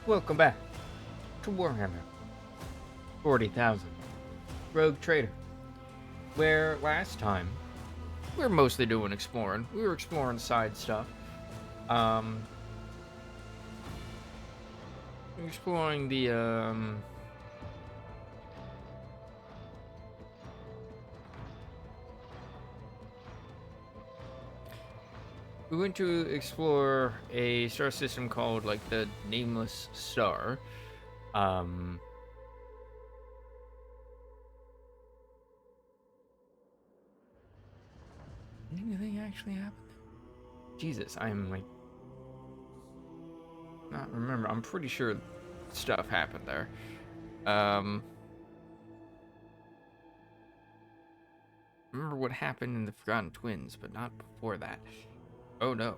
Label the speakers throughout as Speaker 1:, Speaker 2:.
Speaker 1: Welcome back to Warhammer 40,000 Rogue Trader, where last time we were mostly doing exploring. We were exploring side stuff. Exploring the, we went to explore a star system called, like, the Nameless Star. Anything actually happened? Jesus, I'm, like, not remember. I'm pretty sure stuff happened there. Remember what happened in the Forgotten Twins, but not before that. Oh no.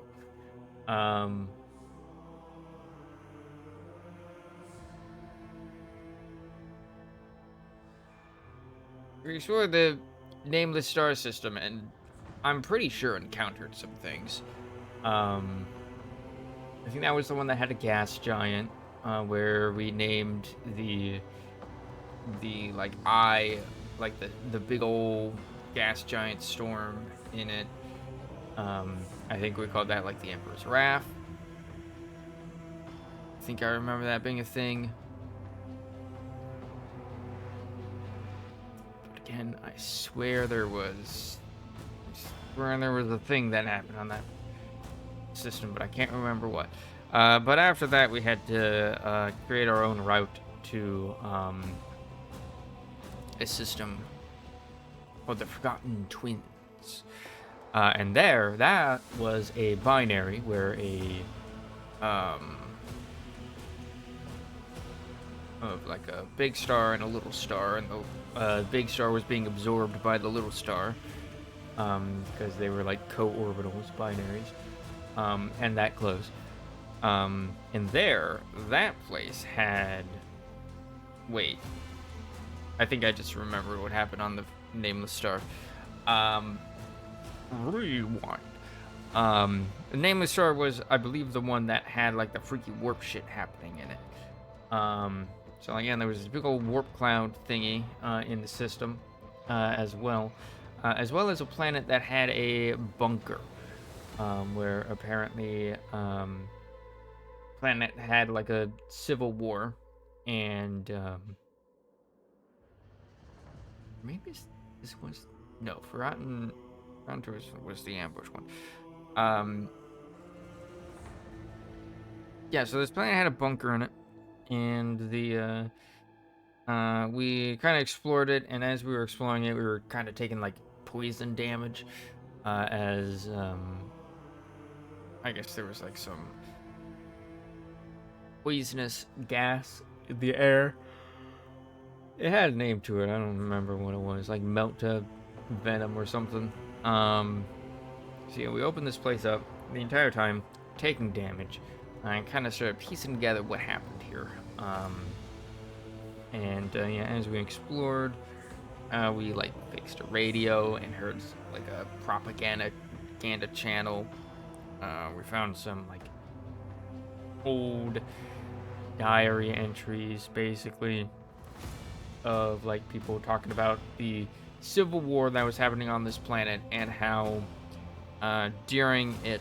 Speaker 1: We explored the Nameless Star System, and I'm pretty sure encountered some things. I think that was the one that had a gas giant, where we named the like the big old gas giant storm in it. I think we called that like the Emperor's Wrath. I think I remember that being a thing. But again, I swear there was a thing that happened on that system, but I can't remember what. But after that, we had to create our own route to a system called the Forgotten Twins. And that was a binary where of like a big star and a little star, and the big star was being absorbed by the little star, because they were like co-orbitals, binaries, and that close. And that place had... Wait. I think I just remembered what happened on the Nameless Star. Rewind. The Nameless Star was, I believe, the one that had like the freaky warp shit happening in it. So again, there was this big old warp cloud thingy in the system, as well as a planet that had a bunker, where apparently planet had like a civil war, and maybe this was Forgotten was the ambush one. Yeah, so this planet had a bunker in it, and the we kind of explored it, and as we were exploring it, we were kind of taking like poison damage, as I guess there was like some poisonous gas in the air. It had a name to it. I don't remember what it was, like Melta Venom or something. So yeah, we opened this place up the entire time, taking damage, and kind of started piecing together what happened here. And yeah, as we explored, we like fixed a radio and heard like a propaganda channel. We found some like old diary entries, basically, of like people talking about the civil war that was happening on this planet, and how during it,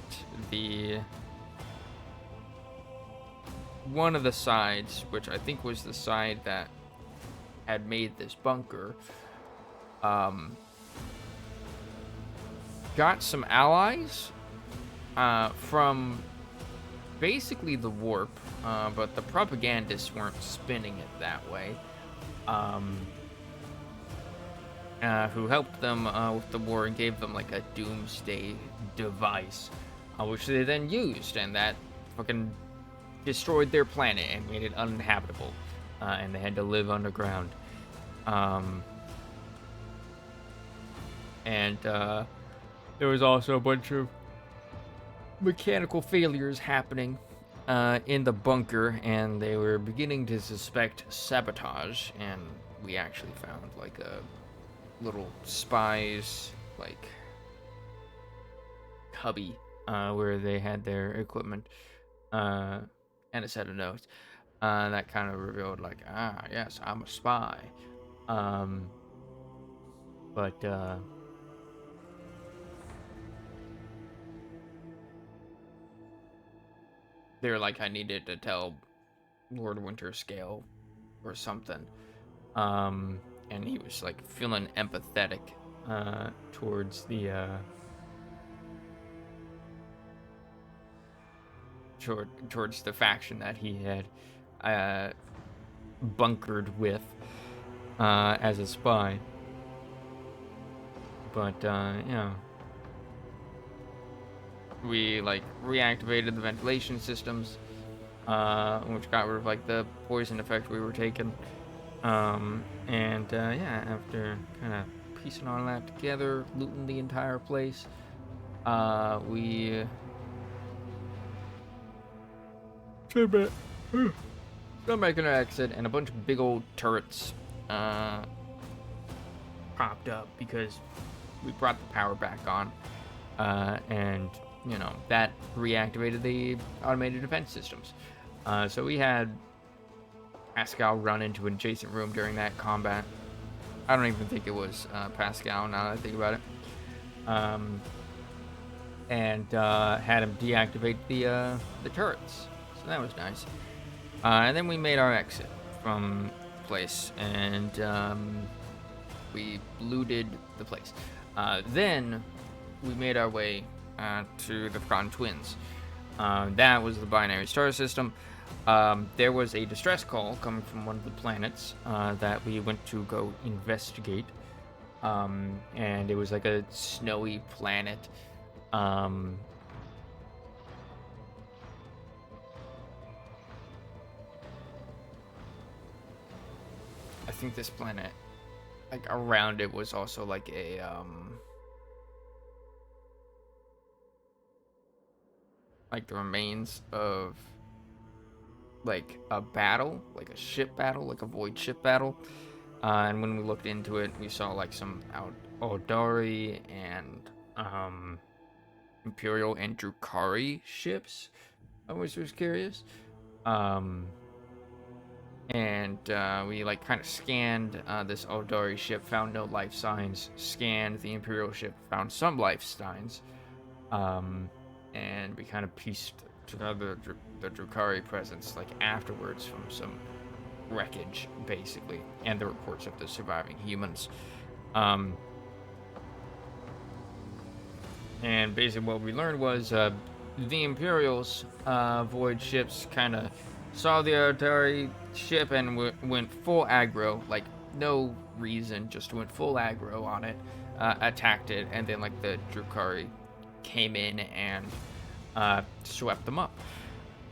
Speaker 1: one of the sides, which I think was the side that had made this bunker, got some allies from basically the warp, but the propagandists weren't spinning it that way. Who helped them with the war and gave them like a doomsday device, which they then used, and that fucking destroyed their planet and made it uninhabitable, and they had to live underground. And there was also a bunch of mechanical failures happening in the bunker, and they were beginning to suspect sabotage, and we actually found like a little spies like cubby where they had their equipment and a set of notes. that kind of revealed like, yes, I'm a spy. Um, but they were like, I needed to tell Lord Winterscale or something. Um, and he was like feeling empathetic towards towards the faction that he had uh, bunkered with as a spy. But yeah, we like reactivated the ventilation systems, which got rid of like the poison effect we were taking. And yeah, after kind of piecing all that together, looting the entire place, we started making an exit, and a bunch of big old turrets uh, popped up because we brought the power back on, and you know that reactivated the automated defense systems. So we had Pascal run into an adjacent room during that combat. I don't even think it was Pascal now that I think about it. And had him deactivate the turrets. So that was nice. And then we made our exit from the place, and we looted the place. Then we made our way to the Forgotten Twins. That was the binary star system. There was a distress call coming from one of the planets that we went to go investigate. And it was like a snowy planet. I think this planet, like around it, was also like a like the remains of like a battle, like a ship battle, like a void ship battle. And when we looked into it, we saw like some Aldari and Imperial and Drukhari ships. I was curious. Um, and we like kind of scanned this Aldari ship, found no life signs. Scanned the Imperial ship, found some life signs. And we kind of pieced together the Drukhari presence like afterwards from some wreckage, basically, and the reports of the surviving humans. And basically, what we learned was the Imperials' void ships kind of saw the Atari ship and went full aggro, like no reason, just went full aggro on it, attacked it, and then like the Drukhari came in and swept them up,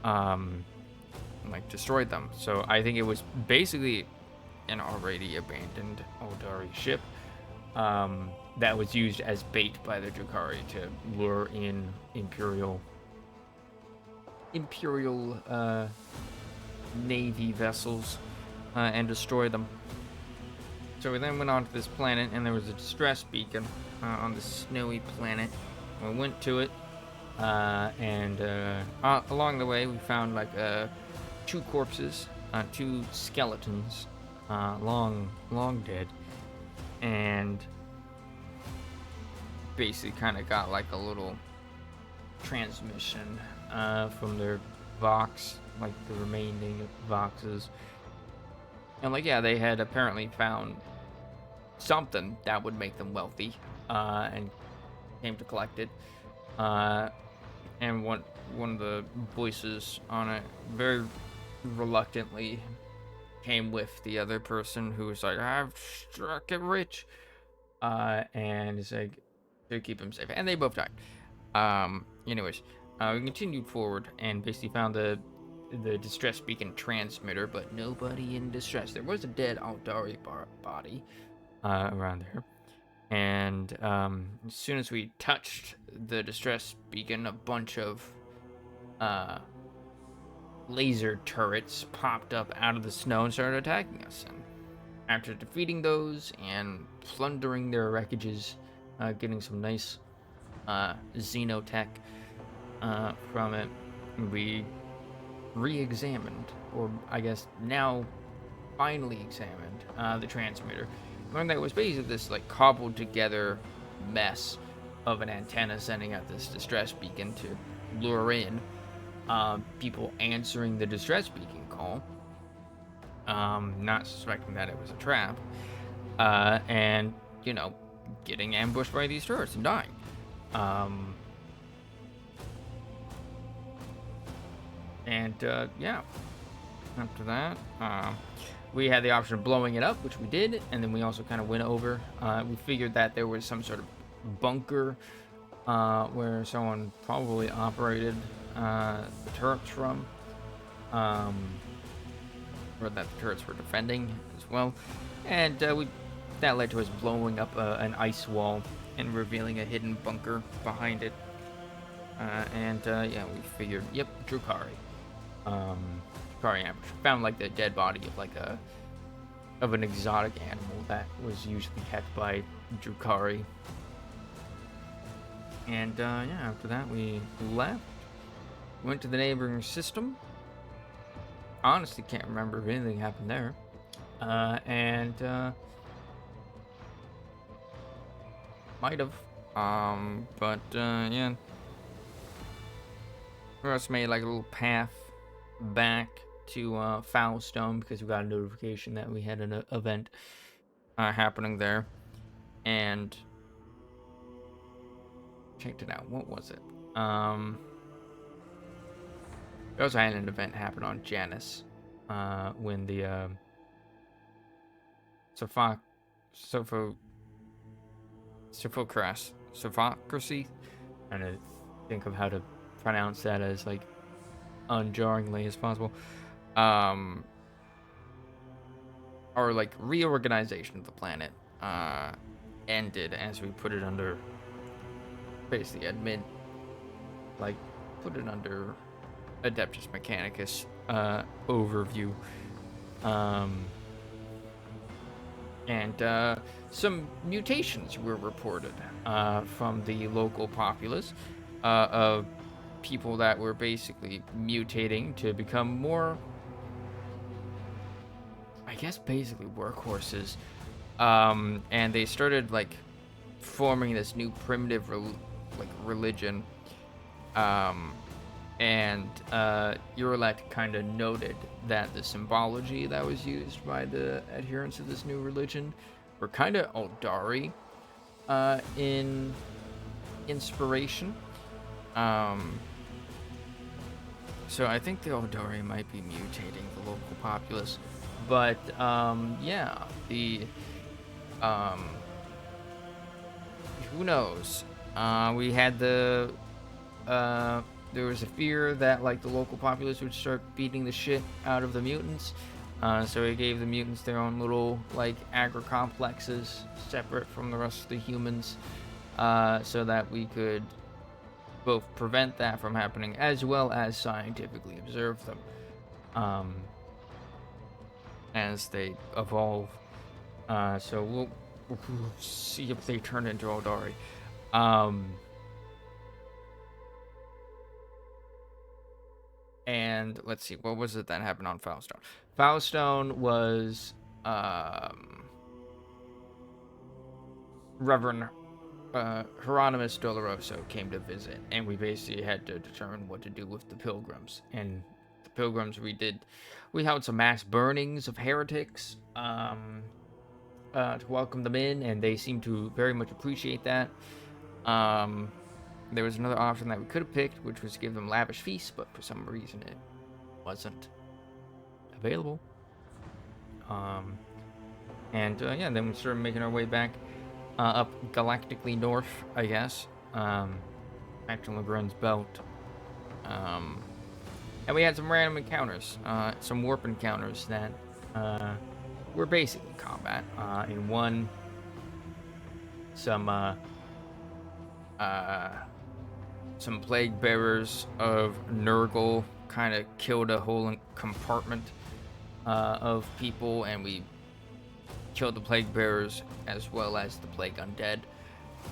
Speaker 1: like destroyed them. So I think it was basically an already abandoned Aldari ship that was used as bait by the Drukhari to lure in Imperial Navy vessels and destroy them. So we then went on to this planet, and there was a distress beacon on the snowy planet. We went to it, and along the way we found like two corpses, two skeletons, long dead, and basically kind of got like a little transmission from their Vox, like the remaining Voxes. And like, yeah, they had apparently found something that would make them wealthy, and came to collect it. And one of the voices on it very reluctantly came with the other person who was like, I've struck it rich. And it's like to keep him safe. And they both died. Anyways, we continued forward and basically found the distress beacon transmitter, but nobody in distress. There was a dead Aldari body around there. And as soon as we touched the distress beacon, a bunch of laser turrets popped up out of the snow and started attacking us. And after defeating those and plundering their wreckages, getting some nice xenotech from it, we re-examined, or I guess now finally examined, the transmitter. Learned that it was basically this like cobbled together mess of an antenna sending out this distress beacon to lure in people answering the distress beacon call, not suspecting that it was a trap, and getting ambushed by these turrets and dying. Yeah, after that, we had the option of blowing it up, which we did, and then we also kind of went over. We figured that there was some sort of bunker where someone probably operated the turrets from, or that the turrets were defending as well, and that led to us blowing up an ice wall and revealing a hidden bunker behind it. Yeah, we figured, yep, Drukari. Drukari ambush. Found like the dead body of an exotic animal that was usually kept by Drukari. And yeah, after that we left. Went to the neighboring system. Honestly, can't remember if anything happened there. Might have. Yeah. We also made like a little path back to Foulstone because we got a notification that we had an event happening there, and checked it out. What was it? We also had an event happen on Janus when the Sophocracy. I'm trying to think of how to pronounce that as like unjarringly as possible. Our like reorganization of the planet ended as we put it under basically put it under Adeptus Mechanicus overview. And some mutations were reported from the local populace of people that were basically mutating to become more, I guess, basically workhorses. And they started like forming this new primitive religion. And Eurelect kind of noted that the symbology that was used by the adherents of this new religion were kind of Eldari in inspiration. So I think the Eldari might be mutating the local populace. But yeah, who knows? We had there was a fear that like the local populace would start beating the shit out of the mutants. So it gave the mutants their own little like agri-complexes separate from the rest of the humans, so that we could both prevent that from happening as well as scientifically observe them as they evolve. So we'll see if they turn into Eldari. And let's see, what was it that happened on Foulstone? Foulstone was Reverend Hieronymus Doloroso came to visit, and we basically had to determine what to do with the pilgrims. And the pilgrims, we held some mass burnings of heretics to welcome them in, and they seemed to very much appreciate that. There was another option that we could have picked, which was to give them lavish feasts, but for some reason it wasn't available. Yeah, then we started making our way back up galactically north, I guess, back to Legrand's Belt. And we had some random encounters, some warp encounters that were basically combat. In one, some plague bearers of Nurgle kind of killed a whole compartment of people, and we killed the plague bearers as well as the plague undead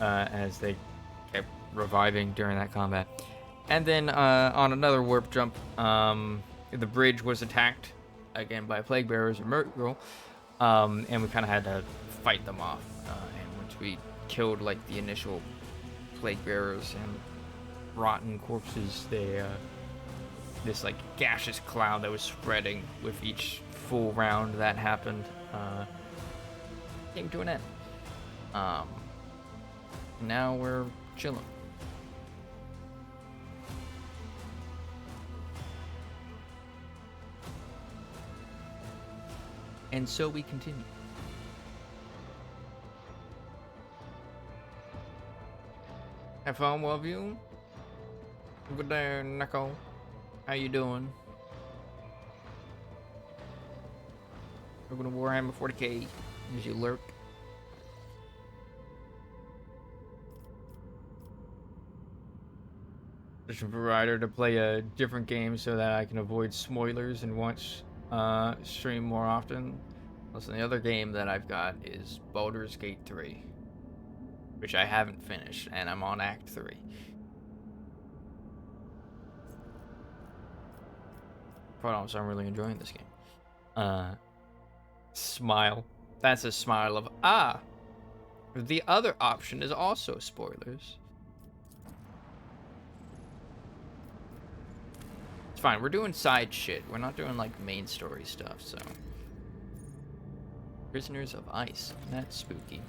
Speaker 1: as they kept reviving during that combat. And then on another warp jump, the bridge was attacked again by plague bearers or Mergirl, and we kind of had to fight them off. And once we killed like the initial plague bearers and rotten corpses, they this like gaseous cloud that was spreading with each full round that happened came to an end. Now we're chilling. And so we continue. Have fun, well view. Good day, Neko. How you doing? Welcome to Warhammer 40K. As you lurk. Just a provider to play a different game so that I can avoid spoilers and watch stream more often. Listen, the other game that I've got is Baldur's Gate 3, which I haven't finished, and I'm on Act 3. Quite honestly, I'm really enjoying this game. Smile. That's a smile of, ah! The other option is also spoilers. It's fine, we're doing side shit. We're not doing, like, main story stuff, so... Prisoners of Ice. That's spooky.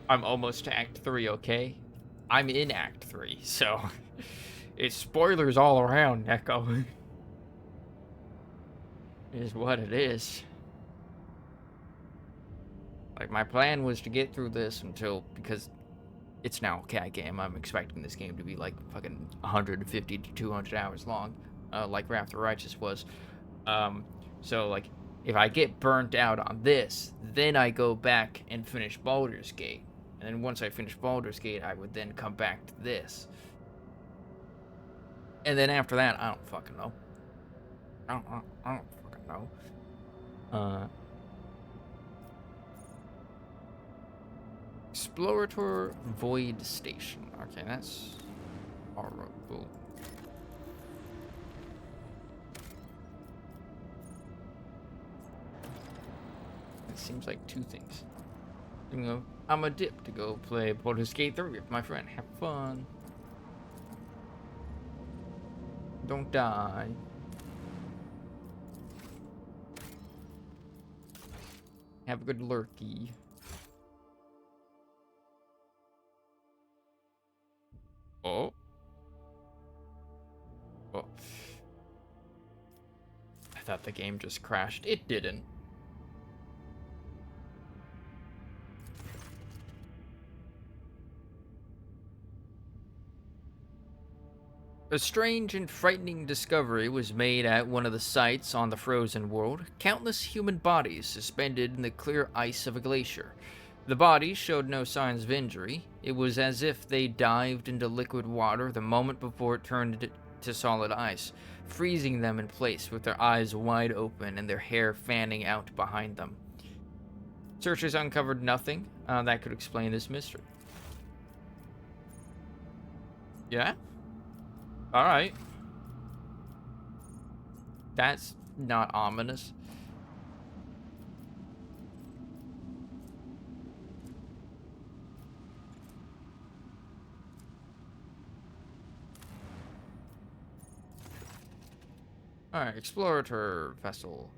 Speaker 1: I'm almost to Act 3, okay? I'm in Act 3, so... it's spoilers all around, Neko. It is what it is. Like, my plan was to get through this until... because it's now a cat game. I'm expecting this game to be, like, fucking 150 to 200 hours long. Like Wrath of the Righteous was. So, like, if I get burnt out on this, then I go back and finish Baldur's Gate. And then once I finish Baldur's Gate, I would then come back to this. And then after that, I don't fucking know. I don't fucking know. Explorator Void Station. Okay, that's horrible. It seems like two things. You know, I'm a dip to go play Baldur's Gate 3 with my friend. Have fun. Don't die. Have a good lurky. Oh. Oh. I thought the game just crashed. It didn't. A strange and frightening discovery was made at one of the sites on the frozen world. Countless human bodies suspended in the clear ice of a glacier. The bodies showed no signs of injury. It was as if they dived into liquid water the moment before it turned to solid ice, freezing them in place with their eyes wide open and their hair fanning out behind them. Searchers uncovered nothing that could explain this mystery. Yeah? Alright. That's not ominous. Alright, Explorator vessel.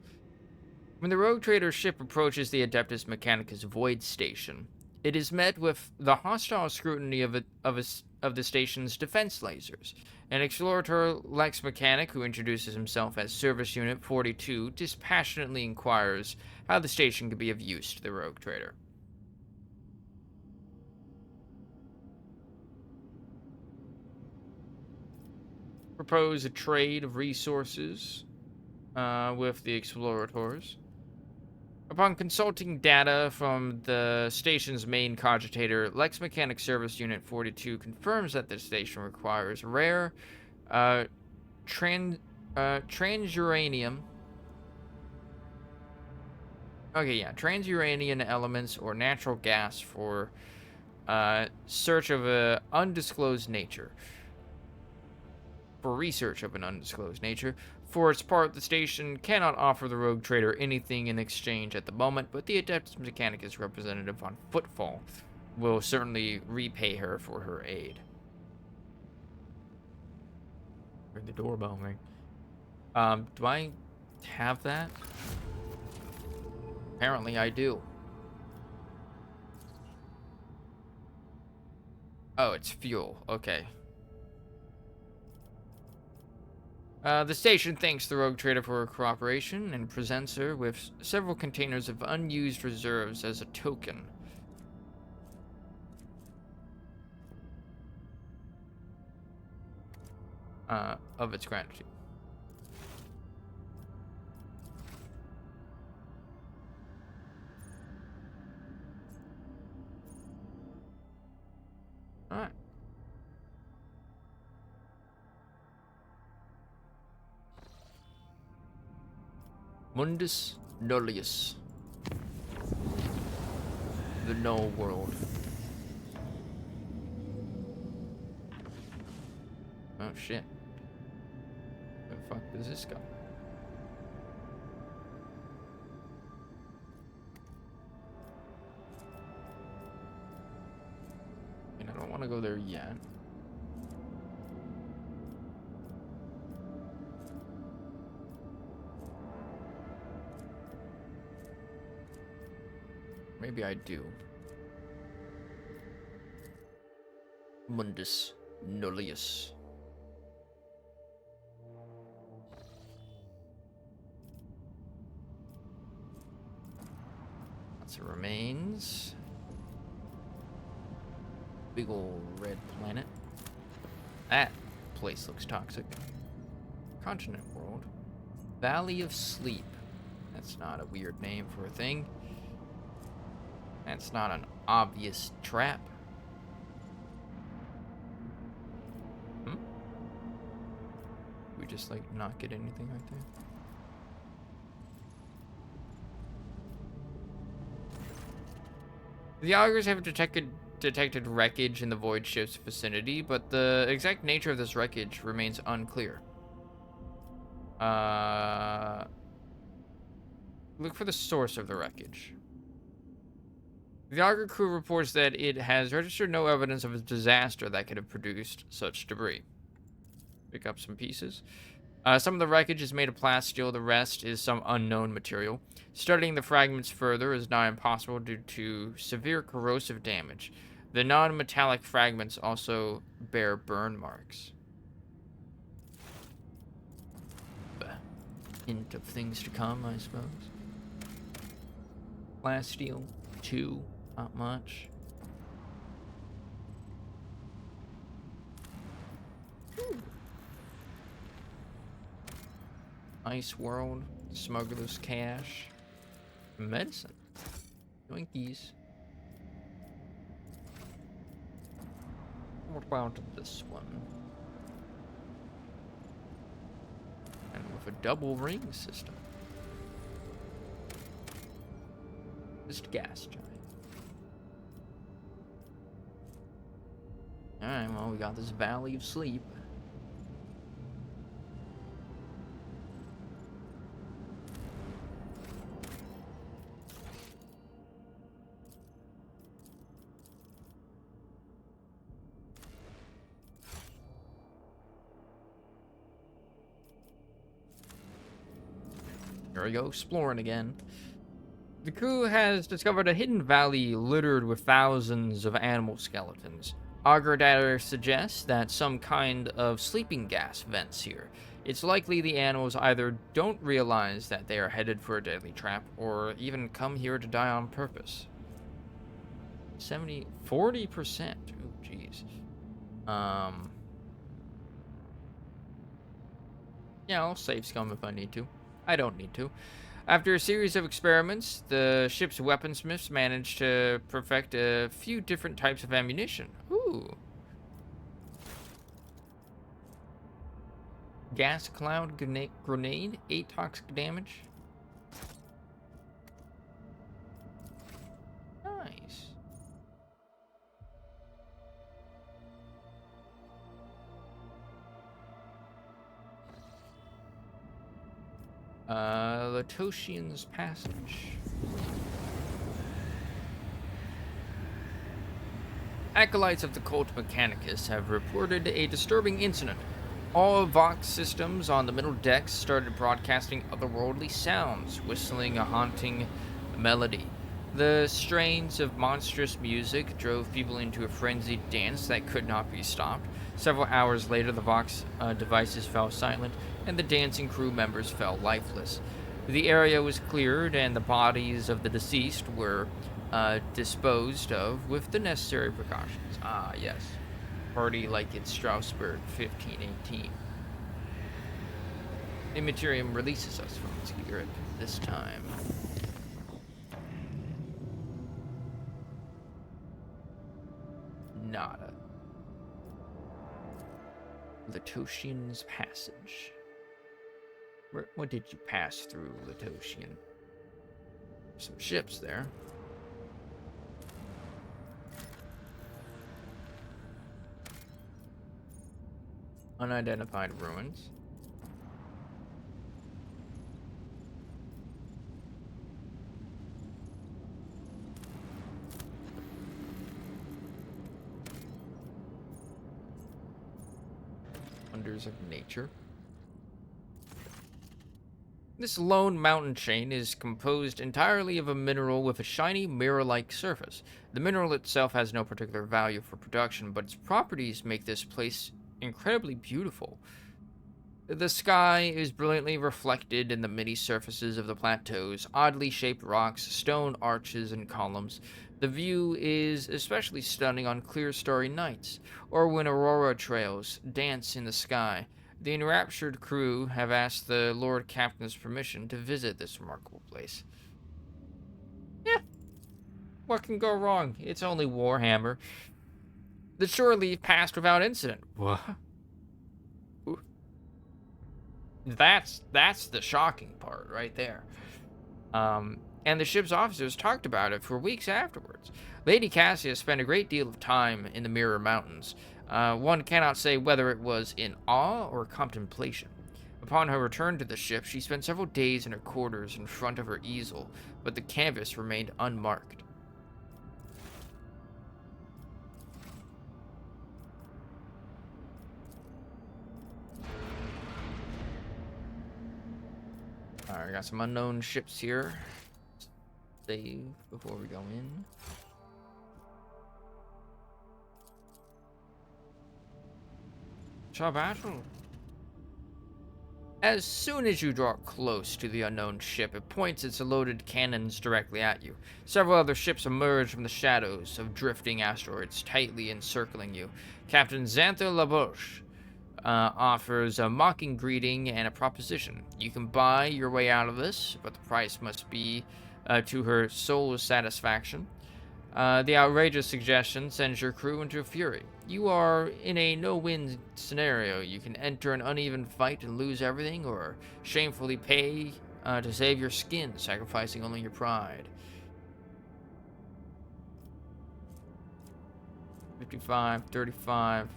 Speaker 1: When the Rogue Trader ship approaches the Adeptus Mechanicus Void Station, it is met with the hostile scrutiny of the station's defense lasers. An Explorator Lex Mechanic, who introduces himself as Service Unit 42, dispassionately inquires how the station could be of use to the Rogue Trader. Propose a trade of resources with the Explorators. Upon consulting data from the station's main cogitator, Lex Mechanic Service Unit 42 confirms that the station requires rare Transuranium. Okay, yeah, transuranian elements or natural gas for search of a undisclosed nature. For research of an undisclosed nature. For its part, the station cannot offer the Rogue Trader anything in exchange at the moment, but the Adeptus Mechanicus representative on Footfall will certainly repay her for her aid. Heard the doorbell ring. Do I have that? Apparently I do. Oh, it's fuel. Okay. The station thanks the Rogue Trader for her cooperation and presents her with several containers of unused reserves as a token. Of its gratitude. Alright. Mundus Nullius. The Null World. Oh shit. Where the fuck does this go? And I don't want to go there yet. Maybe I do. Mundus Nullius. Lots of remains. Big ol' red planet. That place looks toxic. Continent world. Valley of Sleep. That's not a weird name for a thing. That's not an obvious trap. We just like not get anything right there. The augurs have detected wreckage in the void ship's vicinity, but the exact nature of this wreckage remains unclear. Look for the source of the wreckage. The augur crew reports that it has registered no evidence of a disaster that could have produced such debris. Pick up some pieces. Some of the wreckage is made of plasteel, the rest is some unknown material. Studying the fragments further is now impossible due to severe corrosive damage. The non-metallic fragments also bear burn marks. Hint of things to come, I suppose. Plasteel, 2, not much. Ice World, Smuggler's Cache, Medicine, Yoinkies. What about this one? And with a double ring system. Just gas giant. Alright, well, we got this Valley of Sleep. Here we go, exploring again. The crew has discovered a hidden valley littered with thousands of animal skeletons. Augur data suggests that some kind of sleeping gas vents here. It's likely the animals either don't realize that they are headed for a deadly trap, or even come here to die on purpose. 40%. Oh, jeez. Yeah, I'll save scum if I need to. I don't need to. After a series of experiments, the ship's weaponsmiths managed to perfect a few different types of ammunition. Ooh. Gas cloud grenade, 8 toxic damage. Nice. Latosian's Passage. Acolytes of the cult Mechanicus have reported a disturbing incident. All Vox systems on the middle decks started broadcasting otherworldly sounds, whistling a haunting melody. The strains of monstrous music drove people into a frenzied dance that could not be stopped. Several hours later, the Vox devices fell silent, and the dancing crew members fell lifeless. The area was cleared, and the bodies of the deceased were disposed of with the necessary precautions. Ah, yes. Party like it's Strasbourg 1518. Immaterium releases us from its grip this time. Nada. Latosian's Passage. What did you pass through, Latosian? Some ships there. Unidentified ruins. Wonders of nature. This lone mountain chain is composed entirely of a mineral with a shiny, mirror-like surface. The mineral itself has no particular value for production, but its properties make this place incredibly beautiful. The sky is brilliantly reflected in the many surfaces of the plateaus, oddly shaped rocks, stone arches, and columns. The view is especially stunning on clear, starry nights, or when aurora trails dance in the sky. The enraptured crew have asked the Lord Captain's permission to visit this remarkable place. Yeah, what can go wrong? It's only Warhammer. The shore leave passed without incident. What? That's the shocking part right there. And the ship's officers talked about it for weeks afterwards. Lady Cassia spent a great deal of time in the Mirror Mountains. One cannot say whether it was in awe or contemplation. Upon her return to the ship, she spent several days in her quarters in front of her easel, but the canvas remained unmarked. Alright, I got some unknown ships here. Save before we go in. Battle. As soon as you draw close to the unknown ship, it points its loaded cannons directly at you. Several other ships emerge from the shadows of drifting asteroids, tightly encircling you. Captain Xanther Laboche offers a mocking greeting and a proposition. You can buy your way out of this, but the price must be to her soul's satisfaction. The outrageous suggestion sends your crew into a fury. You are in a no-win scenario. You can enter an uneven fight and lose everything, or shamefully pay to save your skin, sacrificing only your pride. 55, 35.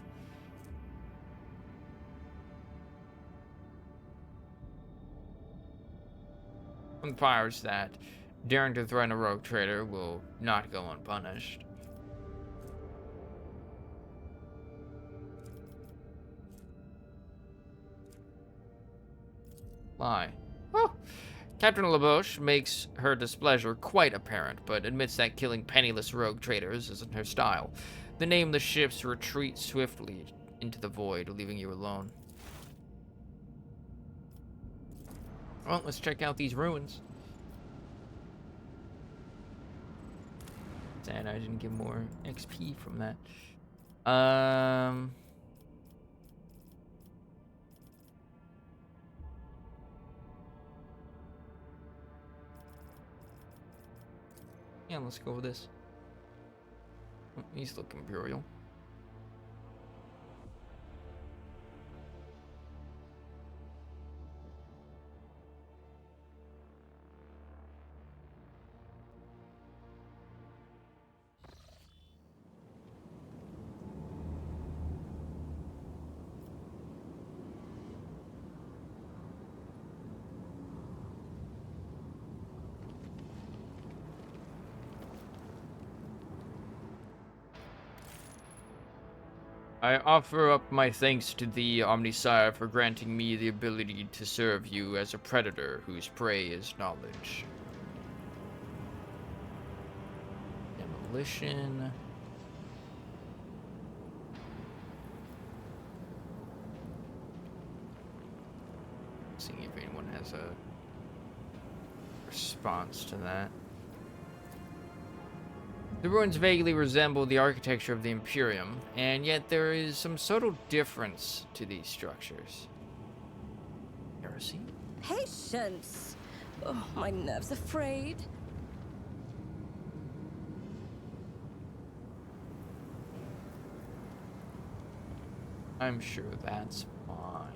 Speaker 1: Implies that daring to threaten a rogue trader will not go unpunished. Lie. Oh. Captain Laboche makes her displeasure quite apparent, but admits that killing penniless rogue traders isn't her style. The nameless ships retreat swiftly into the void, leaving you alone. Well, let's check out these ruins. Sad I didn't get more XP from that. Yeah, let's go with this. Oh, these look imperial. I offer up my thanks to thee, Omnisire, for granting me the ability to serve you as a predator whose prey is knowledge. Demolition. Seeing if anyone has a response to that. The ruins vaguely resemble the architecture of the Imperium, and yet there is some subtle difference to these structures. Heresy?
Speaker 2: Patience! Oh, my nerves are frayed.
Speaker 1: I'm sure that's fine.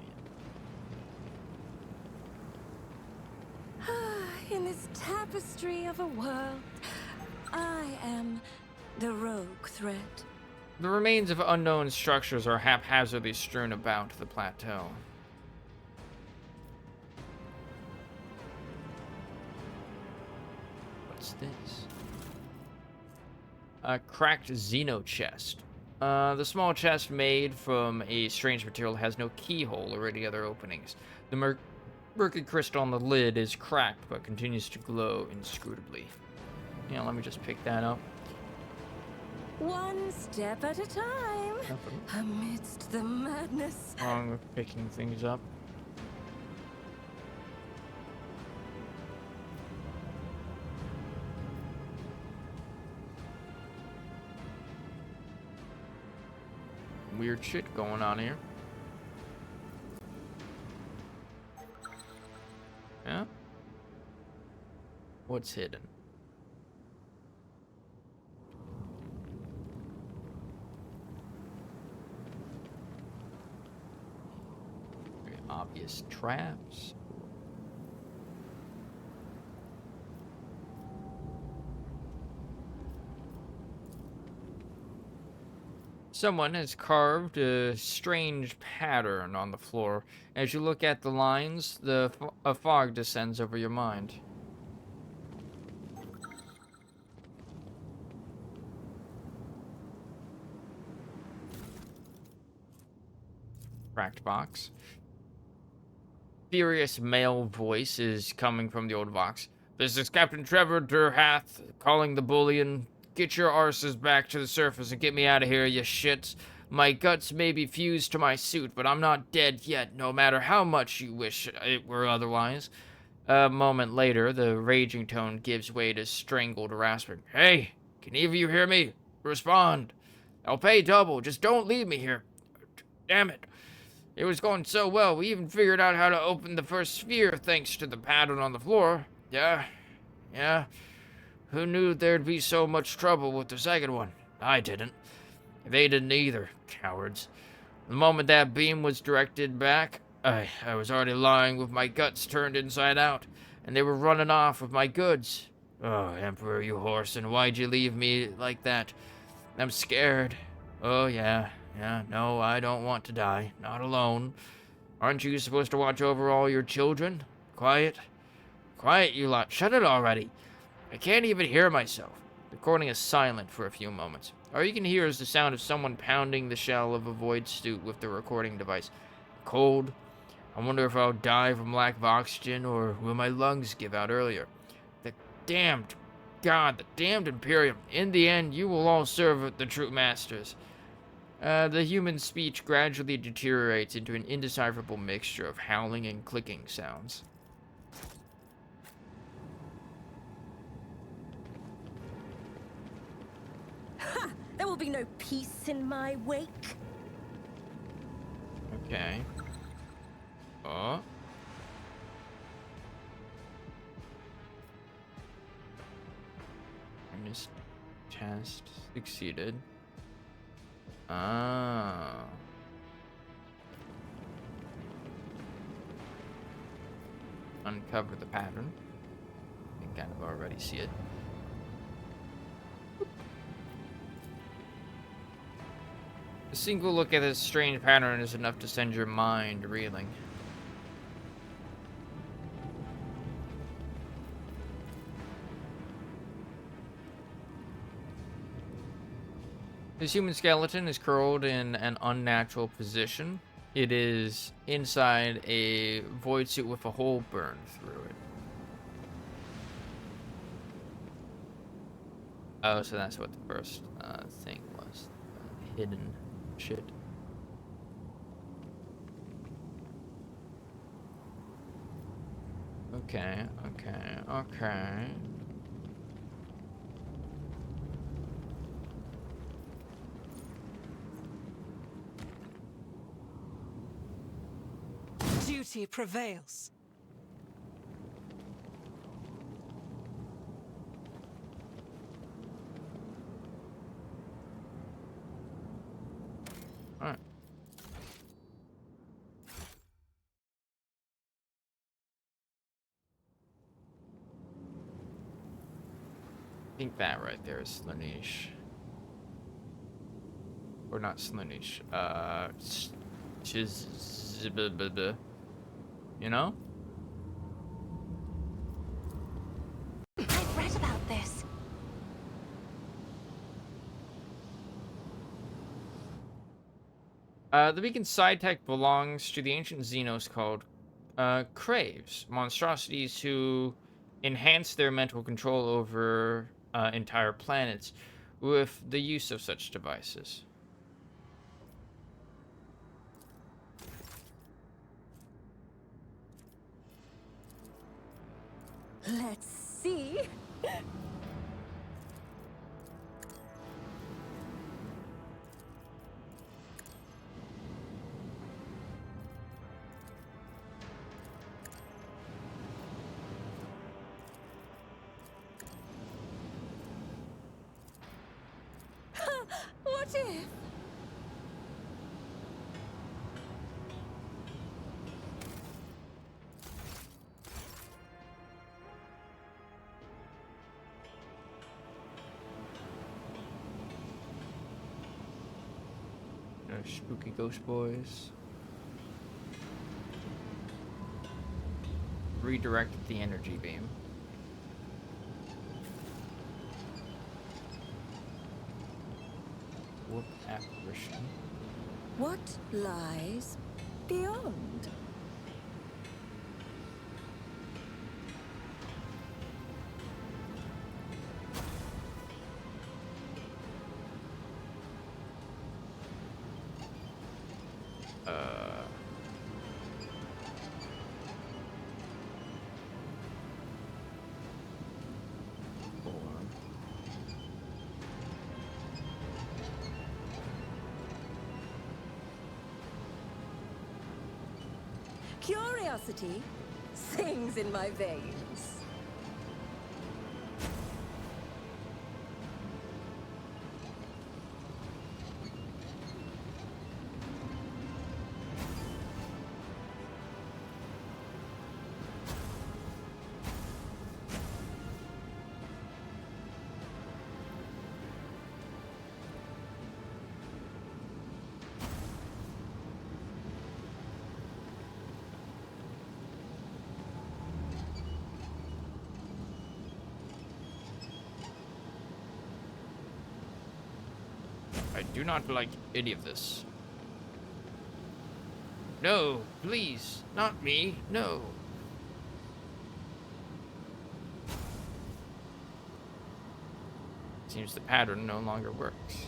Speaker 2: In this tapestry of a world, I am the rogue thread.
Speaker 1: The remains of unknown structures are haphazardly strewn about the plateau. What's this? A cracked Xeno chest. The small chest made from a strange material has no keyhole or any other openings. The murky crystal on the lid is cracked but continues to glow inscrutably. Yeah, let me just pick that up.
Speaker 2: One step at a time,
Speaker 1: Nothing
Speaker 2: amidst the madness.
Speaker 1: wrong with picking things up. Weird shit going on here. Yeah? What's hidden? Very obvious traps. Someone has carved a strange pattern on the floor. As you look at the lines, a fog descends over your mind. Cracked box. Furious male voice is coming from the old box. This is Captain Trevor Durhath calling the bullion. Get your arses back to the surface and get me out of here, you shits. My guts may be fused to my suit, but I'm not dead yet, no matter how much you wish it were otherwise. A moment later, the raging tone gives way to strangled rasping. Hey, can either of you hear me? Respond. I'll pay double, just don't leave me here. Damn it. It was going so well, we even figured out how to open the first sphere thanks to the pattern on the floor. Yeah. Who knew there'd be so much trouble with the second one? I didn't. They didn't either, cowards. The moment that beam was directed back, I was already lying with my guts turned inside out, and they were running off with my goods. Oh, Emperor, you horse, and why'd you leave me like that? I'm scared. Oh, yeah, no, I don't want to die. Not alone. Aren't you supposed to watch over all your children? Quiet, you lot. Shut it already. I can't even hear myself. The recording is silent for a few moments. All you can hear is the sound of someone pounding the shell of a void suit with the recording device. Cold. I wonder if I'll die from lack of oxygen, or will my lungs give out earlier. The damned Imperium. In the end, you will all serve the true masters. The human speech gradually deteriorates into an indecipherable mixture of howling and clicking sounds.
Speaker 2: Ha! There will be no peace in my wake.
Speaker 1: Okay. Oh. Earnest test succeeded. Ah. Uncover the pattern. I can kind of already see it. A single look at this strange pattern is enough to send your mind reeling. This human skeleton is curled in an unnatural position. It is inside a void suit with a hole burned through it. Oh, so that's what the first thing was. Hidden shit. Okay.
Speaker 3: Duty prevails.
Speaker 1: Alright. I think that right there is Slanish. Or not Slanish. You know?
Speaker 2: I've read about this.
Speaker 1: The beacon's side tech belongs to the ancient Xenos called Craves. Monstrosities who enhance their mental control over entire planets with the use of such devices.
Speaker 2: Let's see. What if?
Speaker 1: Spooky ghost boys. Redirected the energy beam. Whoop apparition.
Speaker 2: What lies beyond?
Speaker 1: Form.
Speaker 2: Curiosity sings in my veins.
Speaker 1: I do not like any of this. No, please, not me, no. Seems the pattern no longer works.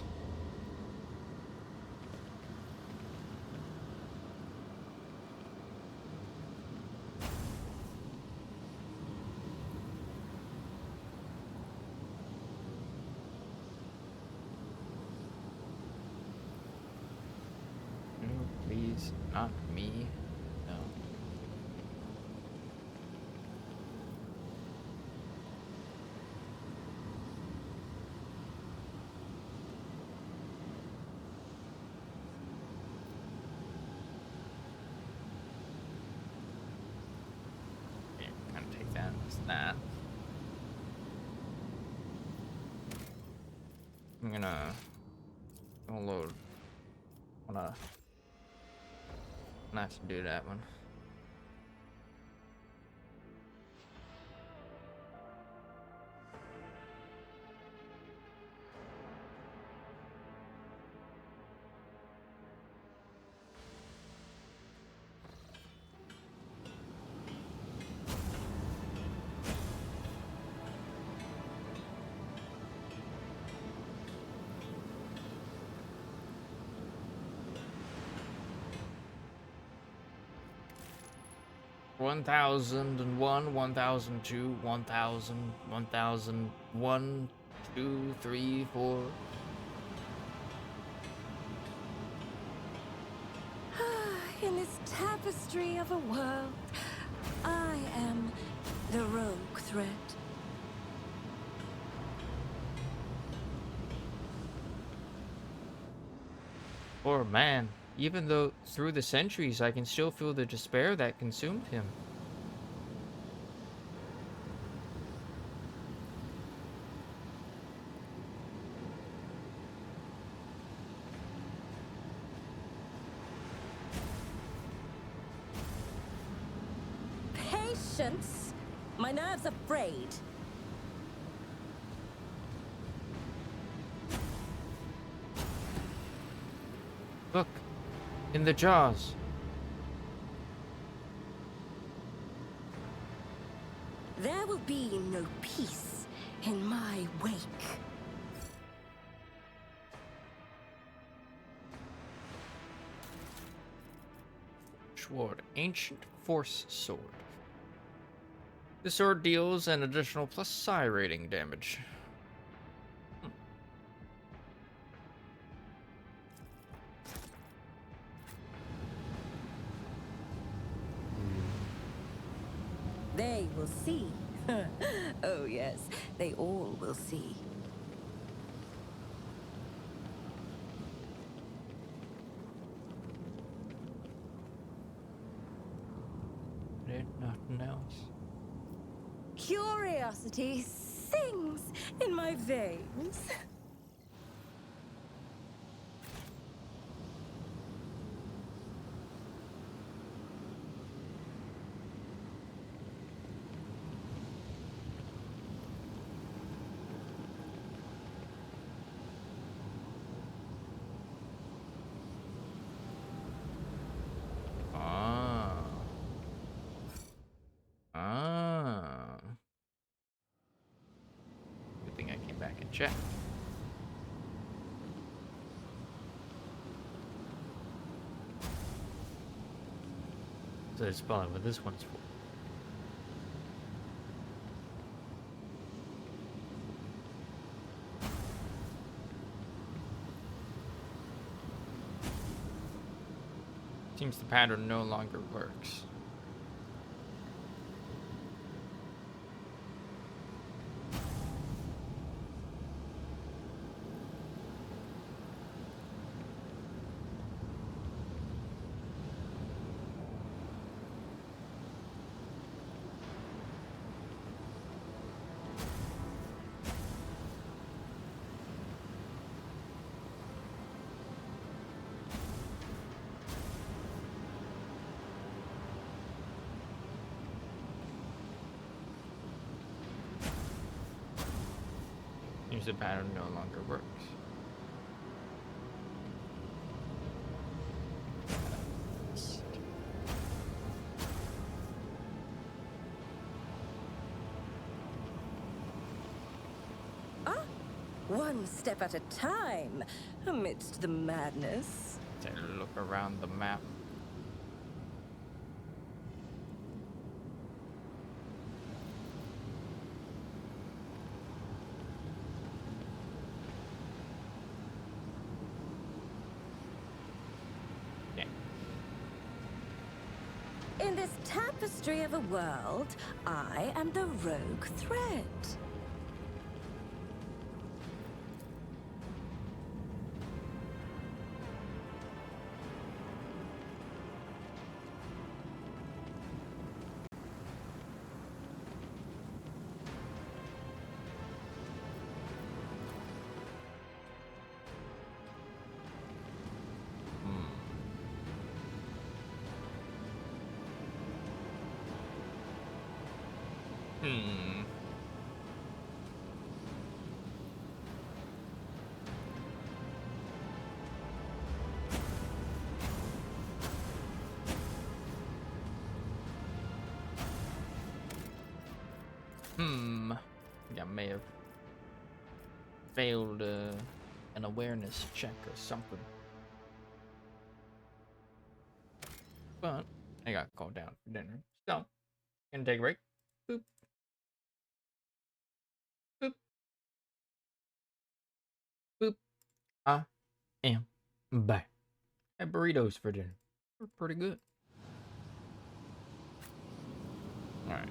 Speaker 1: No, please, not me, no. Yeah, kind of take that as that. I'm gonna load. Wanna not to do that one. 1001, 1002, 1000, 1001, 2, 3, 4.
Speaker 2: In this tapestry of a world, I am the rogue thread.
Speaker 1: Poor man. Even though through the centuries I can still feel the despair that consumed him.
Speaker 2: Patience? My nerves are frayed.
Speaker 1: Look, in the jaws.
Speaker 2: There will be no peace in my wake.
Speaker 1: Sword, ancient force sword. The sword deals an additional plus psi rating damage.
Speaker 2: They will see. Oh yes, they all will see.
Speaker 1: There's nothing else.
Speaker 2: Curiosity sings in my veins.
Speaker 1: Good thing I came back and checked. So that's probably what this one's for. Seems the pattern no longer works. Seems the pattern no longer works.
Speaker 2: One step at a time, amidst the madness.
Speaker 1: Take a look around the map.
Speaker 2: In this tapestry of a world, I am the rogue thread.
Speaker 1: Hmm. I think I may have failed an awareness check or something. But I got called down for dinner. So, gonna take a break. Boop, boop, boop. I am back. Had burritos for dinner. They're pretty good. Alright.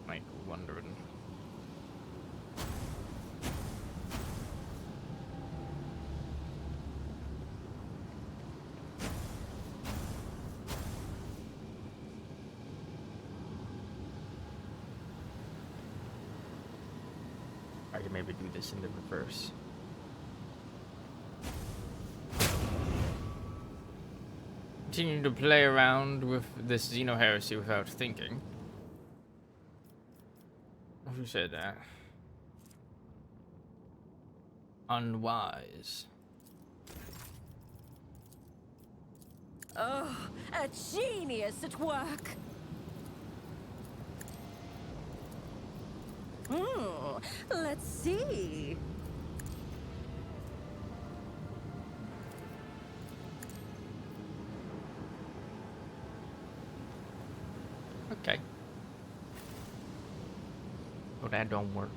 Speaker 1: Might be wondering. I can maybe do this in the reverse. Continue to play around with this Xeno heresy without thinking. Who said that? Unwise.
Speaker 2: Oh, a genius at work. Let's see.
Speaker 1: Okay. Well, that don't work.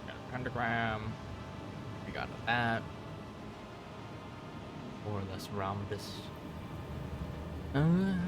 Speaker 1: Got a pentagram. We got that. Or less rhombus. Uh, 'm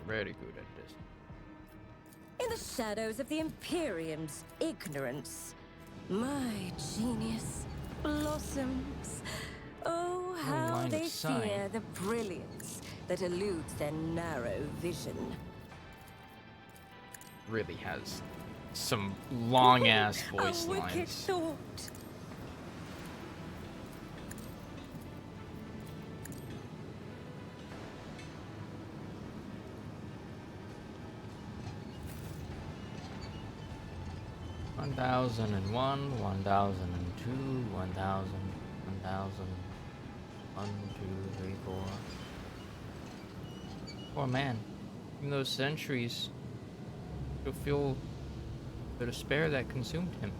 Speaker 1: very good at this.
Speaker 2: In the shadows of the Imperium's ignorance, my genius blossoms. Oh, how
Speaker 1: line of
Speaker 2: they
Speaker 1: sight.
Speaker 2: fear the brilliance that eludes their narrow vision.
Speaker 1: Really has some long ass voice
Speaker 2: A wicked
Speaker 1: lines.
Speaker 2: thought.
Speaker 1: One 1001, 1002, 1000, 1000, 1, 2, 3, 4. Poor man. In those centuries, you'll feel the despair that consumed him.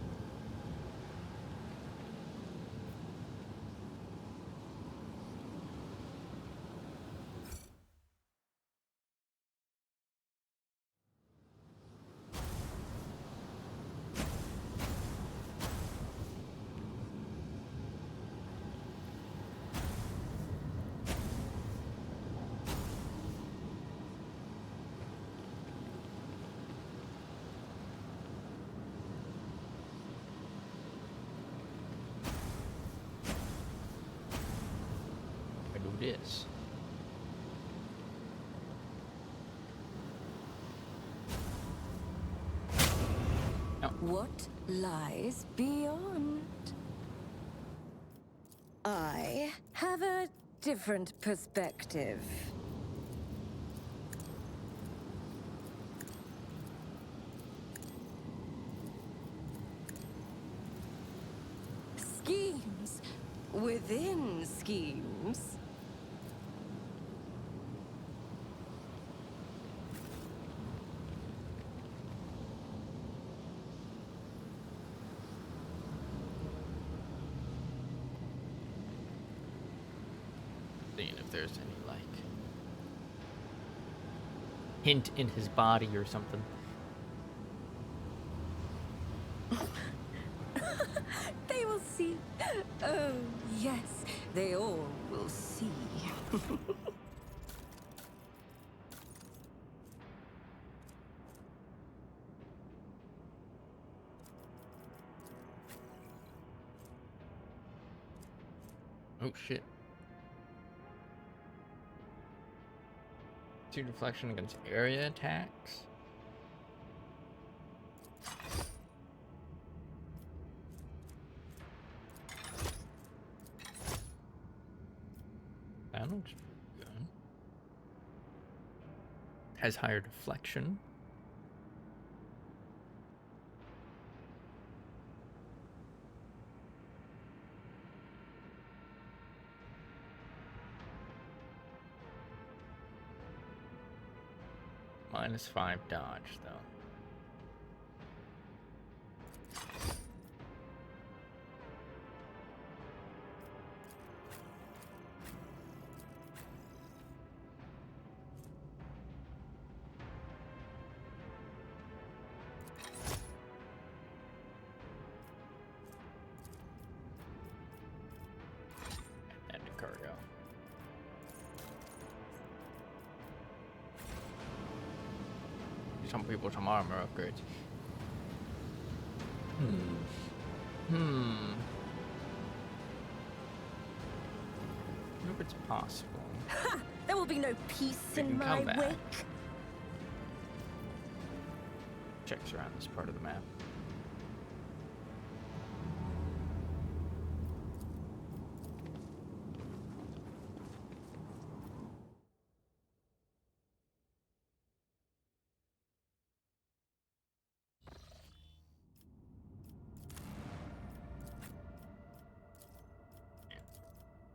Speaker 1: I do this.
Speaker 2: What lies beyond? I have a different perspective. Schemes within schemes.
Speaker 1: Seeing if there's any, like, hint in his body or something.
Speaker 2: They will see. Oh, yes, they all will see.
Speaker 1: Oh shit. Two deflection against area attacks. That looks good. Has higher deflection. -5 dodge, though. And the cargo. Some people, some armor upgrades. I hope it's possible.
Speaker 2: Ha! There will be no peace
Speaker 1: We
Speaker 2: in
Speaker 1: can
Speaker 2: my
Speaker 1: come back.
Speaker 2: wake.
Speaker 1: Checks around this part of the map.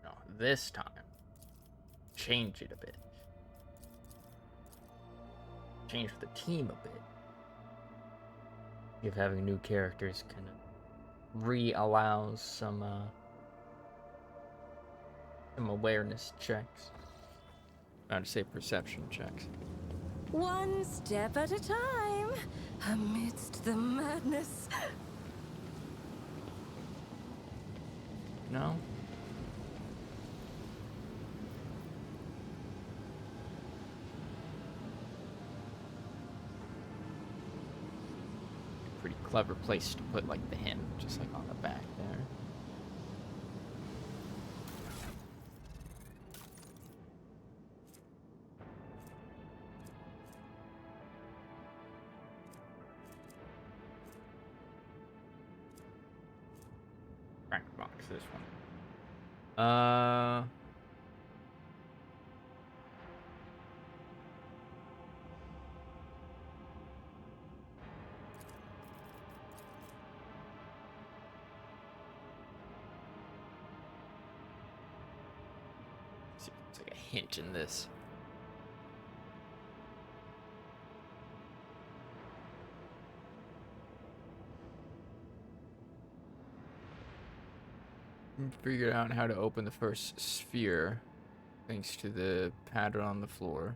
Speaker 1: No, this time, change it a bit. Change the team a bit. If having new characters kind of re-allows some awareness checks. I'd say perception checks.
Speaker 2: One step at a time, amidst the madness.
Speaker 1: No? Pretty clever place to put like the hint, just like on the back there. Crack box, this one. See if it's like a hint in this. Figured out how to open the first sphere thanks to the pattern on the floor.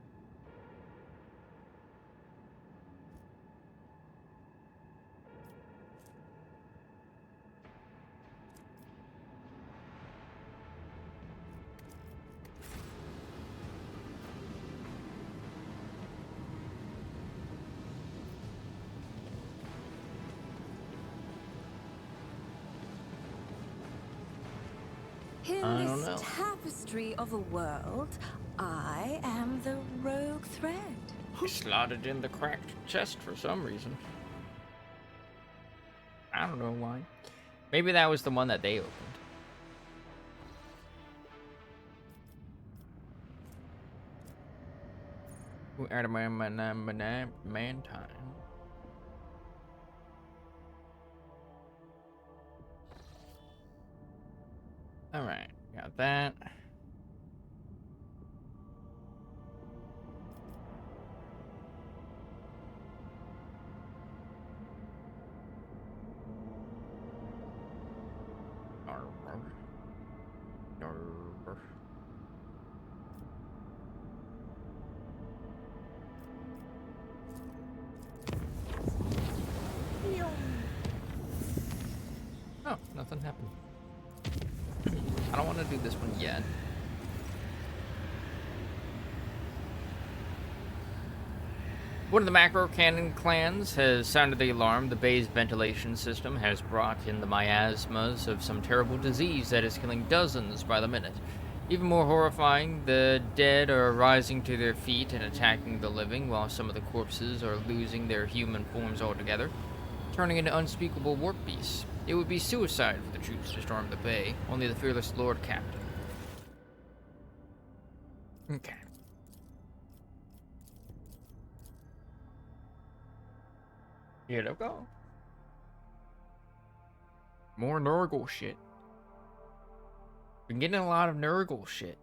Speaker 2: In
Speaker 1: I don't
Speaker 2: this
Speaker 1: know.
Speaker 2: tapestry of a world, I am the rogue thread.
Speaker 1: Slotted in the cracked chest for some reason. I don't know why. Maybe that was the one that they opened. Who out of man time? All right, got that. nothing happened. I don't want to do this one yet. One of the macro cannon clans has sounded the alarm. The bay's ventilation system has brought in the miasmas of some terrible disease that is killing dozens by the minute. Even more horrifying, the dead are rising to their feet and attacking the living, while some of the corpses are losing their human forms altogether, turning into unspeakable warp beasts. It would be suicide for the troops to storm the bay. Only the fearless Lord Captain. Okay. Here we go. More Nurgle shit. Been getting a lot of Nurgle shit.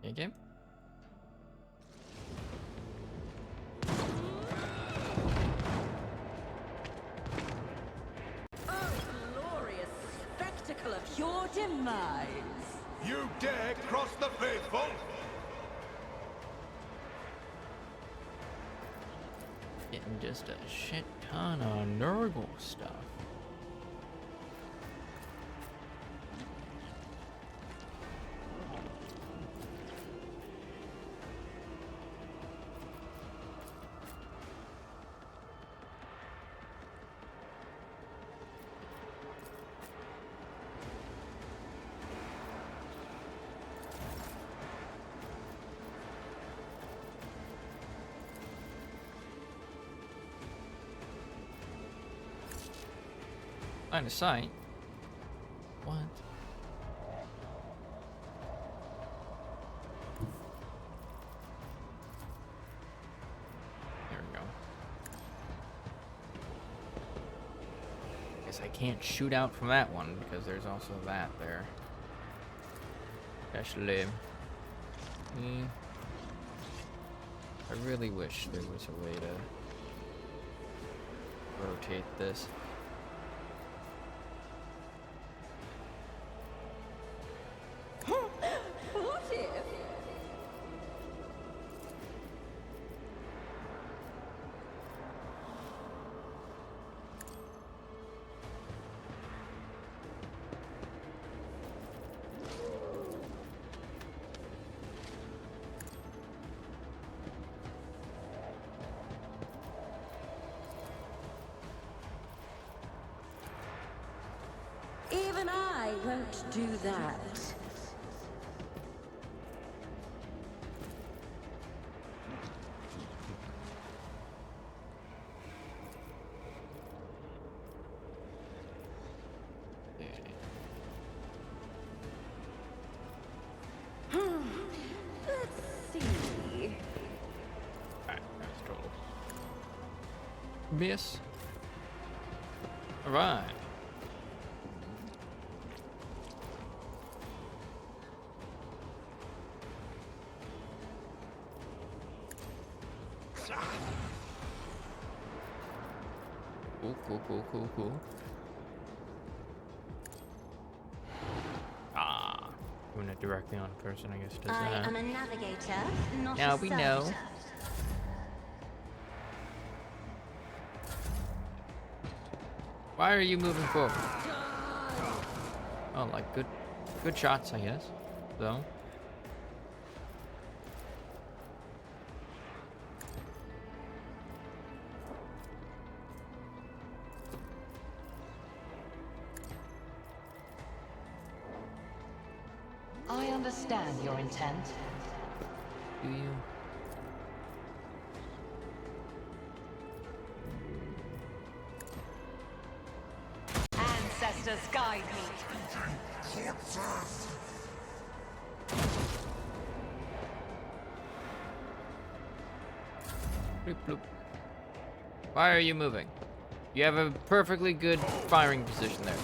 Speaker 1: Okay.
Speaker 2: Oh, glorious spectacle of your demise!
Speaker 3: You dare cross the faithful?
Speaker 1: Getting just a shit ton of Nurgle stuff. Line of sight? What? There we go. Guess I can't shoot out from that one because there's also that there. Actually, I really wish there was a way to rotate this.
Speaker 2: What if? Even I won't do that. Let's see.
Speaker 1: Alright, that's total. Miss. Alright. Cool. Ah, doing it directly on a person, I guess, does
Speaker 4: I
Speaker 1: that.
Speaker 4: am a navigator, not
Speaker 1: Now
Speaker 4: a
Speaker 1: we know.
Speaker 4: servitor.
Speaker 1: Why are you moving forward? Oh, like good shots, I guess. Though.
Speaker 5: I understand your intent.
Speaker 1: Do you?
Speaker 5: Ancestors guide me.
Speaker 1: Bloop, bloop. Why are you moving? You have a perfectly good firing position there.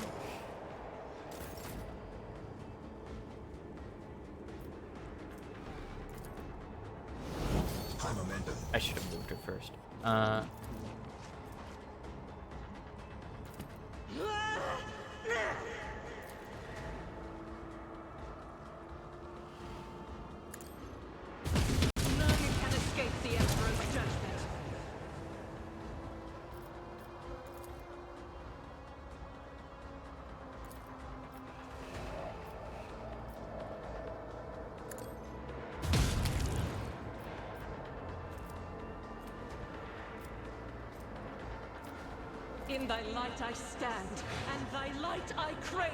Speaker 1: I should have moved it first.
Speaker 2: None can escape the Emperor's judgment. In thy light I stand, and thy light I crave.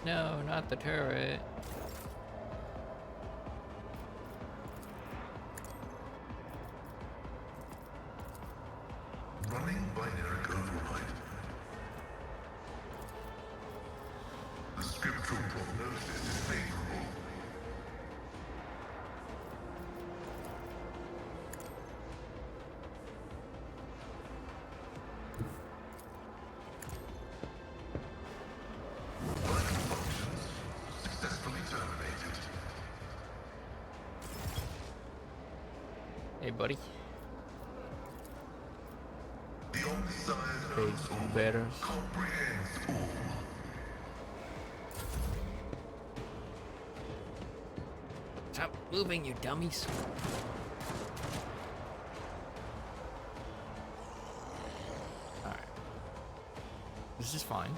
Speaker 1: No, not the turret.
Speaker 3: Running binary override. The scriptural prognosis is favorable. Vital functions successfully terminated.
Speaker 1: Hey, buddy.
Speaker 3: The Omniscient
Speaker 1: Big
Speaker 3: knows all,
Speaker 1: better.
Speaker 3: comprehends all.
Speaker 1: Stop moving, you dummies. Alright. This is fine.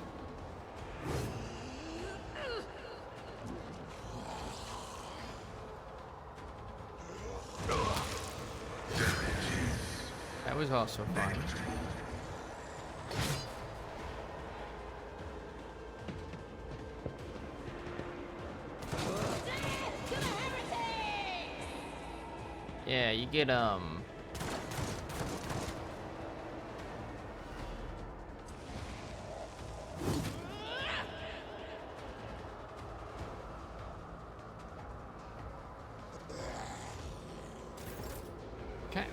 Speaker 1: That was also fine. Yeah, you get okay.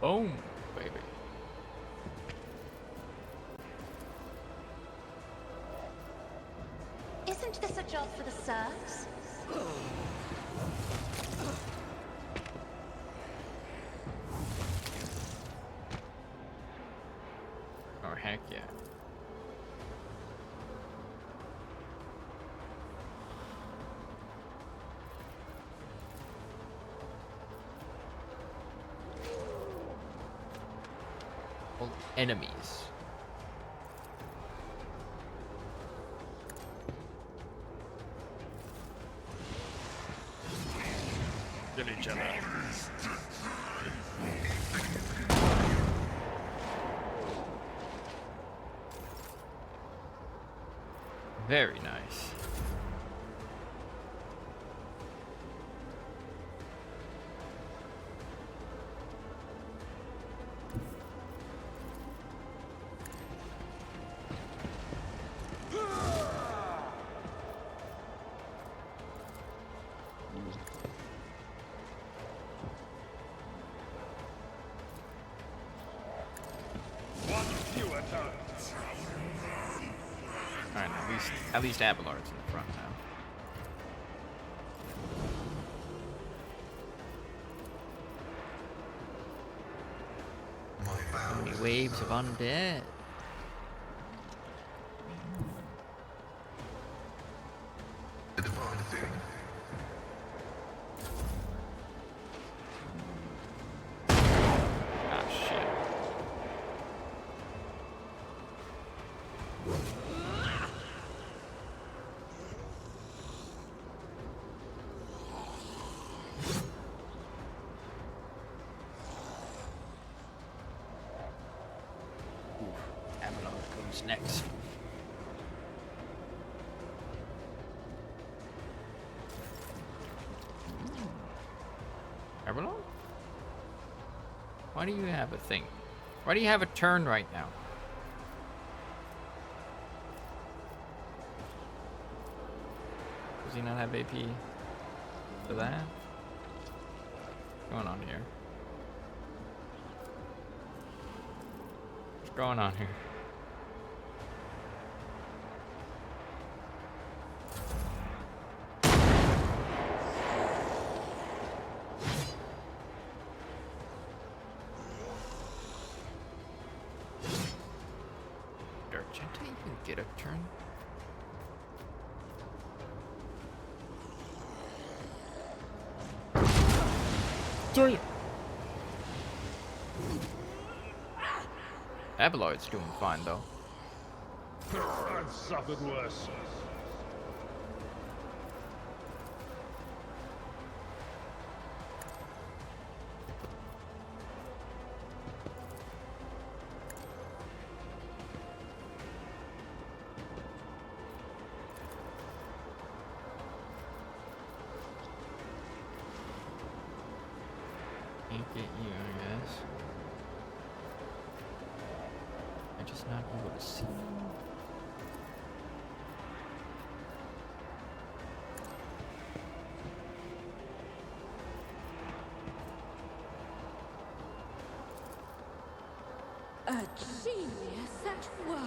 Speaker 1: Boom, baby.
Speaker 4: Isn't this a job for the serfs?
Speaker 1: Oh, heck yeah. Well, enemies. Kill each other. Very nice. Alright, at least Abelard's in the front now. How many waves of undead?
Speaker 3: The divine thing.
Speaker 1: Ah, shit. Abelard comes next. Abelard? Why do you have a thing? Why do you have a turn right now? Does he not have AP for that? What's going on here? What's going on here? Did Argenta even get a turn? Sorry. Abeloid's doing fine though.
Speaker 6: I've suffered worse.
Speaker 1: Can't get you, I guess. I just not able to see.
Speaker 2: A genius at work.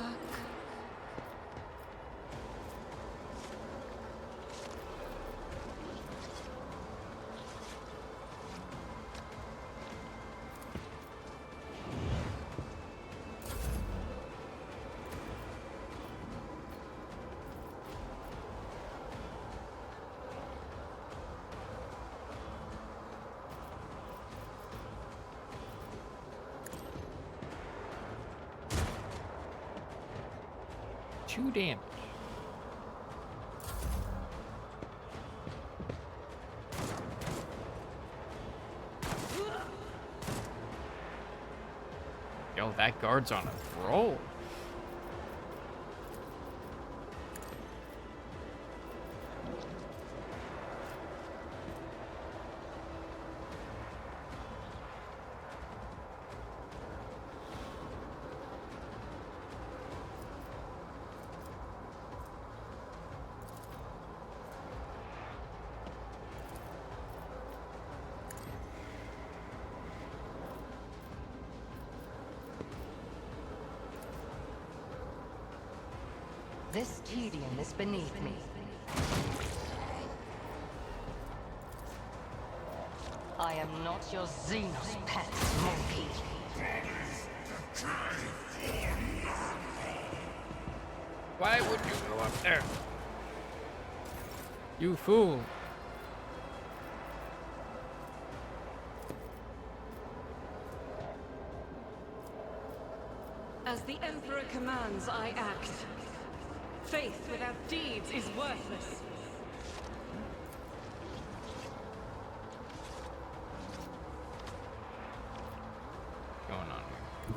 Speaker 1: Two damage. Yo, that guard's on a roll.
Speaker 5: This tedium is beneath me. I am not your Xenos pet, monkey.
Speaker 1: Why would you go up there? You fool.
Speaker 7: As the Emperor commands, I act. Faith without deeds is worthless.
Speaker 1: Going on here.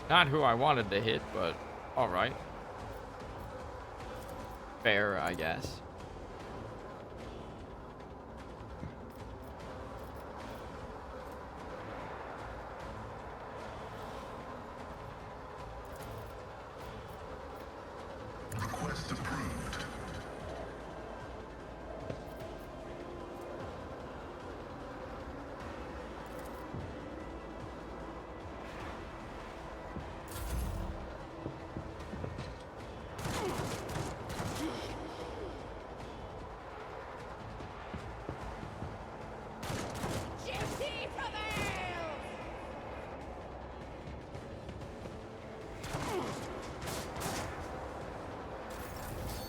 Speaker 1: Not who I wanted to hit, but alright. fair, I guess.
Speaker 3: Request approved.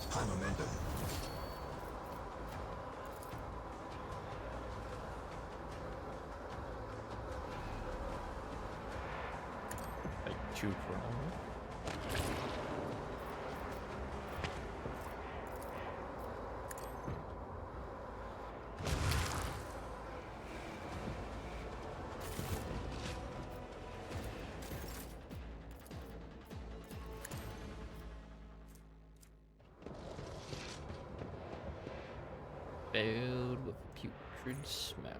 Speaker 3: High momentum.
Speaker 1: Like 2 for a moment. Filled with putrid smell.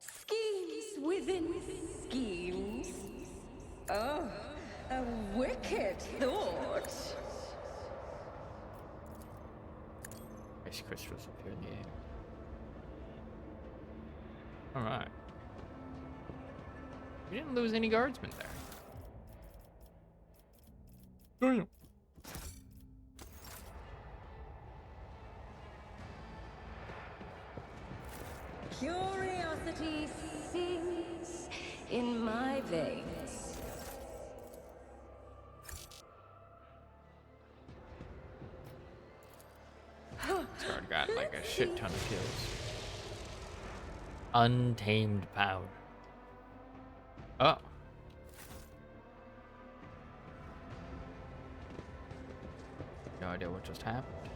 Speaker 2: Schemes within schemes. Oh, a wicked thought.
Speaker 1: Ice crystals appear in the air. Alright. We didn't lose any guardsmen there. Damn.
Speaker 2: Curiosity sings in my veins.
Speaker 1: This guard got like a shit ton of kills. Untamed power. Oh. No idea what just happened.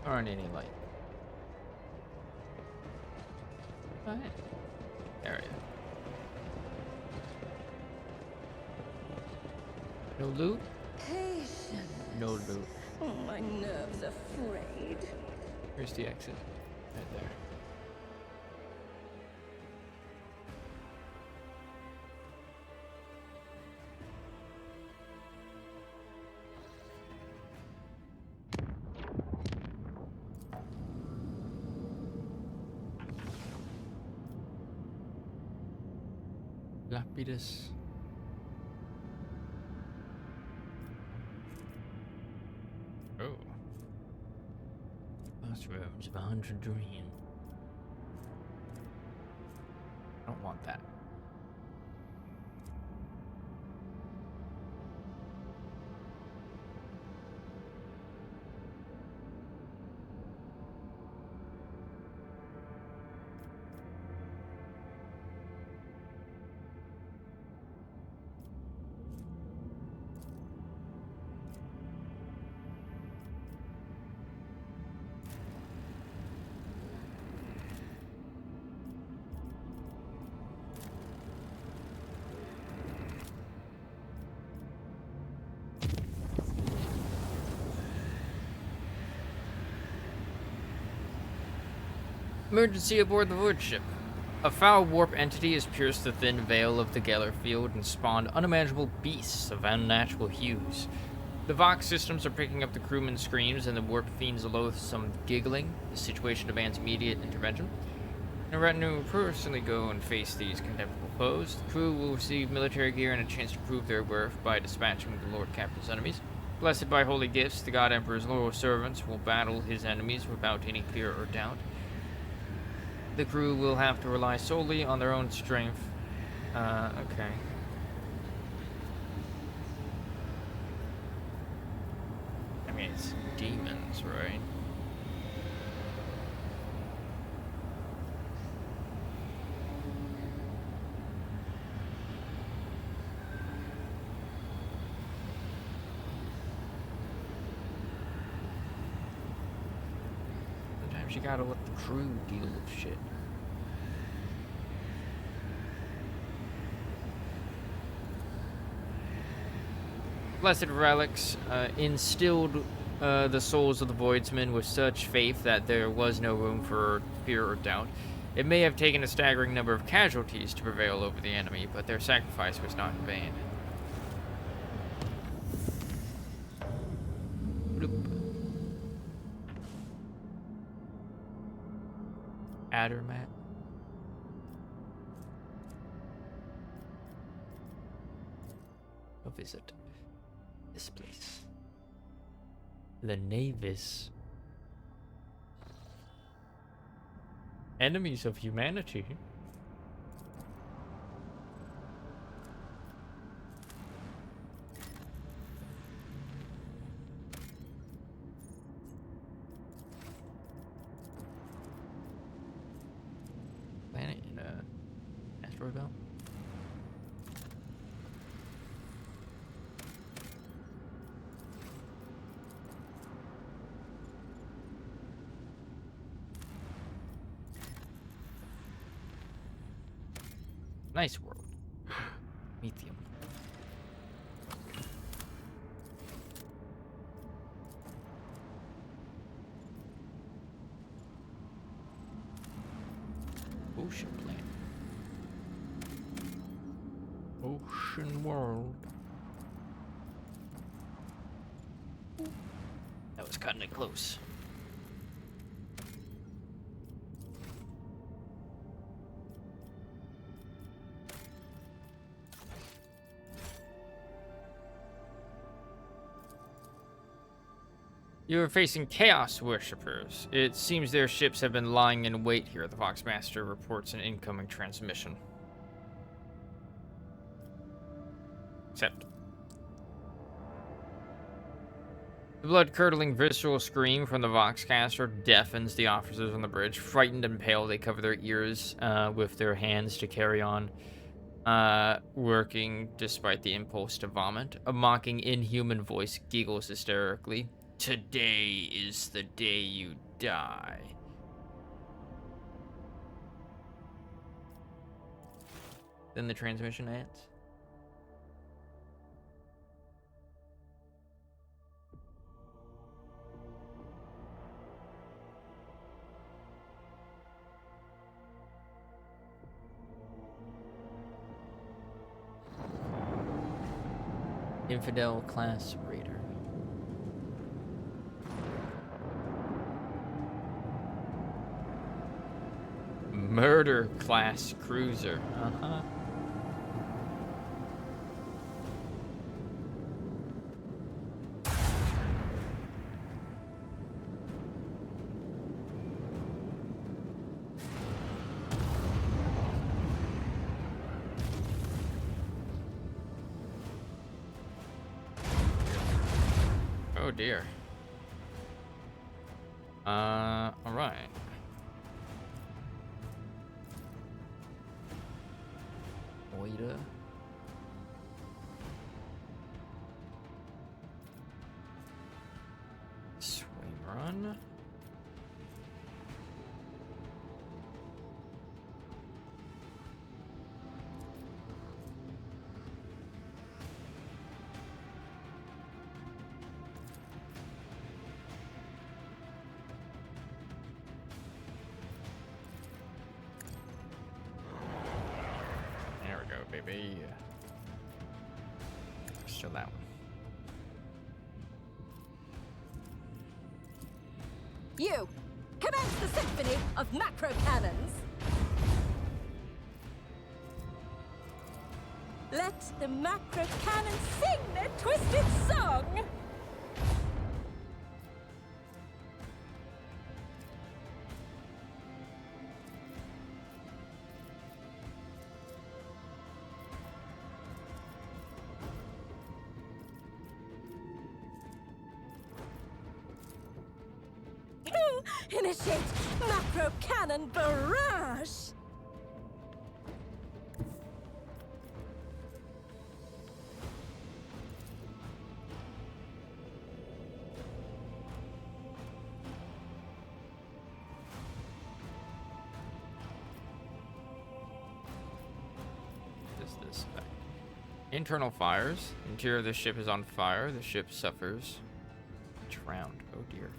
Speaker 1: There aren't any like. What? Area. No loot?
Speaker 2: Patience.
Speaker 1: No loot.
Speaker 2: Oh, my nerves are frayed.
Speaker 1: Here's the exit. Right there. Lapidus. Oh. Crossroads of 100 Dream. I don't want that. Emergency aboard the void ship. A foul warp entity has pierced the thin veil of the Geller field and spawned unimaginable beasts of unnatural hues. The Vox systems are picking up the crewmen's screams and the warp fiend's loathsome giggling. The situation demands immediate intervention. A retinue will personally go and face these contemptible foes. The crew will receive military gear and a chance to prove their worth by dispatching the Lord Captain's enemies. Blessed by holy gifts, the God Emperor's loyal servants will battle his enemies without any fear or doubt. The crew will have to rely solely on their own strength. Okay. I mean, it's demons, right? Sometimes you gotta let the crew deal with shit. Blessed relics instilled the souls of the Voidsmen with such faith that there was no room for fear or doubt. It may have taken a staggering number of casualties to prevail over the enemy, but their sacrifice was not in vain. Bloop. Adder map. Go visit this place. The Navis. Enemies of humanity. Planet in a asteroid belt. Nice world. Methium. Ocean planet. Ocean world. That was cutting it close. You are facing Chaos Worshippers. It seems their ships have been lying in wait here. The Voxmaster reports an incoming transmission. Accept. The blood-curdling visceral scream from the Voxcaster deafens the officers on the bridge. Frightened and pale, they cover their ears with their hands to carry on, working despite the impulse to vomit. A mocking, inhuman voice giggles hysterically. Today is the day you die. Then the transmission ends. Infidel class raider. Murder class cruiser. Uh-huh. Oh dear. All right. Oida. Swing run. There we go, baby. Still that one.
Speaker 2: You! Commence the symphony of macro cannons! Let the macro cannons sing their twisted song! Initiate macro cannon barrage!
Speaker 1: Is this back? Internal fires. Interior of the ship is on fire. The ship suffers. Drowned. Oh dear.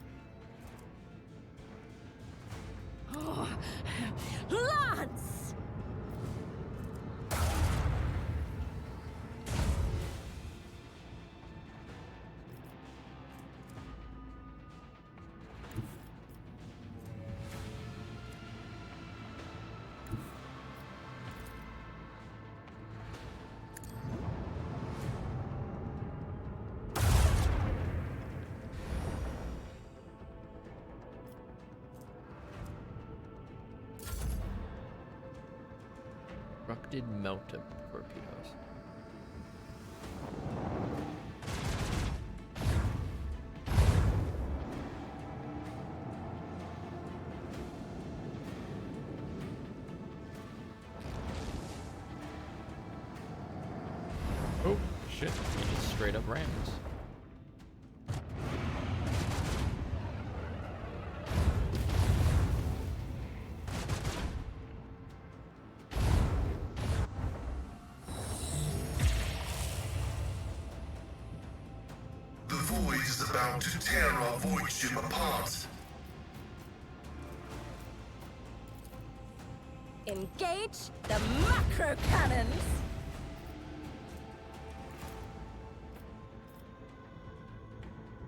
Speaker 2: Lance!
Speaker 1: Corrupted melta torpedoes. Oh shit! He just straight up rams.
Speaker 3: The void is about to tear our void ship apart.
Speaker 2: Engage the macro cannons!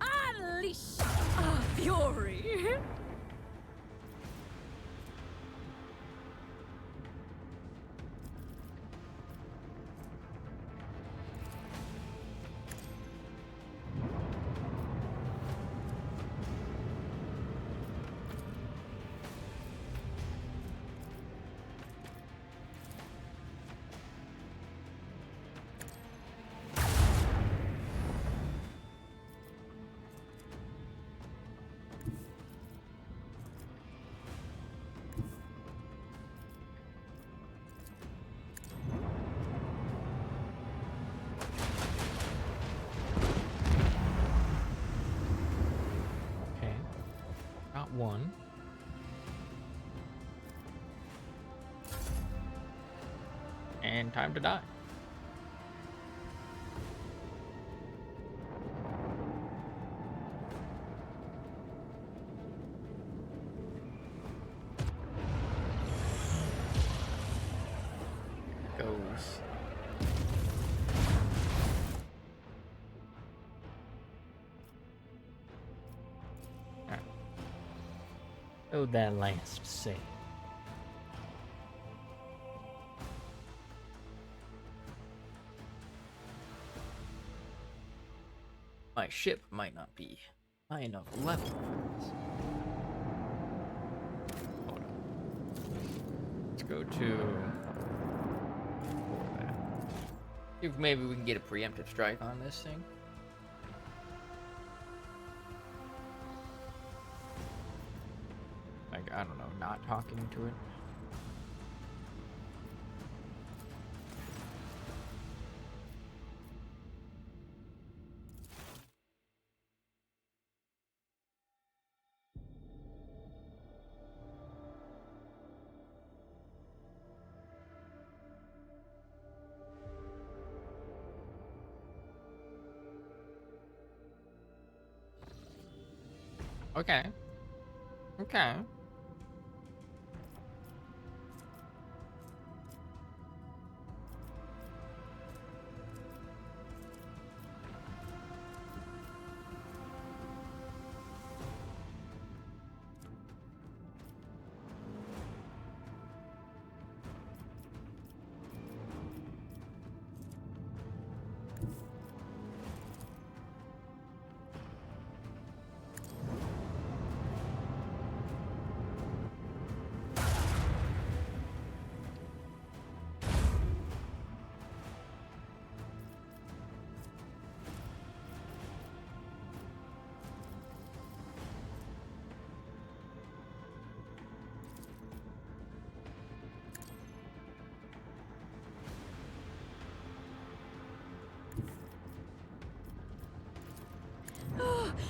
Speaker 2: Unleash our fury!
Speaker 1: Okay. Got one. And time to die. Goes. Alright. Oh, that last save. My ship might not be high enough level for this. Hold on. Let's go to that. See if maybe we can get a preemptive strike on this thing. Like, I don't know, not talking to it. Okay. Okay.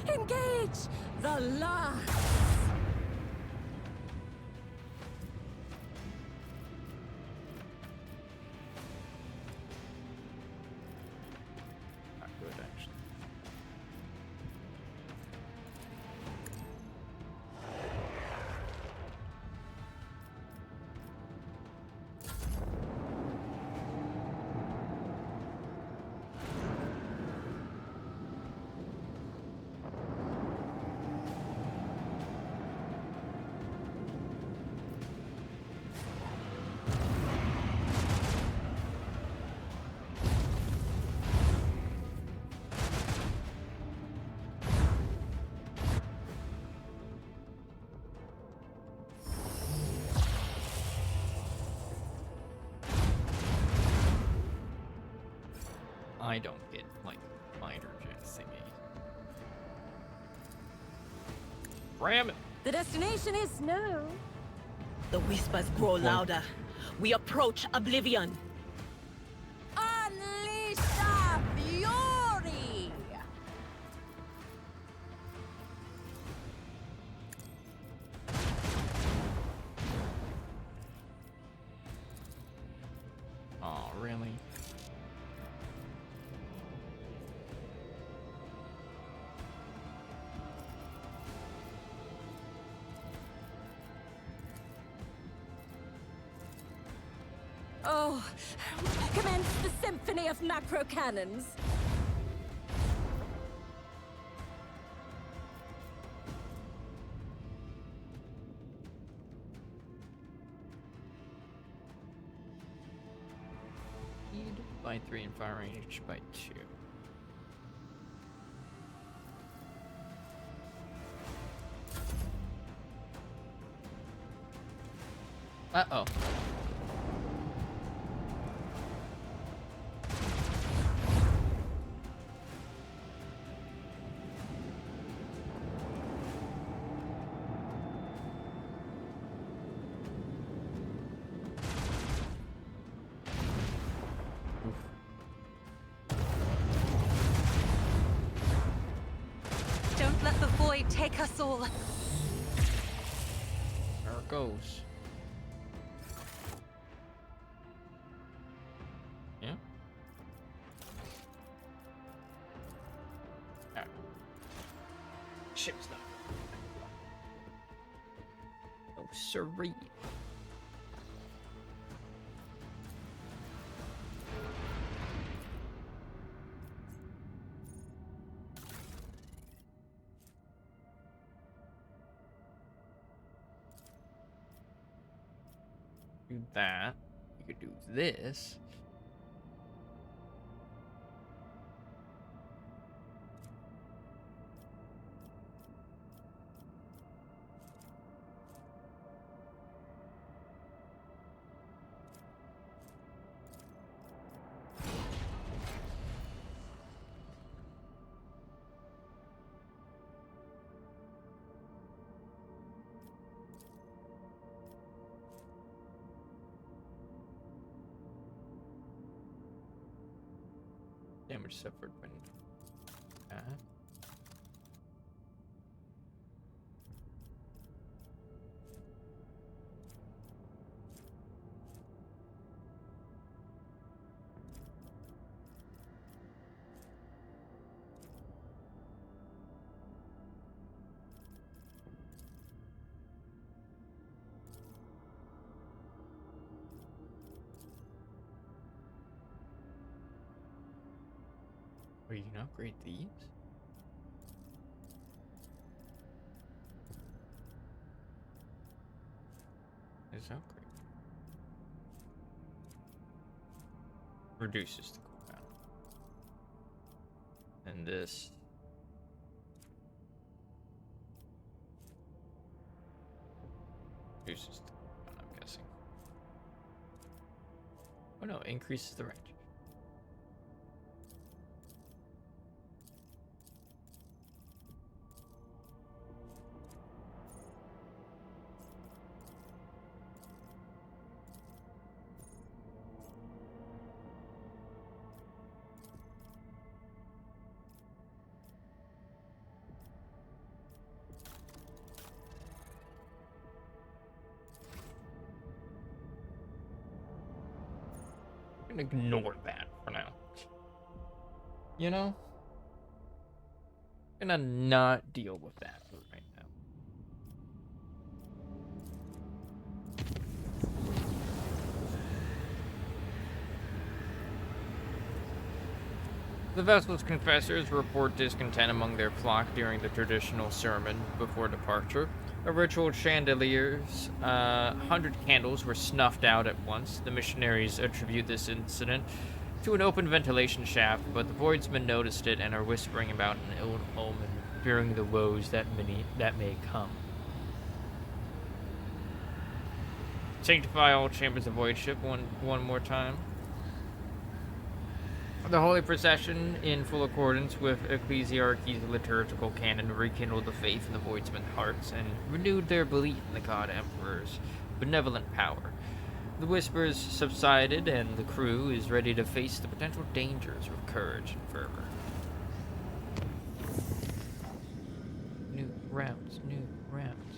Speaker 2: Engage the last!
Speaker 1: I don't get, like, minor thingy. Ram it!
Speaker 2: The destination is no.
Speaker 8: The whispers grow louder. We approach oblivion.
Speaker 2: Unleash the fury!
Speaker 1: Oh, really?
Speaker 2: Oh, commence the symphony of macro cannons.
Speaker 1: Speed by 3 and fire range by 2. Uh-oh.
Speaker 7: Don't let the void take us all.
Speaker 1: There it goes. Yeah? Ah. Ship's not. Oh, siree. Do that. You could do this. Damage suffered when Or you can upgrade these? Let's upgrade. Reduces the cooldown. And this reduces the cooldown, I'm guessing. Oh no, it increases the range. I'm gonna ignore that for now. You know? I'm gonna not deal with that for right now. The vessel's confessors report discontent among their flock during the traditional sermon before departure. A ritual chandeliers, 100 candles were snuffed out at once. The missionaries attribute this incident to an open ventilation shaft, but the voidsmen noticed it and are whispering about an ill omen, fearing the woes that may come. Sanctify all chambers of void ship one more time. The holy procession, in full accordance with Ecclesiarchy's liturgical canon, rekindled the faith in the Voidsmen's hearts and renewed their belief in the God Emperor's benevolent power. The whispers subsided, and the crew is ready to face the potential dangers with courage and fervor. New rounds, new rounds.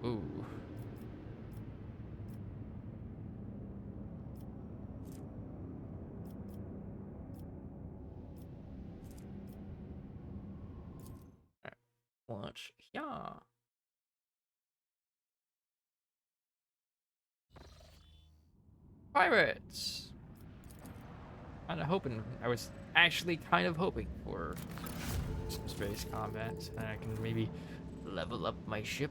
Speaker 1: Ooh. Launch. Yeah. Pirates. I was actually kind of hoping for some space combat, so that I can maybe level up my ship.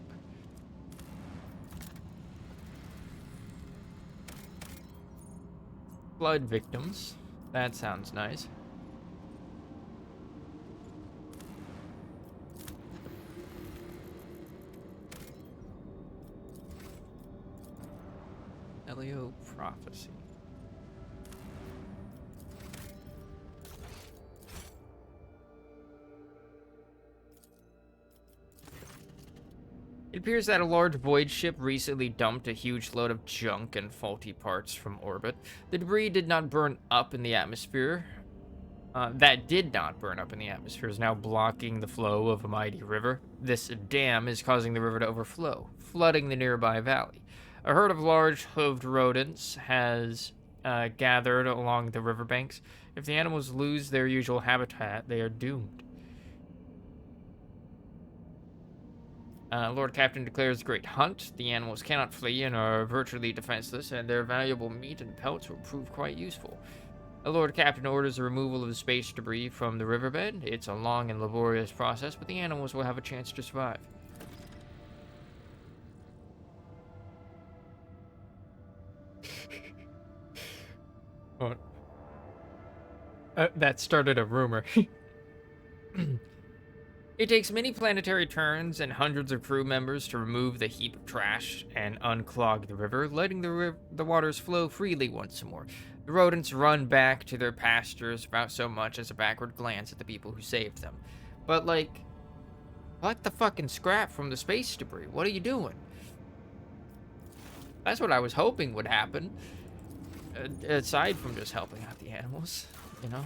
Speaker 1: Flood victims. That sounds nice. Elio Prophecy. It appears that a large void ship recently dumped a huge load of junk and faulty parts from orbit. The debris did not burn up in the atmosphere. That did not burn up in the atmosphere is now blocking the flow of a mighty river. This dam is causing the river to overflow, flooding the nearby valley. A herd of large hooved rodents has gathered along the riverbanks. If the animals lose their usual habitat, they are doomed. Lord Captain declares great hunt. The animals cannot flee and are virtually defenseless, and their valuable meat and pelts will prove quite useful. The Lord Captain orders the removal of the space debris from the riverbed. It's a long and laborious process, but the animals will have a chance to survive. Oh. That started a rumor. It takes many planetary turns and hundreds of crew members to remove the heap of trash and unclog the river, letting the waters flow freely once more. The rodents run back to their pastures without so much as a backward glance at the people who saved them. But, like, collect the fucking scrap from the space debris. What are you doing? That's what I was hoping would happen. Aside from just helping out the animals, you know?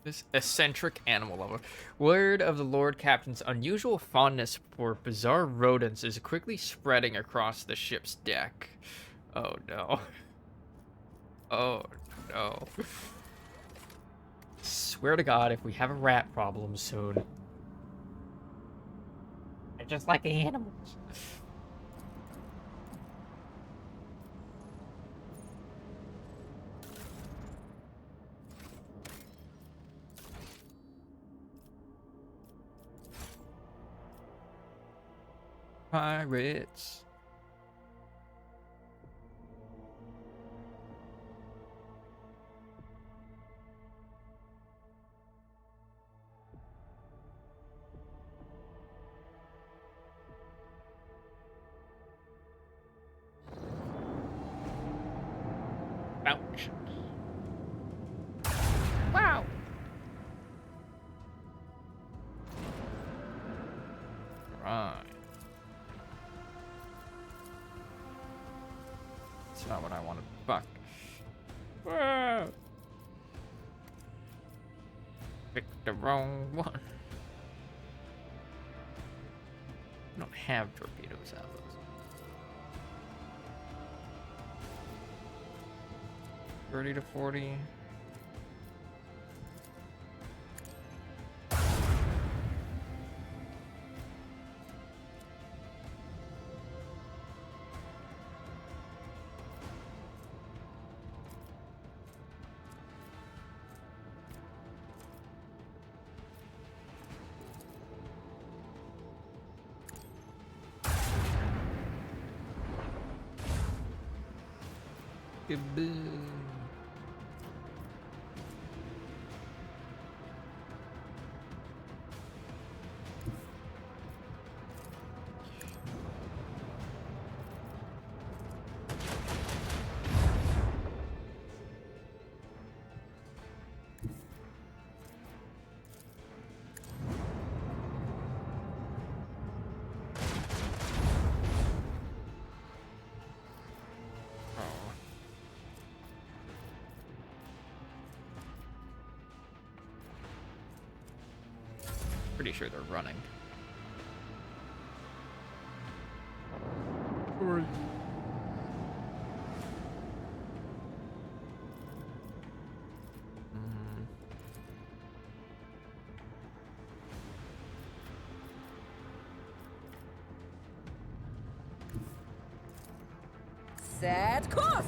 Speaker 1: This eccentric animal lover. Word of the Lord Captain's unusual fondness for bizarre rodents is quickly spreading across the ship's deck. Oh no. Oh no. Swear to God, if we have a rat problem soon. I just like the animals. Pirates. Ouch. Wow. Right. That's not what I wanted. Fuck. Ah. Picked the wrong one. I don't have torpedoes out of those. 30 to 40. Kaboom. Pretty sure they're running.
Speaker 2: Set course!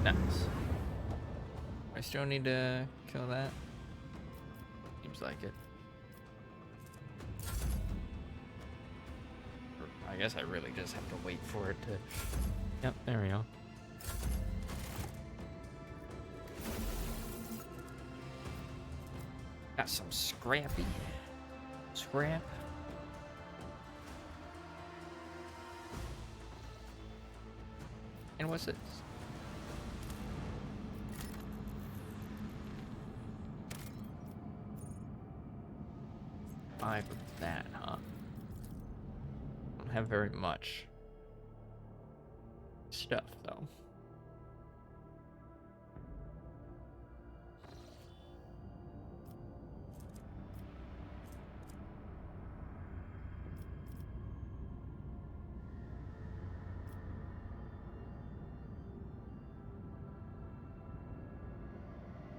Speaker 1: Nice. I still need to kill that. Seems like it. I guess I really just have to wait for it to... Yep, there we go. Got some scrappy. Scrap. And what's this? Five of that, huh? Don't have very much stuff though.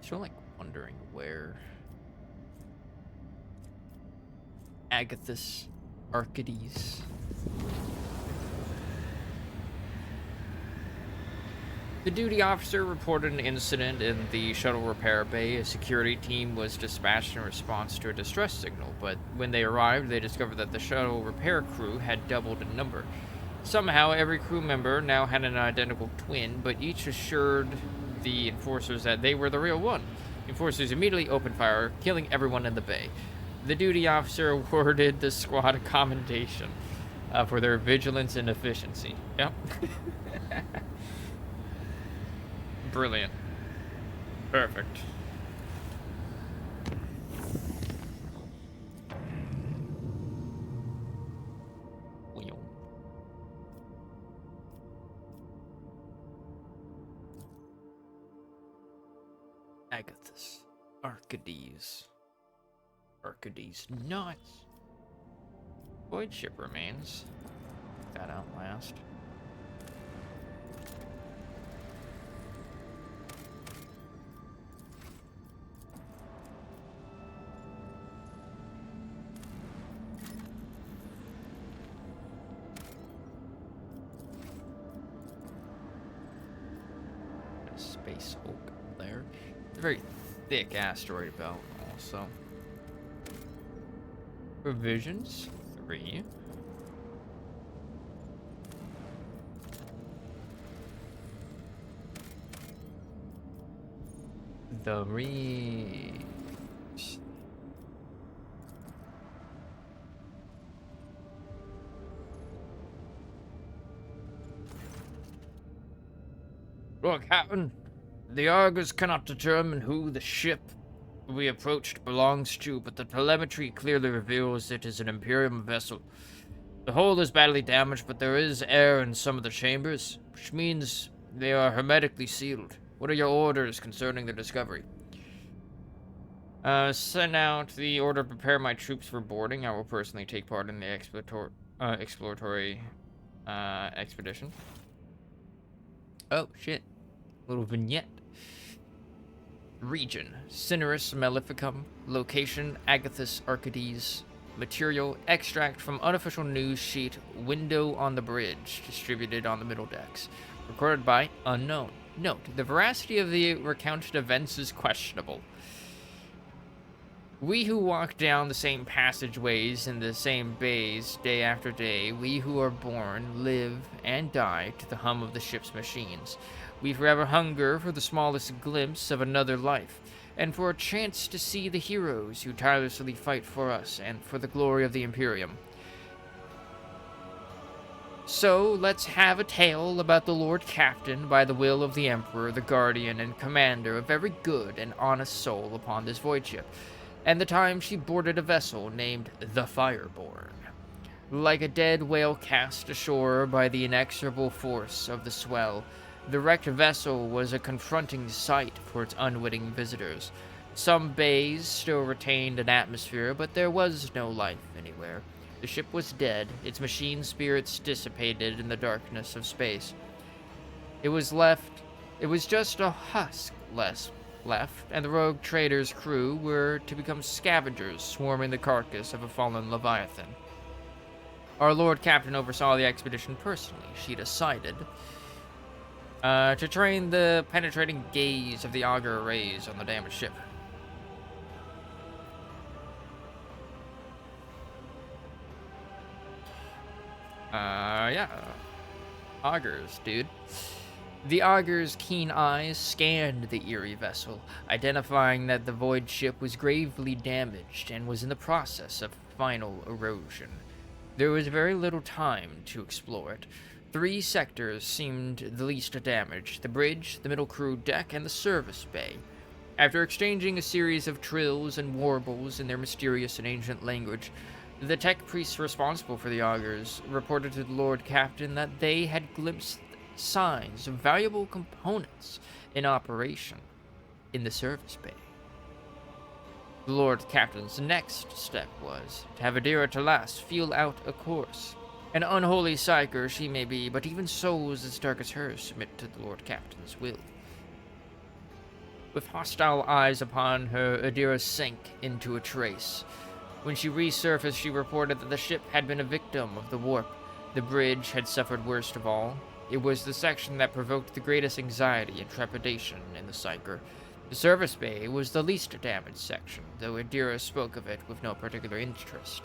Speaker 1: Still like wondering where Agathis Arcades. The duty officer reported an incident in the shuttle repair bay. A security team was dispatched in response to a distress signal, but when they arrived, they discovered that the shuttle repair crew had doubled in number. Somehow, every crew member now had an identical twin, but each assured the enforcers that they were the real one. The enforcers immediately opened fire, killing everyone in the bay. The duty officer awarded the squad a commendation for their vigilance and efficiency. Yep. Brilliant. Perfect. Agathis. Arcades. Arcades nuts. Void ship remains. That out last. Space Hulk there. It's a very thick asteroid belt also. Provisions 3. The reeds. Look, Captain. The Argus cannot determine who the ship we approached belongs to, but the telemetry clearly reveals it is an Imperium vessel. The hull is badly damaged, but there is air in some of the chambers, which means they are hermetically sealed. What are your orders concerning the discovery? Send out the order to prepare my troops for boarding. I will personally take part in the exploratory expedition. Oh, shit. Little vignette. Region, Cinerus Maleficum. Location, Agathis Arcades. Material, extract from unofficial news sheet, window on the bridge, distributed on the middle decks. Recorded by unknown. Note, the veracity of the recounted events is questionable. We who walk down the same passageways in the same bays day after day, we who are born, live, and die to the hum of the ship's machines. We forever hunger for the smallest glimpse of another life, and for a chance to see the heroes who tirelessly fight for us and for the glory of the Imperium. So let's have a tale about the Lord Captain, by the will of the Emperor, the guardian and commander of every good and honest soul upon this void ship, and the time she boarded a vessel named the Fireborn. Like a dead whale cast ashore by the inexorable force of the swell, the wrecked vessel was a confronting sight for its unwitting visitors. Some bays still retained an atmosphere, but there was no life anywhere. The ship was dead, its machine spirits dissipated in the darkness of space. It was just a husk left, and the Rogue Trader's crew were to become scavengers swarming the carcass of a fallen Leviathan. Our Lord Captain oversaw the expedition personally. She decided to train the penetrating gaze of the auger arrays on the damaged ship. Yeah. Augers, dude. The auger's keen eyes scanned the eerie vessel, identifying that the void ship was gravely damaged and was in the process of final erosion. There was very little time to explore it. 3 sectors seemed the least damaged: the bridge, the middle crew deck, and the service bay. After exchanging a series of trills and warbles in their mysterious and ancient language, the tech priests responsible for the augers reported to the Lord Captain that they had glimpsed signs of valuable components in operation in the service bay. The Lord Captain's next step was to have Adira Talas feel out a course. An unholy psyker she may be, but even souls as dark as hers submit to the Lord Captain's will. With hostile eyes upon her, Adira sank into a trace. When she resurfaced, she reported that the ship had been a victim of the warp. The bridge had suffered worst of all. It was the section that provoked the greatest anxiety and trepidation in the psyker. The service bay was the least damaged section, though Adira spoke of it with no particular interest.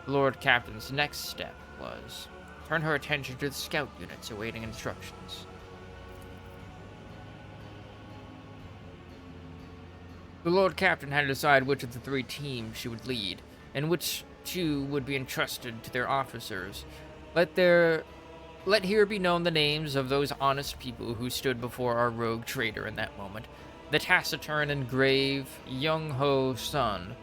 Speaker 1: The Lord Captain's next step was to turn her attention to the scout units awaiting instructions. The Lord Captain had to decide which of the 3 teams she would lead, and which 2 would be entrusted to their officers. Let here be known the names of those honest people who stood before our rogue trader in that moment. The taciturn and grave Young-Ho Sun,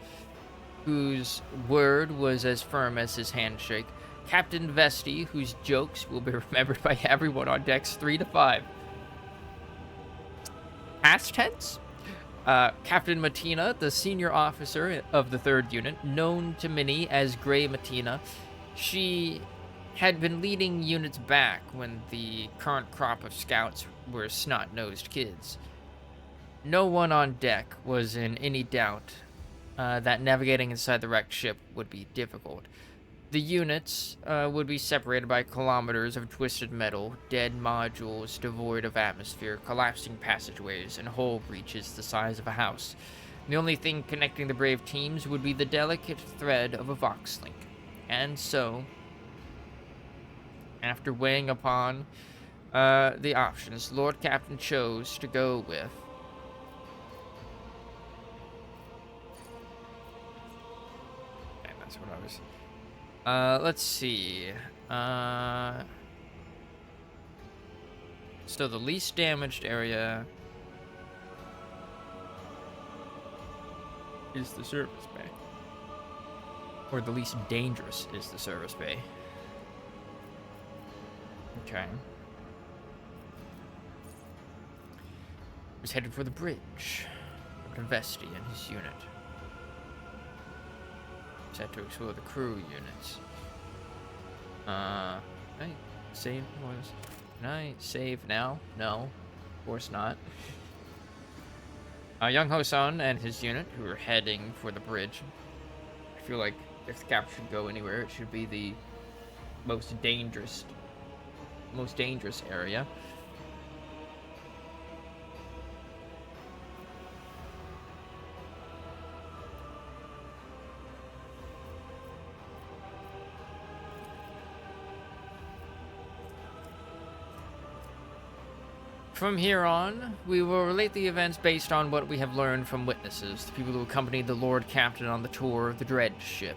Speaker 1: whose word was as firm as his handshake. Captain Vesti, whose jokes will be remembered by everyone on decks 3 to 5. Past tense? Captain Matina, the senior officer of the 3rd unit, known to many as Grey Matina. She had been leading units back when the current crop of scouts were snot-nosed kids. No one on deck was in any doubt that navigating inside the wrecked ship would be difficult. The units would be separated by kilometers of twisted metal, dead modules devoid of atmosphere, collapsing passageways, and hole breaches the size of a house. The only thing connecting the brave teams would be the delicate thread of a vox link. And so, after weighing upon the options, Lord Captain chose to go with that's what I was. Let's see. So the least damaged area is the service bay. Or the least dangerous is the service bay. Okay. Was headed for the bridge. Captain Vesti and his unit. Set to explore the crew units. Can I save? Can I save now? No. Of course not. Young Hosan and his unit, who are heading for the bridge. I feel like if the cap should go anywhere, it should be the most dangerous area. From here on, we will relate the events based on what we have learned from witnesses, the people who accompanied the Lord Captain on the tour of the Dread ship.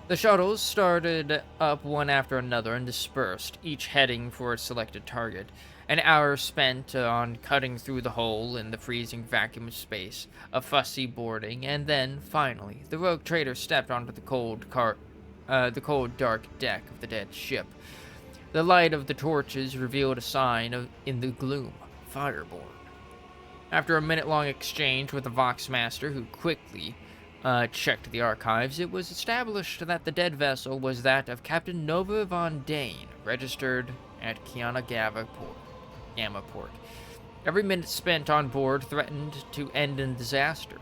Speaker 1: The shuttles started up one after another and dispersed, each heading for its selected target. An hour spent on cutting through the hole in the freezing vacuum of space, a fussy boarding, and then, finally, the rogue trader stepped onto the cold, dark deck of the dead ship. The light of the torches revealed a sign in the gloom: Fireborn. After a minute-long exchange with the Voxmaster, who quickly checked the archives, it was established that the dead vessel was that of Captain Nova Von Dane, registered at Gamma Port. Every minute spent on board threatened to end in disaster.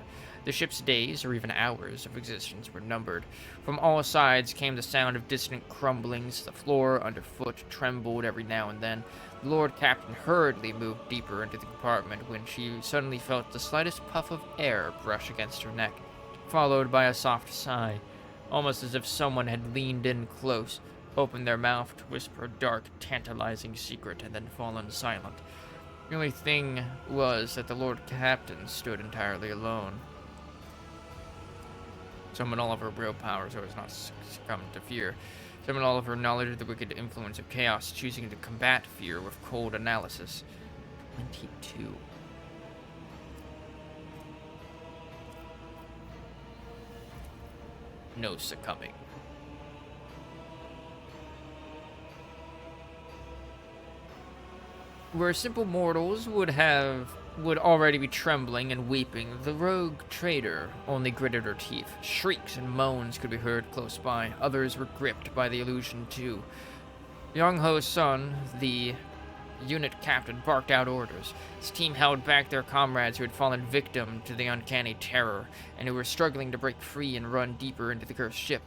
Speaker 1: The ship's days, or even hours, of existence were numbered. From all sides came the sound of distant crumblings. The floor underfoot trembled every now and then. The Lord Captain hurriedly moved deeper into the compartment when she suddenly felt the slightest puff of air brush against her neck, followed by a soft sigh, almost as if someone had leaned in close, opened their mouth to whisper a dark, tantalizing secret, and then fallen silent. The only thing was that the Lord Captain stood entirely alone. Summon all of her real powers so as not to succumb to fear. Summon all of her knowledge of the wicked influence of chaos, choosing to combat fear with cold analysis. 22. No succumbing. Where simple mortals would already be trembling and weeping, the rogue trader only gritted her teeth. Shrieks and moans could be heard close by. Others were gripped by the illusion too. Young Ho's son, the unit captain, barked out orders. His team held back their comrades who had fallen victim to the uncanny terror, and who were struggling to break free and run deeper into the cursed ship.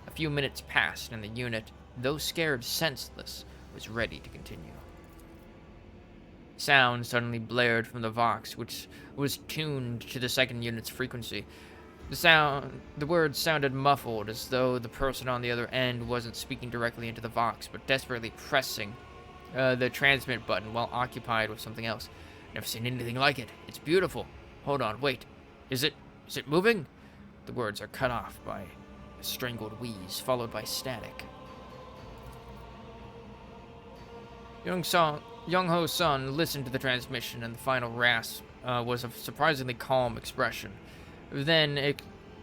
Speaker 1: A few minutes passed, and the unit, though scared senseless, was ready to continue. Sound suddenly blared from the Vox, which was tuned to the second unit's frequency. The words sounded muffled, as though the person on the other end wasn't speaking directly into the Vox, but desperately pressing the transmit button while occupied with something else. Never seen anything like it. It's beautiful. Hold on, wait. Is it moving? The words are cut off by a strangled wheeze, followed by static. Young Ho's son listened to the transmission, and the final rasp was a surprisingly calm expression. Then it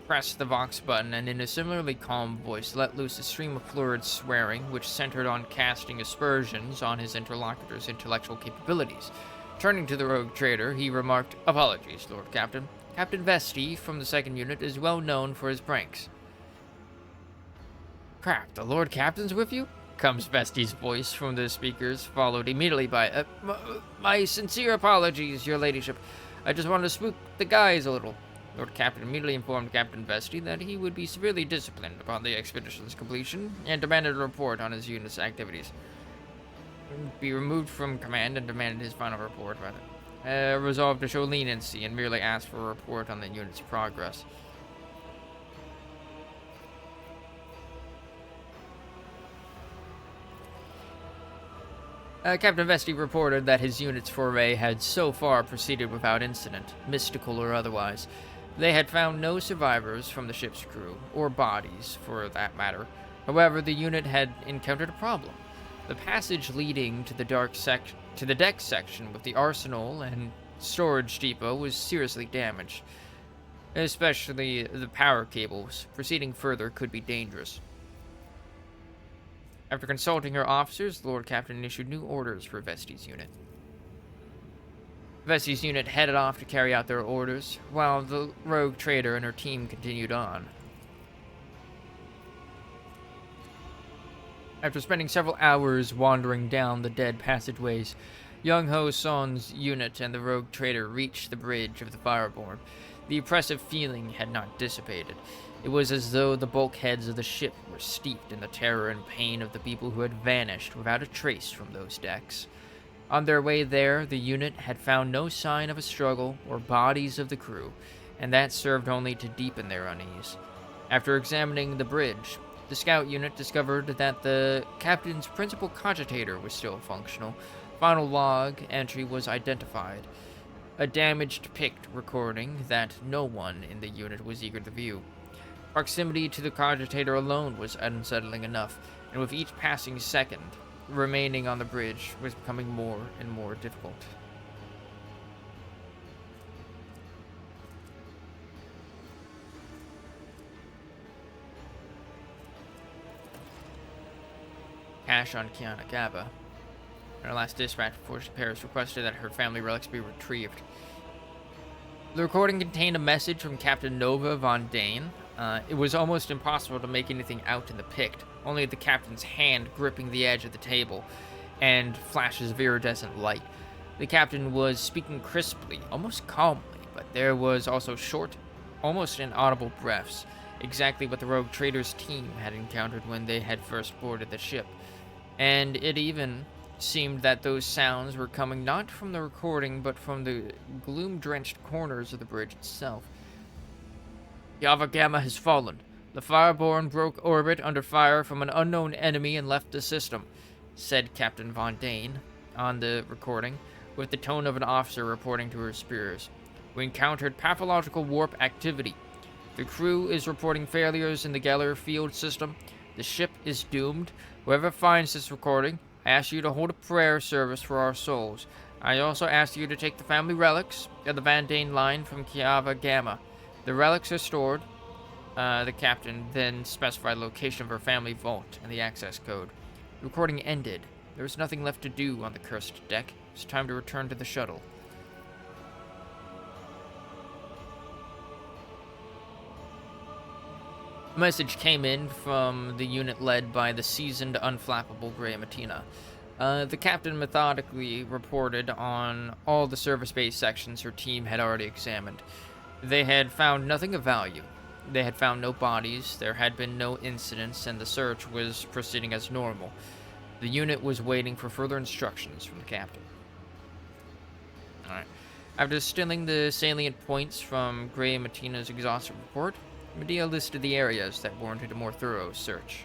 Speaker 1: pressed the Vox button, and in a similarly calm voice let loose a stream of florid swearing, which centered on casting aspersions on his interlocutor's intellectual capabilities. Turning to the rogue trader, he remarked, "Apologies, Lord Captain. Captain Vesti from the second unit is well known for his pranks." "Crap, the Lord Captain's with you?" comes Vesti's voice from the speakers, followed immediately by, "My sincere apologies, your ladyship. I just wanted to spook the guys a little." Lord Captain immediately informed Captain Vesti that he would be severely disciplined upon the expedition's completion, and demanded a report on his unit's activities. Be removed from command and demanded his final report, resolved to show leniency and merely asked for a report on the unit's progress. Captain Vesti reported that his unit's foray had so far proceeded without incident, mystical or otherwise. They had found no survivors from the ship's crew, or bodies, for that matter. However, the unit had encountered a problem. The passage leading to the deck section with the arsenal and storage depot was seriously damaged, especially the power cables. Proceeding further could be dangerous. After consulting her officers, the Lord Captain issued new orders for Vesti's unit. Vesti's unit headed off to carry out their orders, while the rogue trader and her team continued on. After spending several hours wandering down the dead passageways, Young Ho Son's unit and the rogue trader reached the bridge of the Fireborn. The oppressive feeling had not dissipated. It was as though the bulkheads of the ship were steeped in the terror and pain of the people who had vanished without a trace from those decks. On their way there, the unit had found no sign of a struggle or bodies of the crew, and that served only to deepen their unease. After examining the bridge, the scout unit discovered that the captain's principal cogitator was still functional. Final log entry was identified, a damaged pict recording that no one in the unit was eager to view. Proximity to the cogitator alone was unsettling enough, and with each passing second, remaining on the bridge was becoming more and more difficult. Cash on Kiana Gaba. In her last dispatch before she perished, requested that her family relics be retrieved. The recording contained a message from Captain Nova Von Dane. It was almost impossible to make anything out in the pict, only the captain's hand gripping the edge of the table and flashes of iridescent light. The captain was speaking crisply, almost calmly, but there was also short, almost inaudible breaths, exactly what the Rogue Trader's team had encountered when they had first boarded the ship. And it even seemed that those sounds were coming not from the recording, but from the gloom-drenched corners of the bridge itself. Yava Gamma has fallen. The Fireborn broke orbit under fire from an unknown enemy and left the system, said Captain Von Dane on the recording, with the tone of an officer reporting to her superiors. We encountered pathological warp activity. The crew is reporting failures in the Geller field system. The ship is doomed. Whoever finds this recording, I ask you to hold a prayer service for our souls. I also ask you to take the family relics of the Van Dane line from Kiava Gamma. The relics are stored. The captain then specified the location of her family vault and the access code. The recording ended. There was nothing left to do on the cursed deck. It's time to return to the shuttle. A message came in from the unit led by the seasoned, unflappable Gray Matina. The captain methodically reported on all the service-based sections her team had already examined. They had found nothing of value. They had found no bodies, there had been no incidents, and the search was proceeding as normal. The unit was waiting for further instructions from the captain. Alright. After distilling the salient points from Gray Matina's exhaustive report, Medea listed the areas that warranted a more thorough search.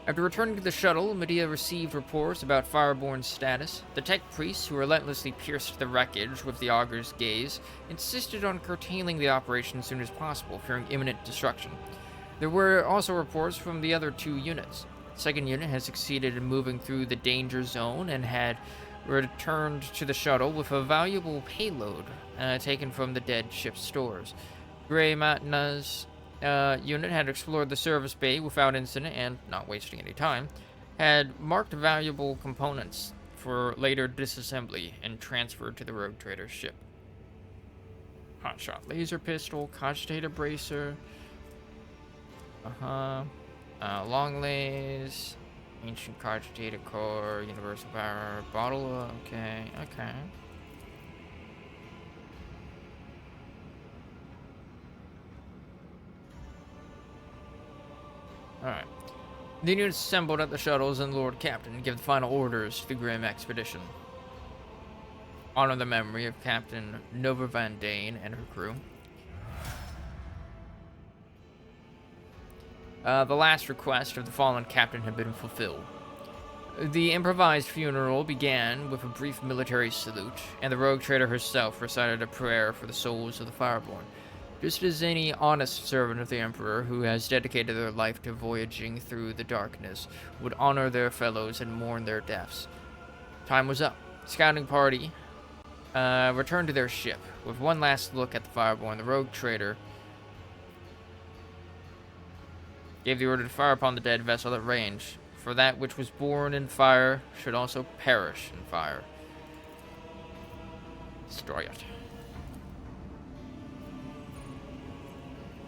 Speaker 1: After returning to the shuttle, Medea received reports about Fireborn's status. The tech priests, who relentlessly pierced the wreckage with the auger's gaze, insisted on curtailing the operation as soon as possible, fearing imminent destruction. There were also reports from the other two units. The second unit had succeeded in moving through the danger zone and had returned to the shuttle with a valuable payload taken from the dead ship's stores. Gray Matina's unit had explored the service bay without incident and, not wasting any time, had marked valuable components for later disassembly and transferred to the Rogue Trader's ship. Hotshot laser pistol, cogitator bracer, long lays, ancient cogitator core, universal power, bottle, okay. Alright. The units assembled at the shuttles and Lord Captain give the final orders to the Grim Expedition. Honor the memory of Captain Nova Van Dane and her crew. The last request of the fallen captain had been fulfilled. The improvised funeral began with a brief military salute, and the Rogue Trader herself recited a prayer for the souls of the Fireborn. Just as any honest servant of the Emperor who has dedicated their life to voyaging through the darkness would honor their fellows and mourn their deaths. Time was up. The scouting party returned to their ship. With one last look at the Fireborn, the Rogue Trader gave the order to fire upon the dead vessel at range, for that which was born in fire should also perish in fire. Destroy it.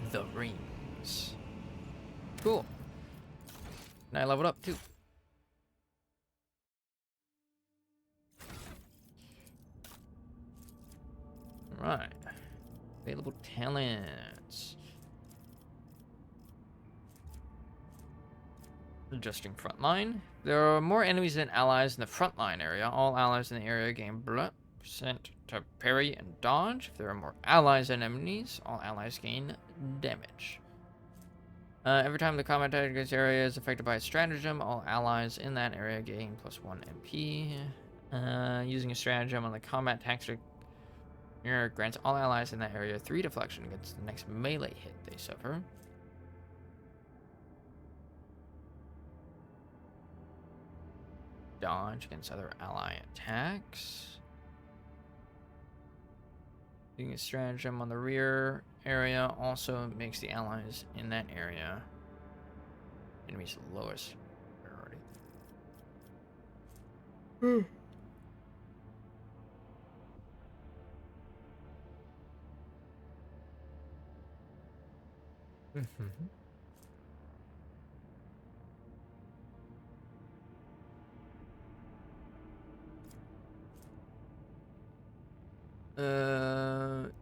Speaker 1: The rings. Cool. And I leveled up too. Right. Available talents. Adjusting front line. There are more enemies than allies in the front line area. All allies in the area gain % to parry and dodge. If there are more allies than enemies, all allies gain damage. Every time the combat target's area is affected by a stratagem, all allies in that area gain +1 MP. Using a stratagem on the combat tactic Mirror grants all allies in that area 3 deflection against the next melee hit they suffer. Dodge against other ally attacks. Using a stratagem on the rear area also makes the allies in that area enemies the lowest priority.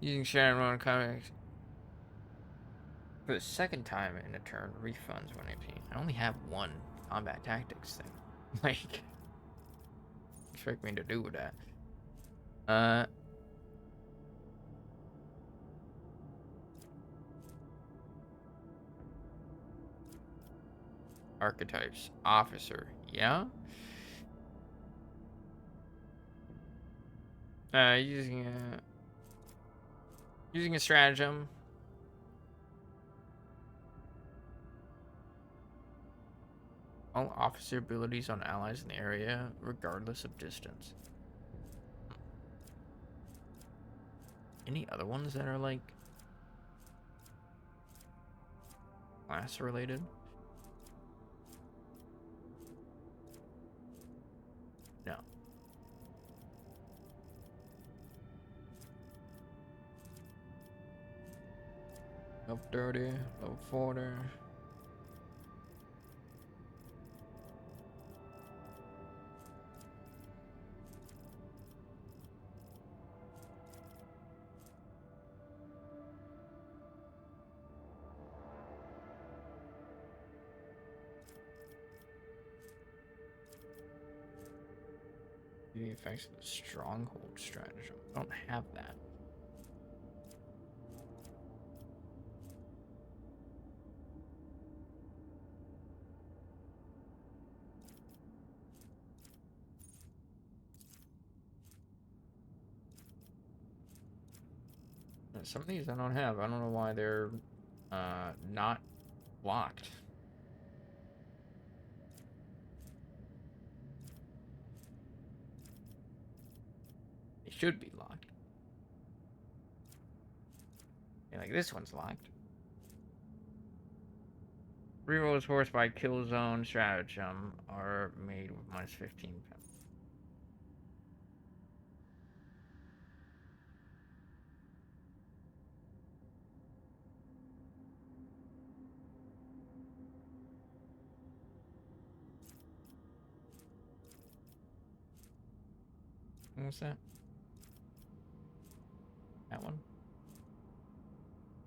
Speaker 1: Using Shadowrun comics for the second time in a turn refunds 1 AP. I only have one combat tactics thing. Like, expect me to do with that? Archetypes. Officer. Yeah? Using a stratagem. All officer abilities on allies in the area, regardless of distance. Any other ones that are like class related? No. Level 30, level 40. The effects of the stronghold stratagem. I don't have that. Some of these I don't have. I don't know why they're not locked. They should be locked. Yeah, like this one's locked. Rerolls forced by kill zone stratagem are made with minus 15 penalty. What's that? That one?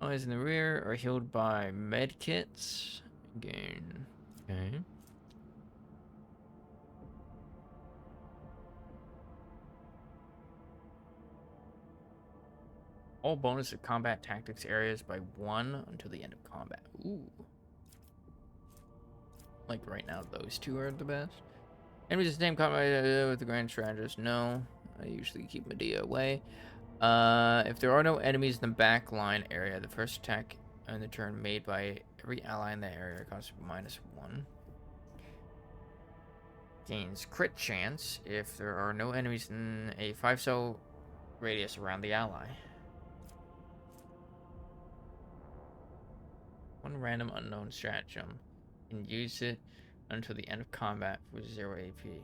Speaker 1: Allies in the rear are healed by medkits. Again. Okay. All bonus of combat tactics areas by 1 until the end of combat. Ooh. Like right now, those two are the best. Enemies the same combat with the Grand Strategist. No. I usually keep Medea away. If there are no enemies in the back line area, the first attack on the turn made by every ally in the area costs -1. Gains crit chance if there are no enemies in a 5-cell radius around the ally. One random unknown stratagem, and use it until the end of combat with 0 AP.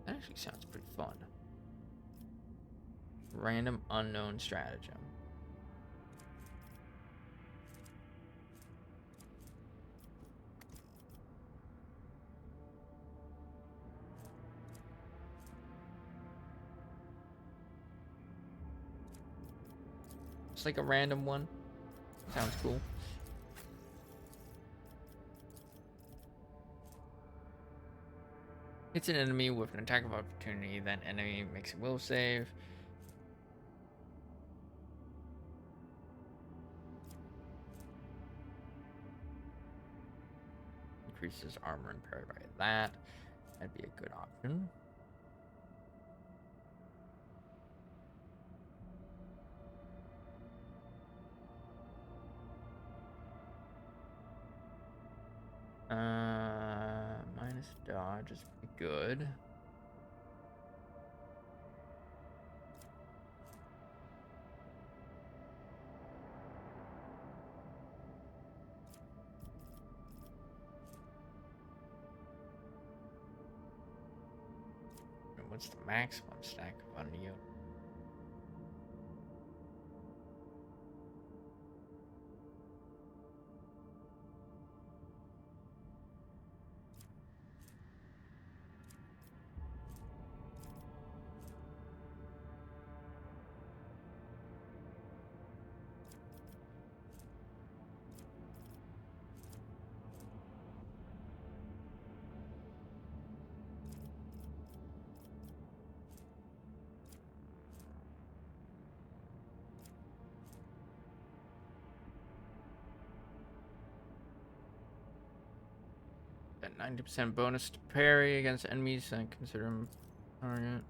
Speaker 1: That actually sounds pretty fun. Random unknown stratagem. It's like a random one. Sounds cool. It's an enemy with an attack of opportunity. That enemy makes a will save. Increases armor and parry by that. That'd be a good option. dodge is pretty good. And what's the maximum stack on you? That 90% bonus to parry against enemies and consider him target.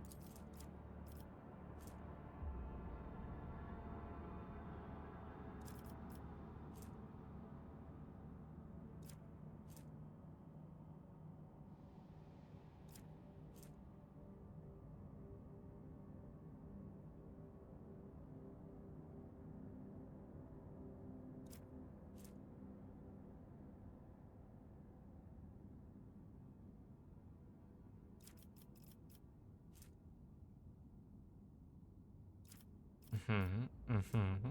Speaker 1: Mm-hmm. Mm-hmm.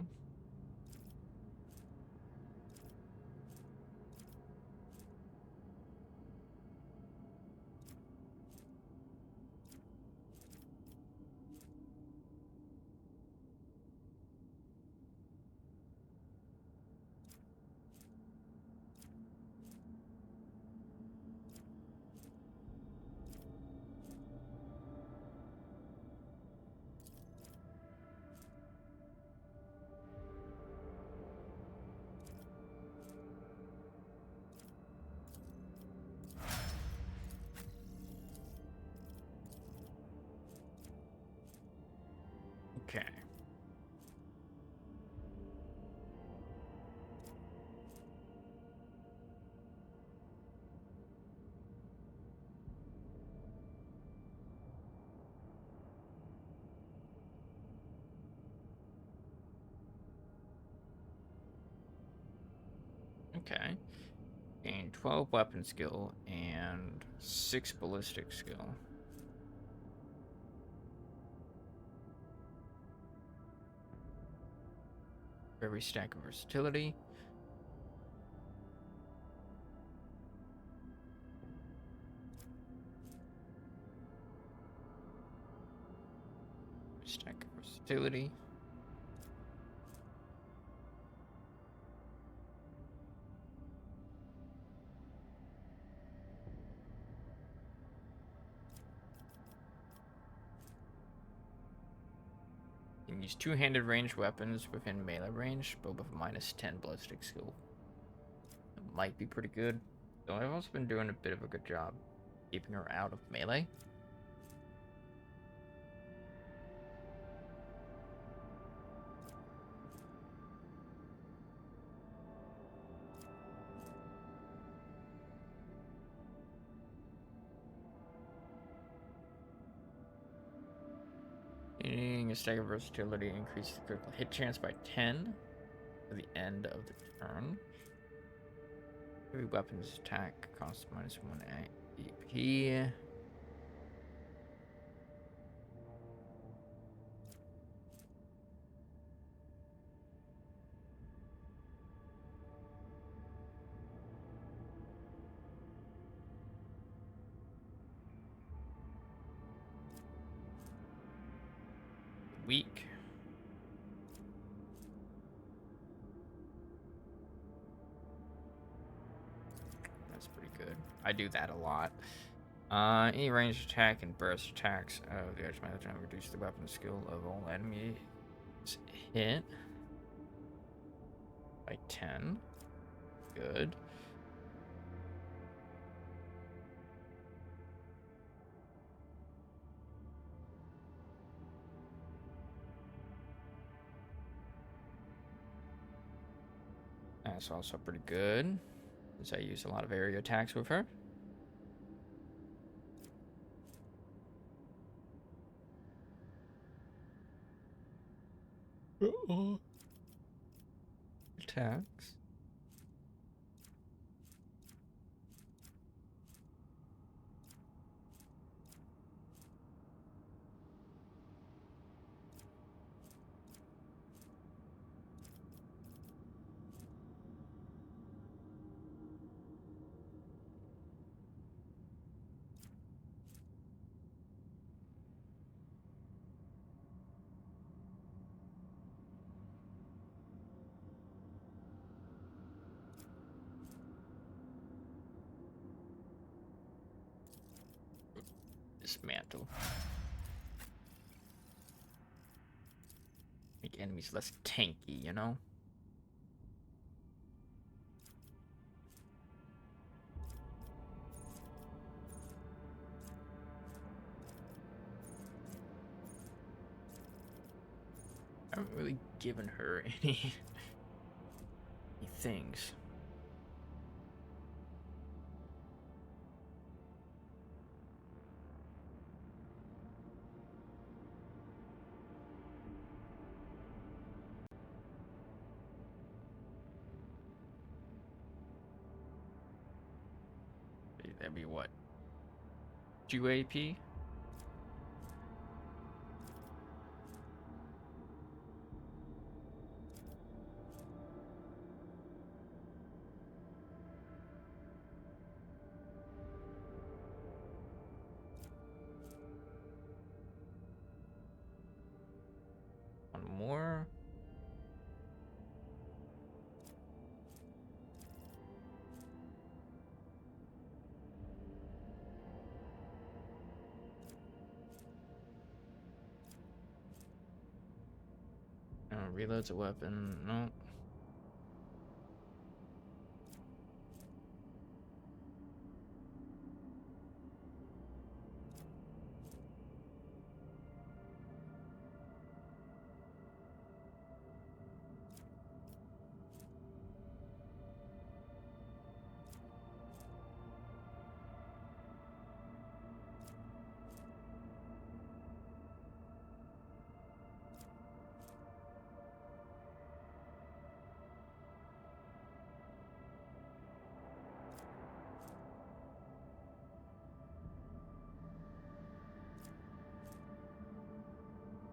Speaker 1: Okay. Okay. Gain 12 weapon skill and 6 ballistic skill. Every stack of versatility. Stack of versatility. You can use two-handed ranged weapons within melee range, but with -10 ballistic skill. It might be pretty good. Though I've also been doing a bit of a good job keeping her out of melee. Gaining a stack of versatility increases the critical hit chance by 10 at the end of the turn. Every weapon's attack costs -1 AP. Weak. That's pretty good. I do that a lot. Any ranged attack and burst attacks of the archmage time reduce the weapon skill of all enemies hit by 10. Good. That's also pretty good, since I use a lot of area attacks with her. Attacks. Dismantle. Make enemies less tanky, you know? I haven't really given her any things. That'd be what? 2 AP? One more. Reloads a weapon. No.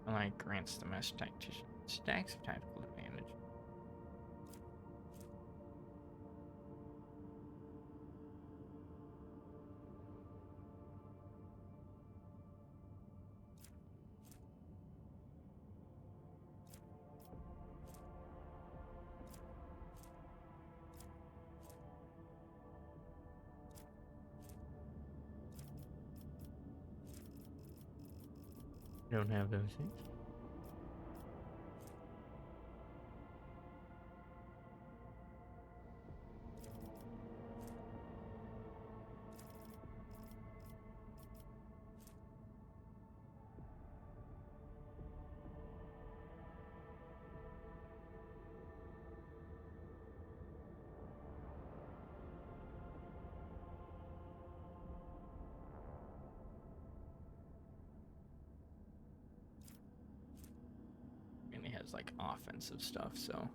Speaker 1: Like grants the master tactician stacks of tactical advantage. Don't have those things. And he has like offensive stuff, so.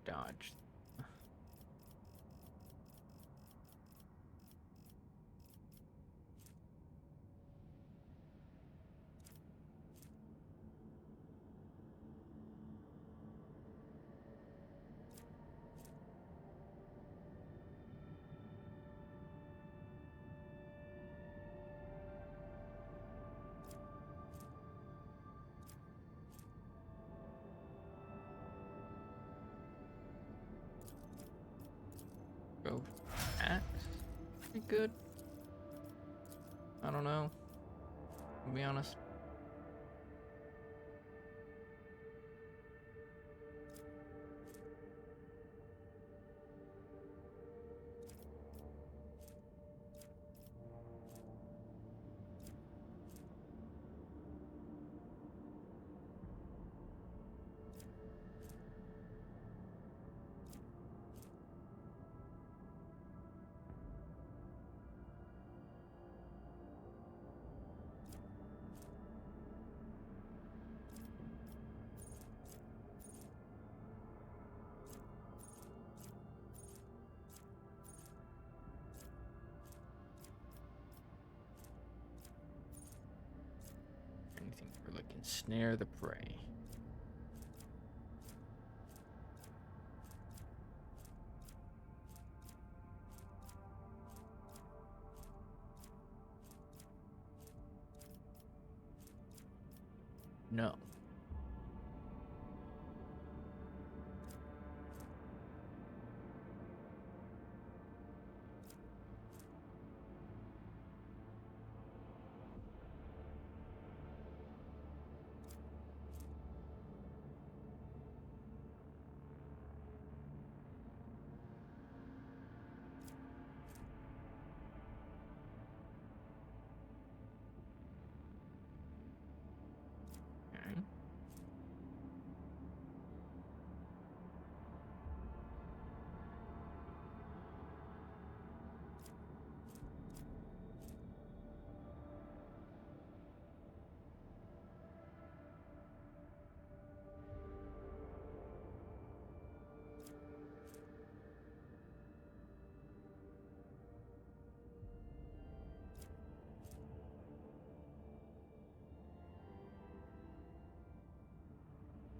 Speaker 1: Dodge. Go axe. Pretty good. I don't know. To be honest. Or like ensnare the prey. No.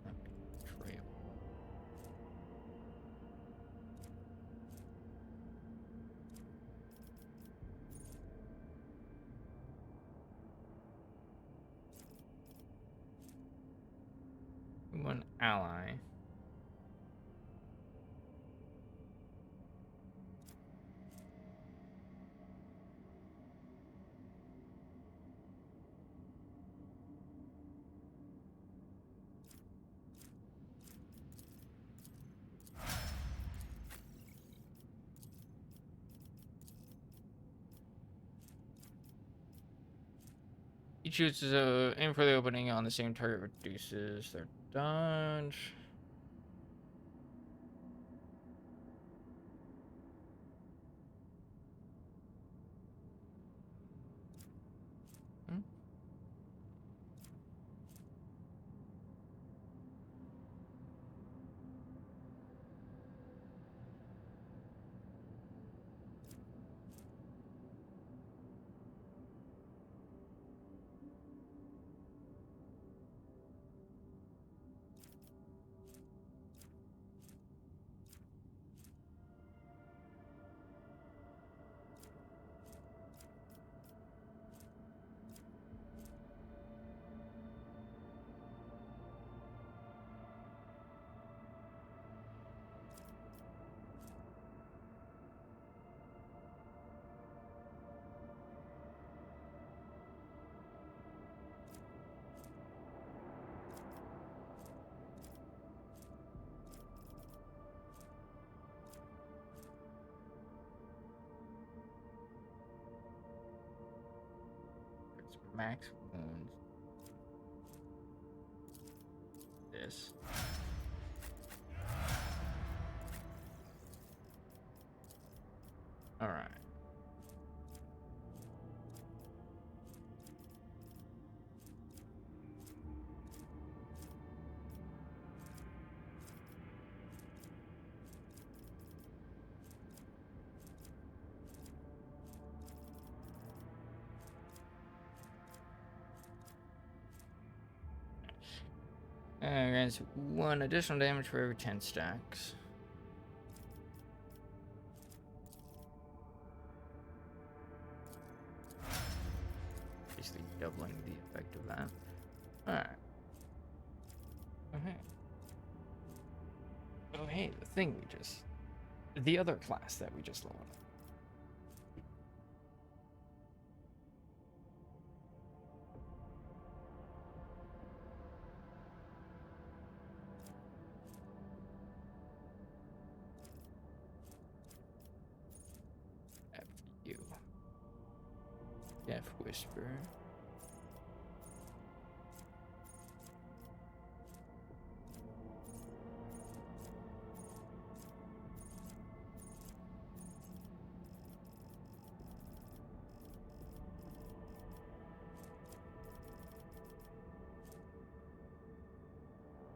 Speaker 1: Okay. Trail. One ally. He chooses aim for the opening on the same target, reduces their dodge. Hmm? It's max wounds. This. All right. Grants 1 additional damage for every 10 stacks. Basically doubling the effect of that. Alright. Okay. Oh hey, the thing we just... The other class that we just leveled up. After you. Death Whisper.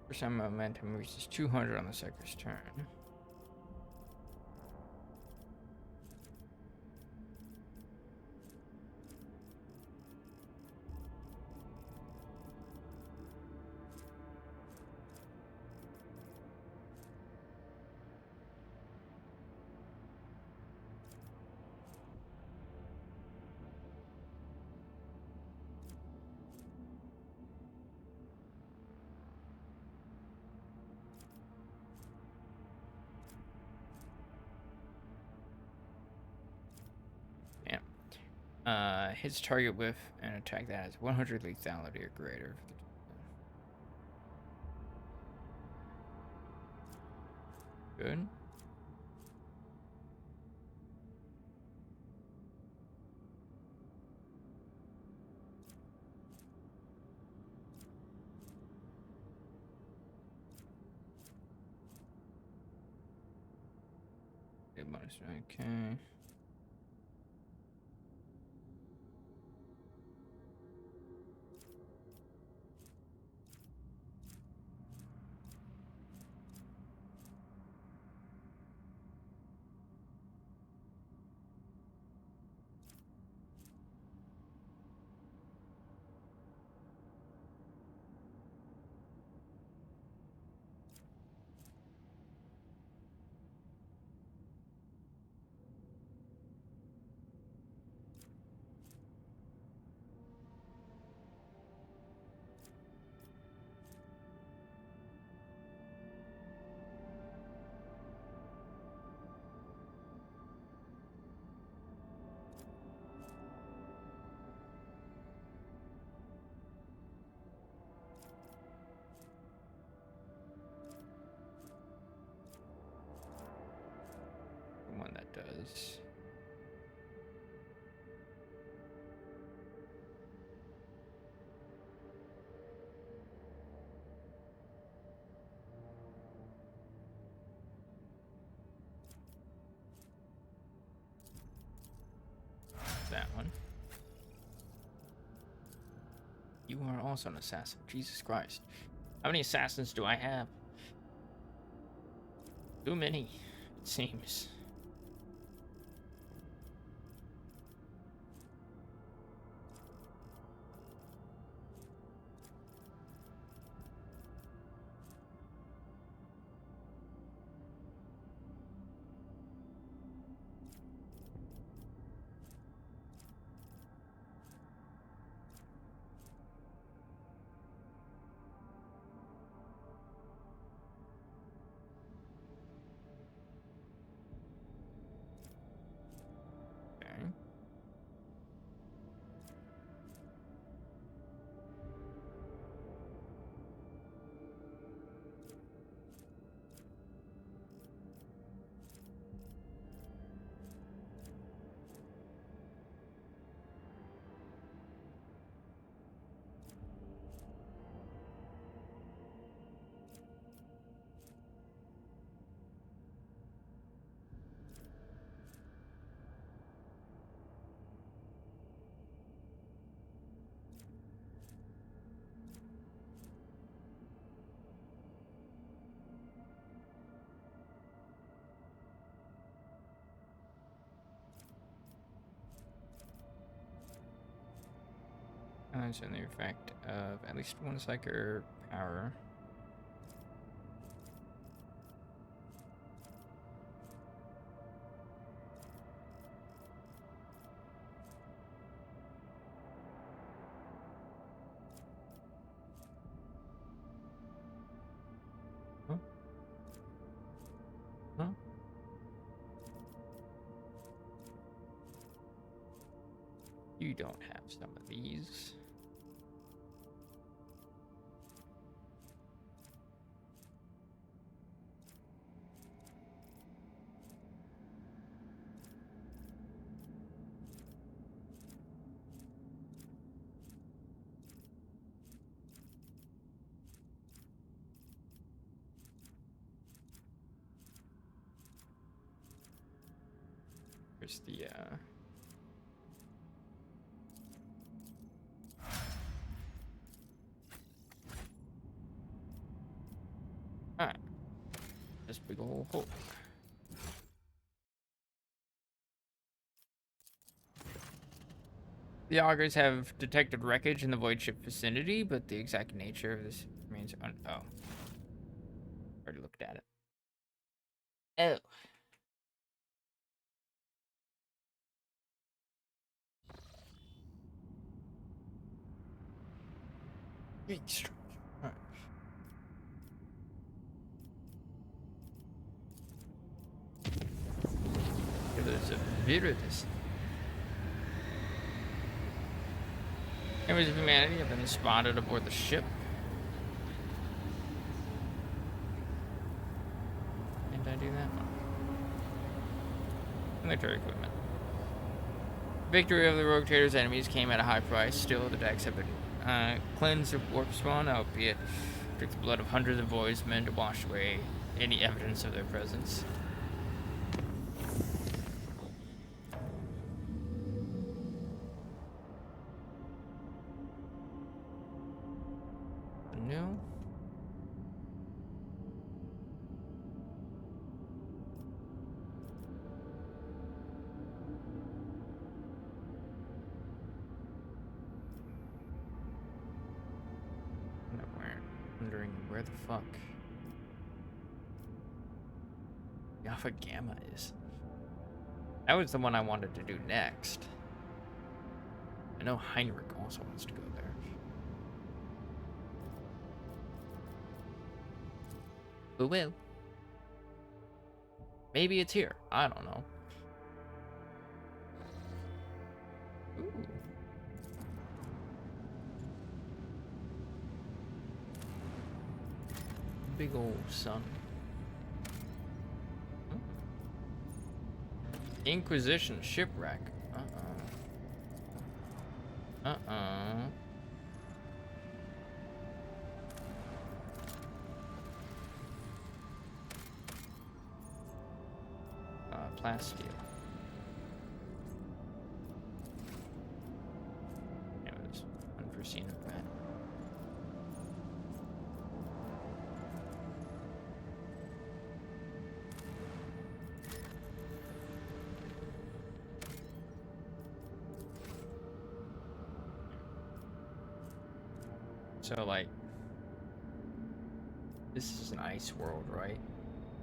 Speaker 1: Percent momentum reaches 200 on the second's turn. Hits target with an attack that has 100 lethality or greater. Good. Okay. The one that does. That one. You are also an assassin. Jesus Christ. How many assassins do I have? Too many, it seems. Okay. So the effect of at least one psyker power. Huh? Huh? You don't have some of these. Here's the alright. This big old hole. The augurs have detected wreckage in the void ship vicinity, but the exact nature of this remains oh. Already looked at it. Oh. Extra. Alright. There's a bit of this. Members of humanity have been spotted aboard the ship. Did I do that one? Military equipment. Victory of the Rogue Trader's enemies came at a high price. Still, the decks have been cleansed of warp spawn, albeit it took the blood of hundreds of voids men to wash away any evidence of their presence. No. Wondering where the fuck the Alpha Gamma is. That was the one I wanted to do next. I know Heinrich also wants to go there. Who will? Maybe it's here. I don't know. Ooh. Big old sun. Hmm? Inquisition shipwreck. Plasteel. It was unforeseen event. So, like, this is an ice world, right?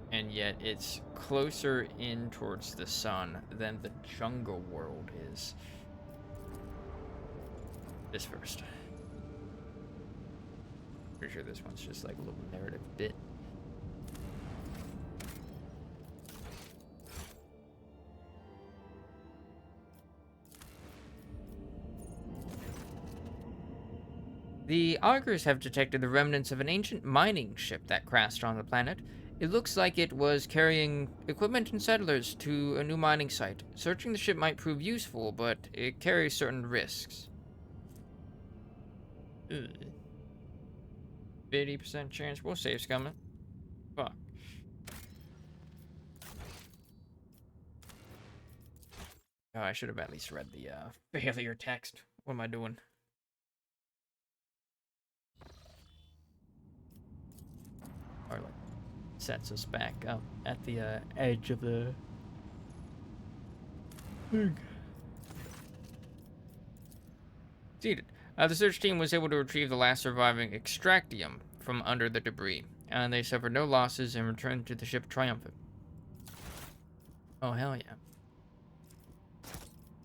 Speaker 1: And yet it's closer in towards the sun than the jungle world is. This first. Pretty sure this one's just like a little narrative bit. The augurs have detected the remnants of an ancient mining ship that crashed on the planet. It looks like it was carrying equipment and settlers to a new mining site. Searching the ship might prove useful, but it carries certain risks. 50% chance we'll save scumming. Fuck. Oh, I should have at least read the failure text. What am I doing? Or like sets us back up at the edge of the thing. Seated. The search team was able to retrieve the last surviving extractium from under the debris, and they suffered no losses and returned to the ship triumphant. Oh, hell yeah.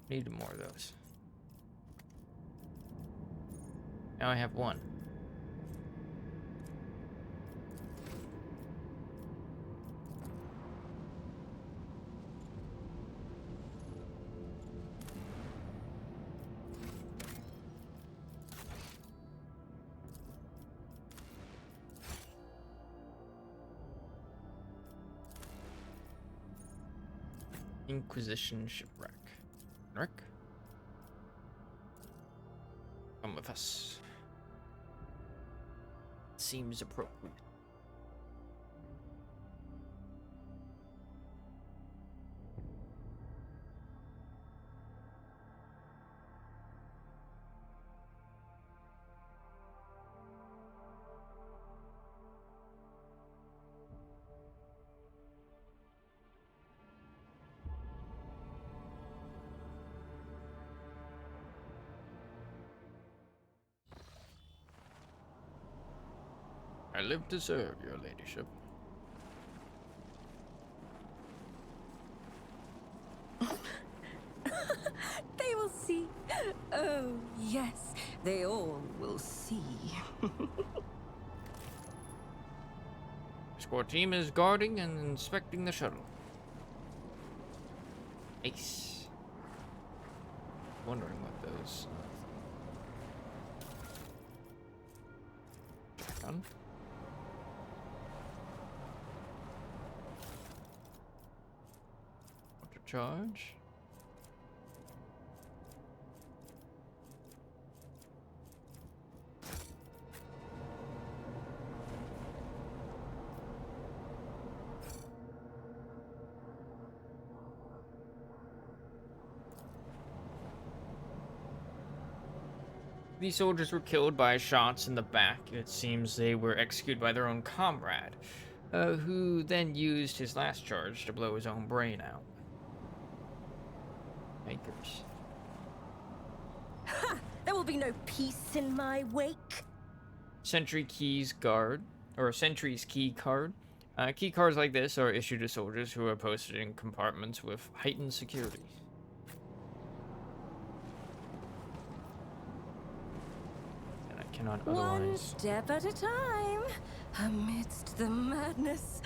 Speaker 1: Need more of those. Now I have one. Inquisition shipwreck. Rick? Come with us. Seems appropriate. I live to serve, your ladyship.
Speaker 2: They will see. Oh, yes, they all will see.
Speaker 1: Escort team is guarding and inspecting the shuttle. Ace. Wondering what those gun. Auto charge. These soldiers were killed by shots in the back. It seems they were executed by their own comrade, who then used his last charge to blow his own brain out. Makers.
Speaker 2: Ha! There will be no peace in my wake.
Speaker 1: Sentry keys guard, or sentry's key card. Key cards like this are issued to soldiers who are posted in compartments with heightened security. Cannot
Speaker 2: One
Speaker 1: otherwise.
Speaker 2: step at a time, amidst the madness.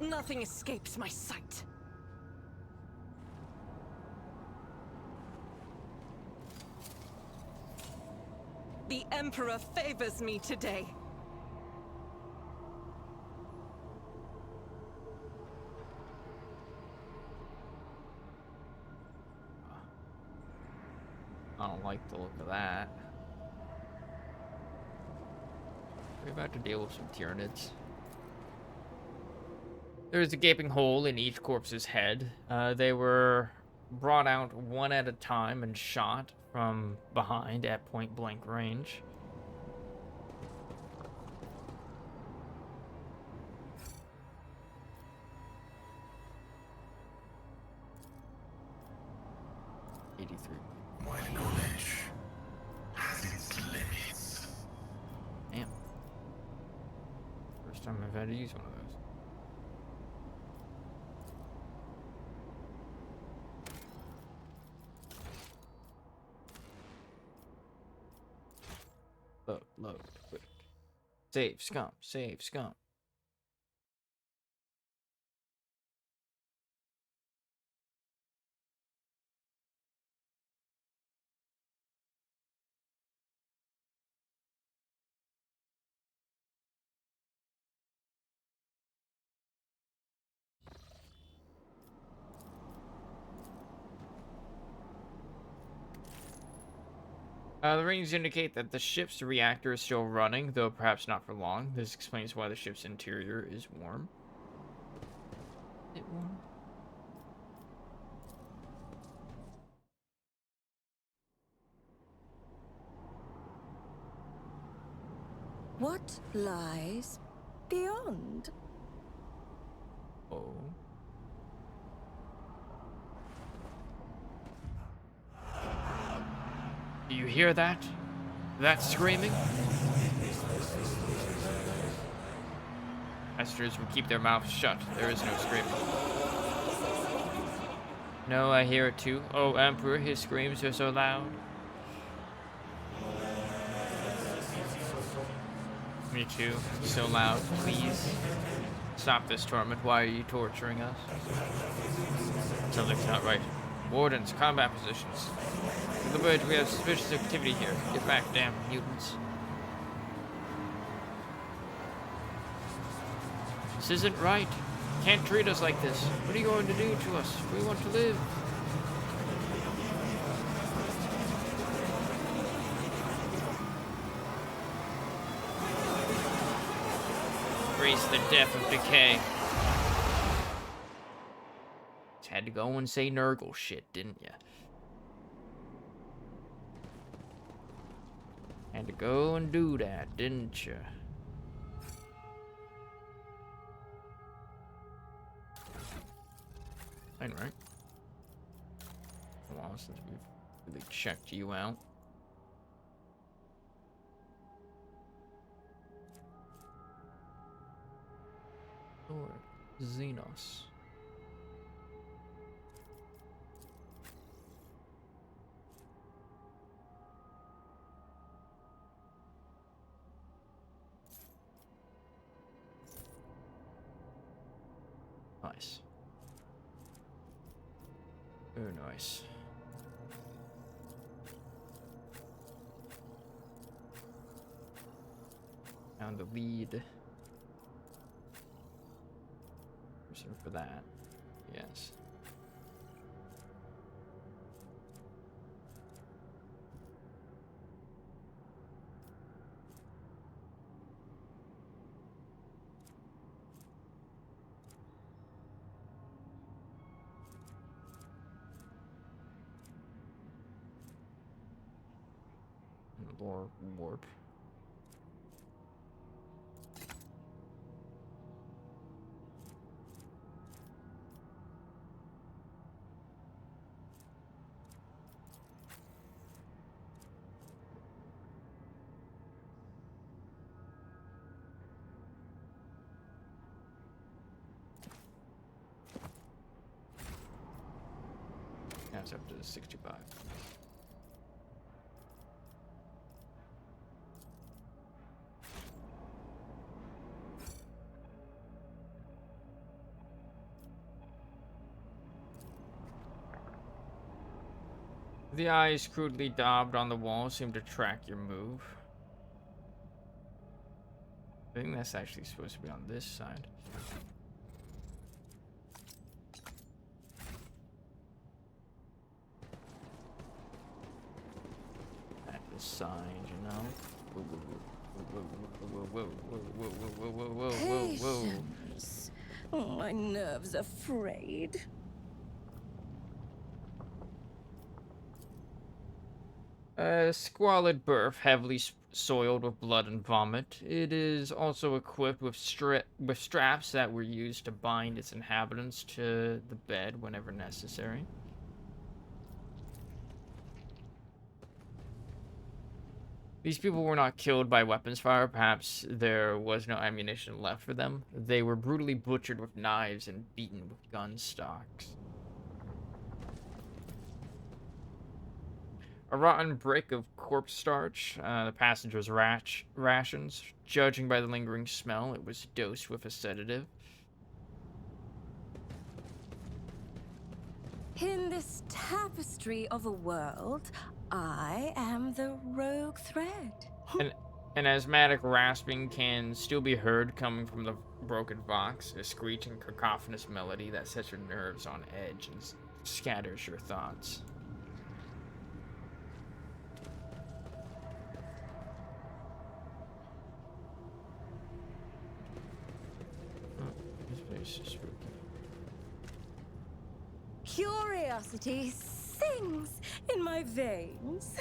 Speaker 7: Nothing escapes my sight. The Emperor favors me today.
Speaker 1: I don't like the look of that. We're about to deal with some Tyranids. There is a gaping hole in each corpse's head. They were brought out one at a time and shot from behind at point-blank range.
Speaker 3: My knowledge has its limits.
Speaker 1: Damn. First time I've had to use one of those. Load, quick. Save, scum, save, scum. The ratings indicate that the ship's reactor is still running, though perhaps not for long. This explains why the ship's interior is warm. Is it warm?
Speaker 2: What lies beyond?
Speaker 1: Oh. Do you hear that? That screaming? Esters will keep their mouths shut. There is no screaming. No, I hear it too. Oh, Emperor, his screams are so loud. Me too. So loud. Please. Stop this torment. Why are you torturing us? Something's not right. Wardens, combat positions. To the bridge, we have suspicious activity here. Get back, damn mutants. This isn't right. You can't treat us like this. What are you going to do to us? We want to live. Embrace the death of decay. Just had to go and say Nurgle shit, didn't ya? Had to go and do that, didn't ya? Fine, right? A while since we've really checked you out. Lord Xenos. Nice. Very nice. Found the lead. Person for that. Yes. Lore warp. Now it's up to 65. The eyes crudely daubed on the wall seem to track your move. I think that's actually supposed to be on this side. At the side, you know? Whoa, whoa, whoa, whoa, whoa, whoa, whoa, whoa, whoa, whoa, whoa, whoa.
Speaker 2: Patience. Oh, my nerves are frayed.
Speaker 1: A squalid berth, heavily soiled with blood and vomit. It is also equipped with straps that were used to bind its inhabitants to the bed whenever necessary. These people were not killed by weapons fire. Perhaps there was no ammunition left for them. They were brutally butchered with knives and beaten with gun stocks. A rotten brick of corpse starch, the passengers' rations. Judging by the lingering smell, it was dosed with a sedative.
Speaker 2: In this tapestry of a world, I am the rogue thread.
Speaker 1: An asthmatic rasping can still be heard coming from the broken box, a screeching cacophonous melody that sets your nerves on edge and scatters your thoughts. This place is spooky.
Speaker 2: Curiosity sings in my veins.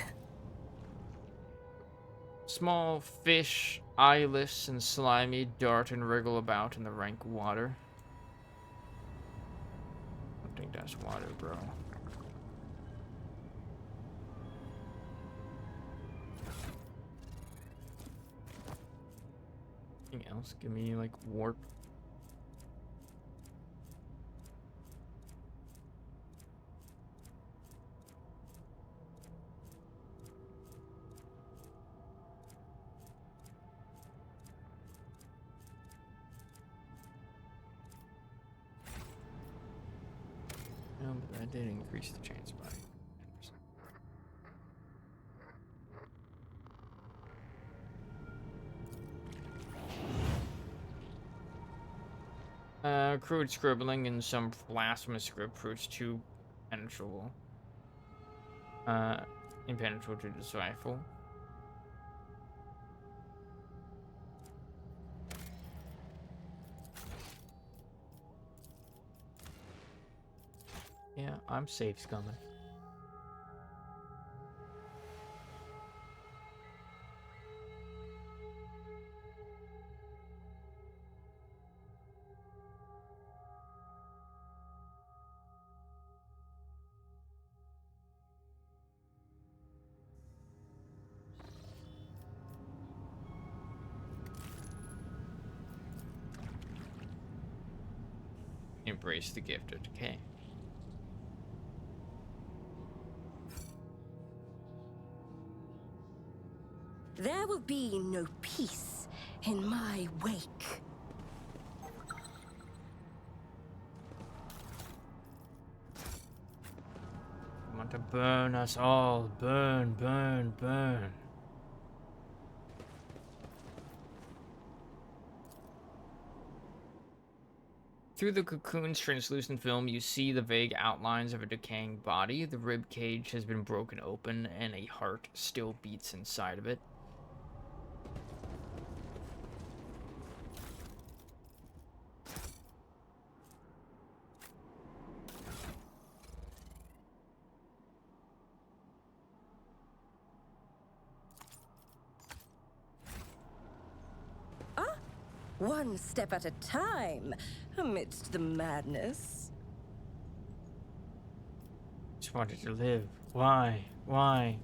Speaker 1: Small fish, eyeless and slimy, dart and wriggle about in the rank water. I don't think that's water, bro. Anything else? Give me, like, warp. No, but that did increase the chance by 10%. Crude scribbling in some blasphemous script proves too impenetrable. Impenetrable to decipher. Yeah, I'm safe, scumming. Embrace the gift of decay.
Speaker 2: There will be no peace in my wake.
Speaker 1: I want to burn us all. Burn, burn, burn. Through the cocoon's translucent film, you see the vague outlines of a decaying body. The rib cage has been broken open, and a heart still beats inside of it.
Speaker 2: One step at a time, amidst the madness.
Speaker 1: Just wanted to live. Why? Why?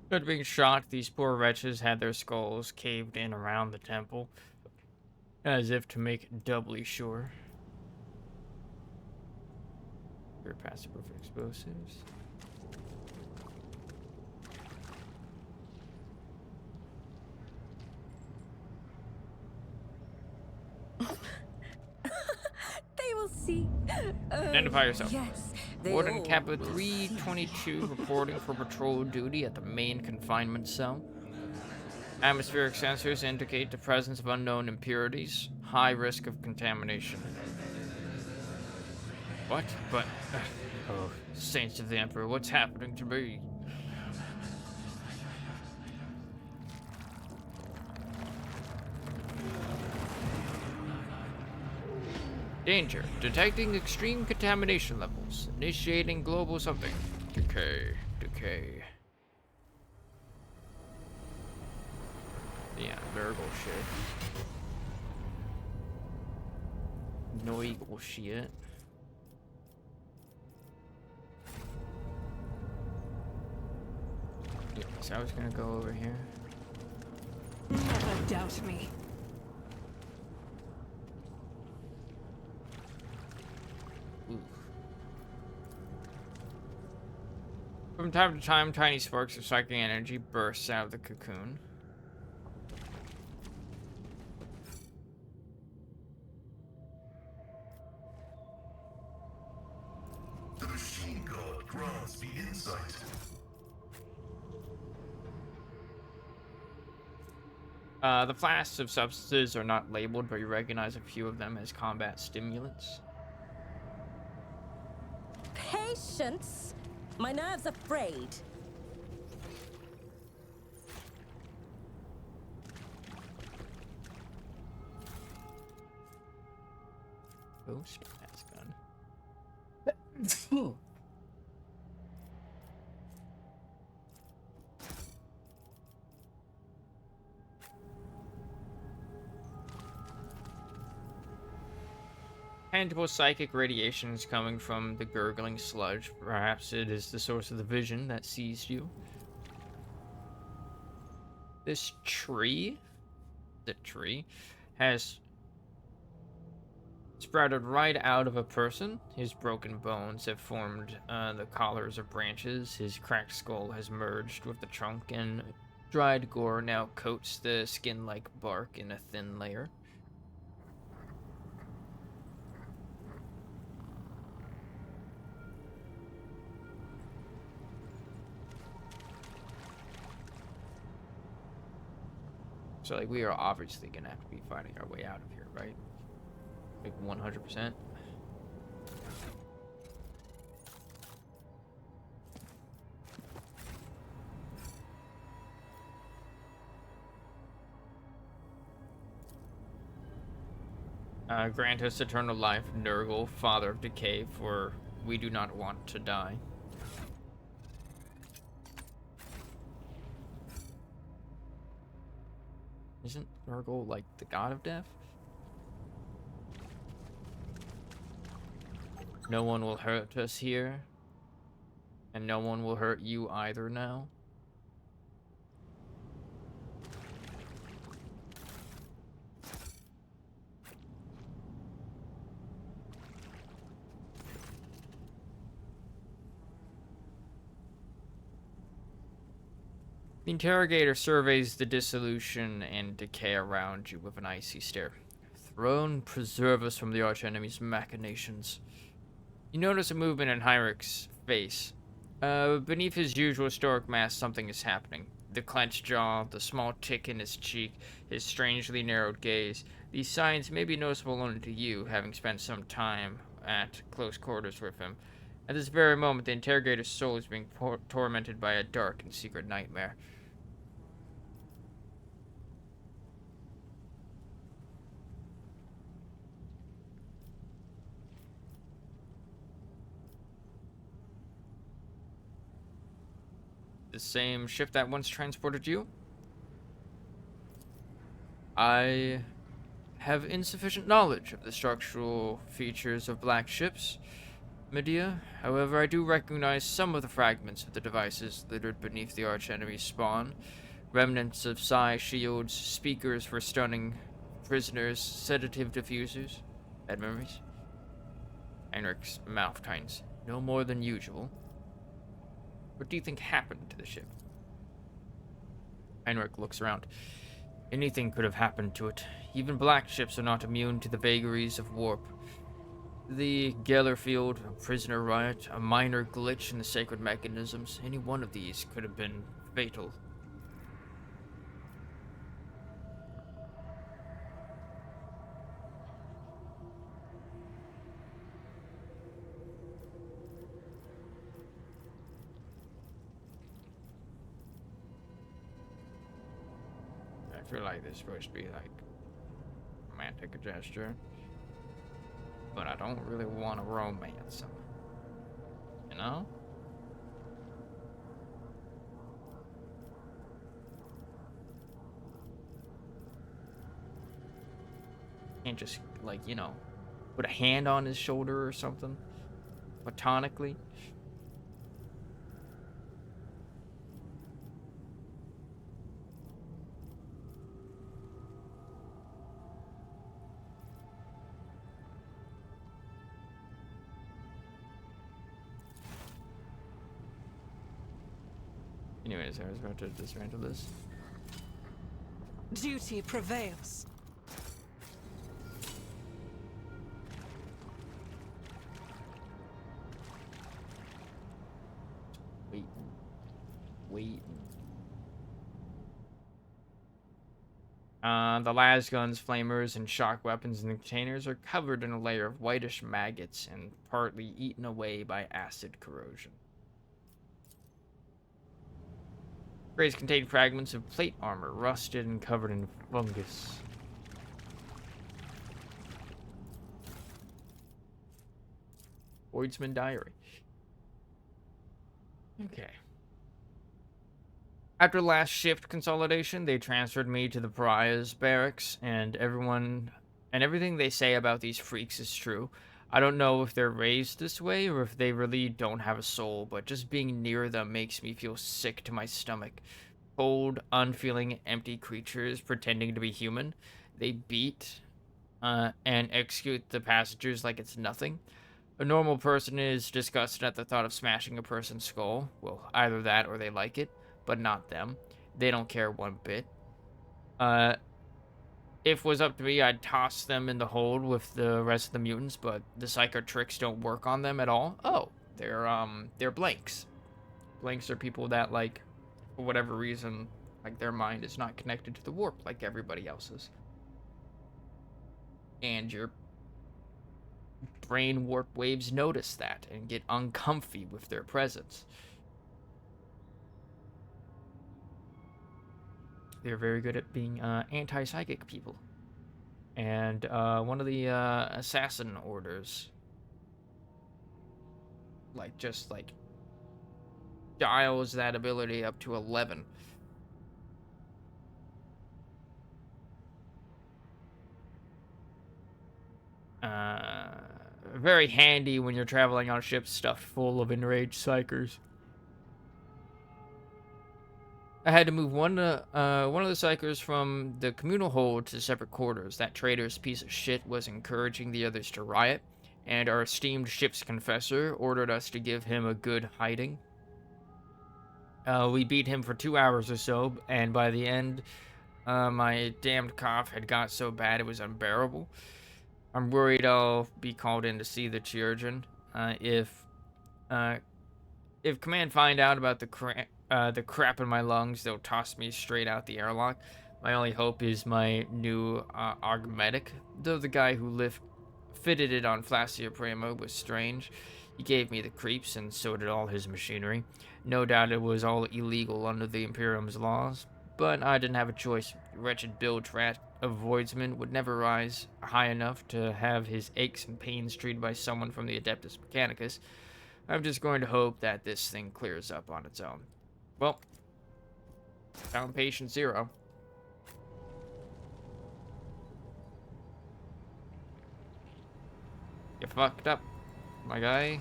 Speaker 1: After being shot, these poor wretches had their skulls caved in around the temple, as if to make it doubly sure. Pure passive for explosives.
Speaker 2: They will see.
Speaker 1: Identify yourself.
Speaker 2: Yes, they
Speaker 1: Warden
Speaker 2: all
Speaker 1: Kappa
Speaker 2: will
Speaker 1: 322 reporting for patrol duty at the main confinement cell. Atmospheric sensors indicate the presence of unknown impurities. High risk of contamination. What? But... oh, Saints of the Emperor, what's happening to me? Danger. Detecting extreme contamination levels. Initiating global something. Decay. Decay. Yeah, Virgo shit. No equal shit. Yeah, so I was gonna go over here.
Speaker 7: Never doubt me.
Speaker 1: Ooh. From time to time, tiny sparks of psychic energy bursts out of the cocoon.
Speaker 3: The machine god grants me insight.
Speaker 1: The flasks of substances are not labeled, but you recognize a few of them as combat stimulants.
Speaker 2: Patience. My nerves are frayed.
Speaker 1: Ghost pass gun. Tangible psychic radiation is coming from the gurgling sludge. Perhaps it is the source of the vision that seized you. This tree, has sprouted right out of a person. His broken bones have formed the collars of branches. His cracked skull has merged with the trunk, and dried gore now coats the skin like bark in a thin layer. So, like, we are obviously gonna have to be fighting our way out of here, right? Like, 100%. Grant us eternal life, Nurgle, father of decay, for we do not want to die. Isn't Nurgle like the god of death? No one will hurt us here, and no one will hurt you either now. The interrogator surveys the dissolution and decay around you with an icy stare. Throne, preserve us from the archenemy's machinations. You notice a movement in Heinrich's face. Beneath his usual stoic mask, something is happening. The clenched jaw, the small tick in his cheek, his strangely narrowed gaze. These signs may be noticeable only to you, having spent some time at close quarters with him. At this very moment, the interrogator's soul is being tormented by a dark and secret nightmare. The same ship that once transported you? I have insufficient knowledge of the structural features of black ships, Medea. However, I do recognize some of the fragments of the devices littered beneath the archenemy's spawn. Remnants of psi shields, speakers for stunning prisoners, sedative diffusers. Bad memories. Heinrich's mouth tightens. No more than usual. What do you think happened to the ship? Heinrich looks around. Anything could have happened to it. Even black ships are not immune to the vagaries of warp. The Geller field, a prisoner riot, a minor glitch in the sacred mechanisms, any one of these could have been fatal. I feel like this is supposed to be like romantic gesture, but I don't really want to romance him, you know? Can't just, like, you know, put a hand on his shoulder or something, platonically. Anyways, I was about to dismantle this.
Speaker 7: Duty prevails.
Speaker 1: Waiting. The las guns, flamers, and shock weapons in the containers are covered in a layer of whitish maggots and partly eaten away by acid corrosion. Trays contain fragments of plate armor, rusted and covered in fungus. Voidsman Diary. Okay. After last shift consolidation, they transferred me to the pariahs barracks, and everything they say about these freaks is true. I don't know if they're raised this way or if they really don't have a soul, but just being near them makes me feel sick to my stomach. Cold, unfeeling, empty creatures pretending to be human. They beat and execute the passengers like it's nothing. A normal person is disgusted at the thought of smashing a person's skull. Well, either that or they like it, but not them. They don't care one bit. If it was up to me, I'd toss them in the hold with the rest of the mutants, but the psycho tricks don't work on them at all. Oh, they're blanks. Blanks are people that, like, for whatever reason, like, their mind is not connected to the warp like everybody else's. And your brain warp waves notice that and get uncomfy with their presence. They're very good at being anti-psychic people. And one of the assassin orders, like, just, like, dials that ability up to 11. Very handy when you're traveling on ships stuffed full of enraged psychers. I had to move one of the psychers from the communal hold to separate quarters. That traitor's piece of shit was encouraging the others to riot, and our esteemed ship's confessor ordered us to give him a good hiding. We beat him for 2 hours or so, and by the end, my damned cough had got so bad it was unbearable. I'm worried I'll be called in to see the chirurgeon. If command find out about the the crap in my lungs, they'll toss me straight out the airlock. My only hope is my new augmetic, though the guy who fitted it on Flacia Primo was strange. He gave me the creeps, and so did all his machinery. No doubt it was all illegal under the Imperium's laws, but I didn't have a choice. The wretched bilge rat of Voidsman would never rise high enough to have his aches and pains treated by someone from the Adeptus Mechanicus. I'm just going to hope that this thing clears up on its own. Well, found patient 0. You fucked up, my guy.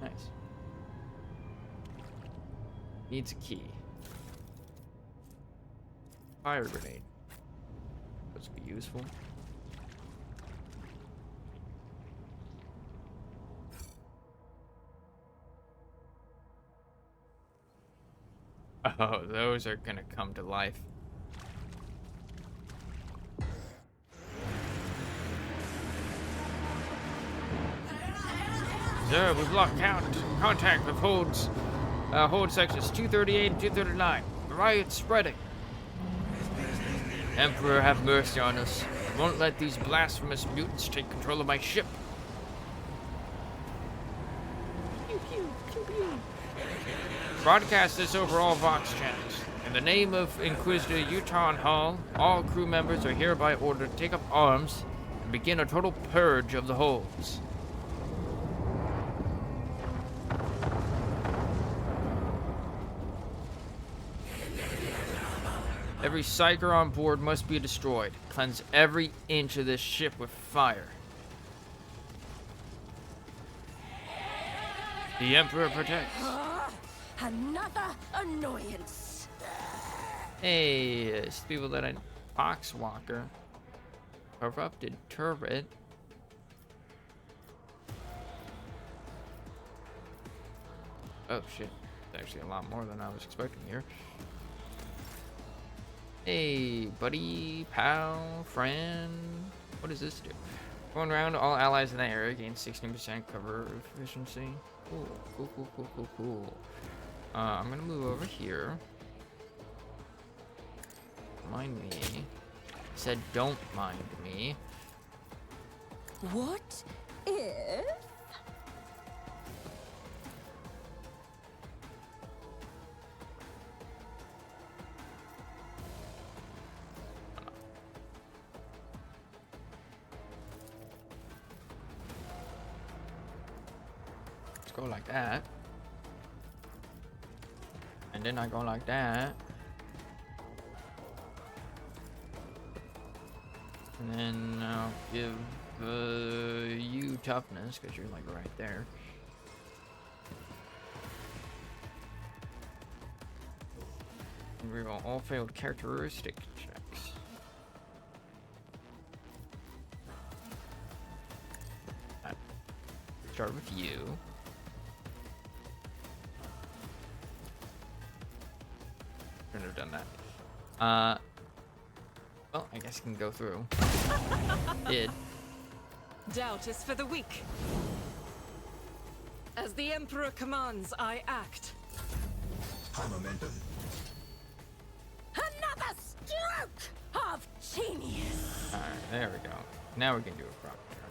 Speaker 1: Nice. Needs a key. Fire grenade. This would be useful. Oh, those are gonna come to life. Sir, we've lost contact with hold sections 238 and 239. The riot's spreading. Emperor, have mercy on us. Won't let these blasphemous mutants take control of my ship. Pew, pew, pew, pew. Broadcast this over all Vox channels. In the name of Inquisitor Uton Hall, all crew members are hereby ordered to take up arms and begin a total purge of the holds. Every psyker on board must be destroyed. Cleanse every inch of this ship with fire. The Emperor protects.
Speaker 2: Another annoyance.
Speaker 1: Hey, it's people that I... Foxwalker. Corrupted turret. Oh shit. There's actually a lot more than I was expecting here. Hey, buddy, pal, friend. What does this do? Going around, all allies in the area gain 16% cover efficiency. Cool, cool, cool, cool, cool, cool. I'm gonna move over here. Mind me. Said don't mind me.
Speaker 2: What if?
Speaker 1: Let's go like that. And then I go like that. And then I'll give you toughness, because you're like right there. And reroll all failed characteristic checks. Start with you. Shouldn't have done that. Well, I guess I can go through. Did.
Speaker 7: Doubt is for the weak. As the Emperor commands, I act.
Speaker 3: High momentum.
Speaker 2: Another stroke of genius.
Speaker 1: Alright, there we go. Now we can do a proper turn.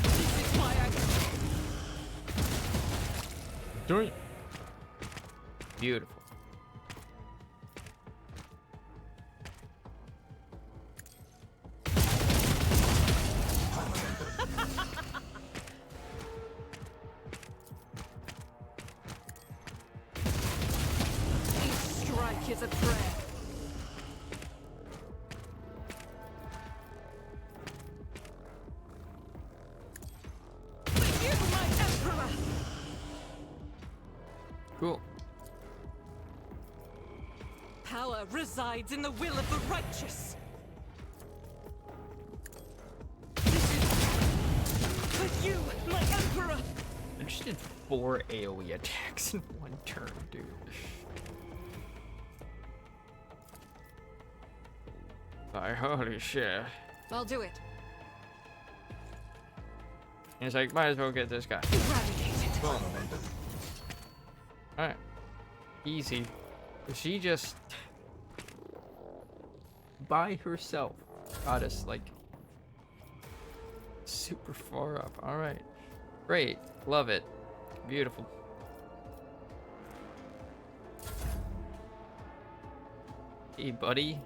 Speaker 7: This is why I...
Speaker 1: Beautiful.
Speaker 7: Each strike is a prayer. For you, my Emperor!
Speaker 1: Cool.
Speaker 7: Power resides in the will of the righteous. This is for you, my Emperor!
Speaker 1: I just did 4 AoE attacks in one turn, dude. Like, holy shit.
Speaker 7: I'll do it.
Speaker 1: And it's like, might as well get this guy.
Speaker 7: Eradicate it.
Speaker 1: Boom. Alright. Easy. She just by herself got us like super far up. Alright. Great. Love it. Beautiful. Hey, buddy.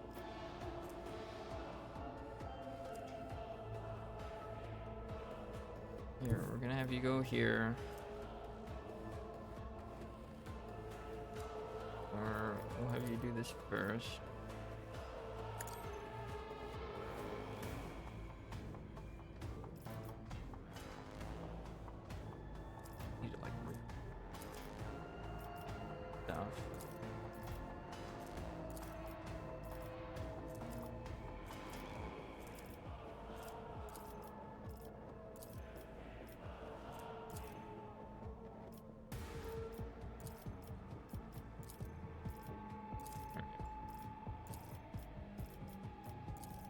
Speaker 1: Here, we're gonna have you go here. Or we'll have you do this first. Need to like move stuff.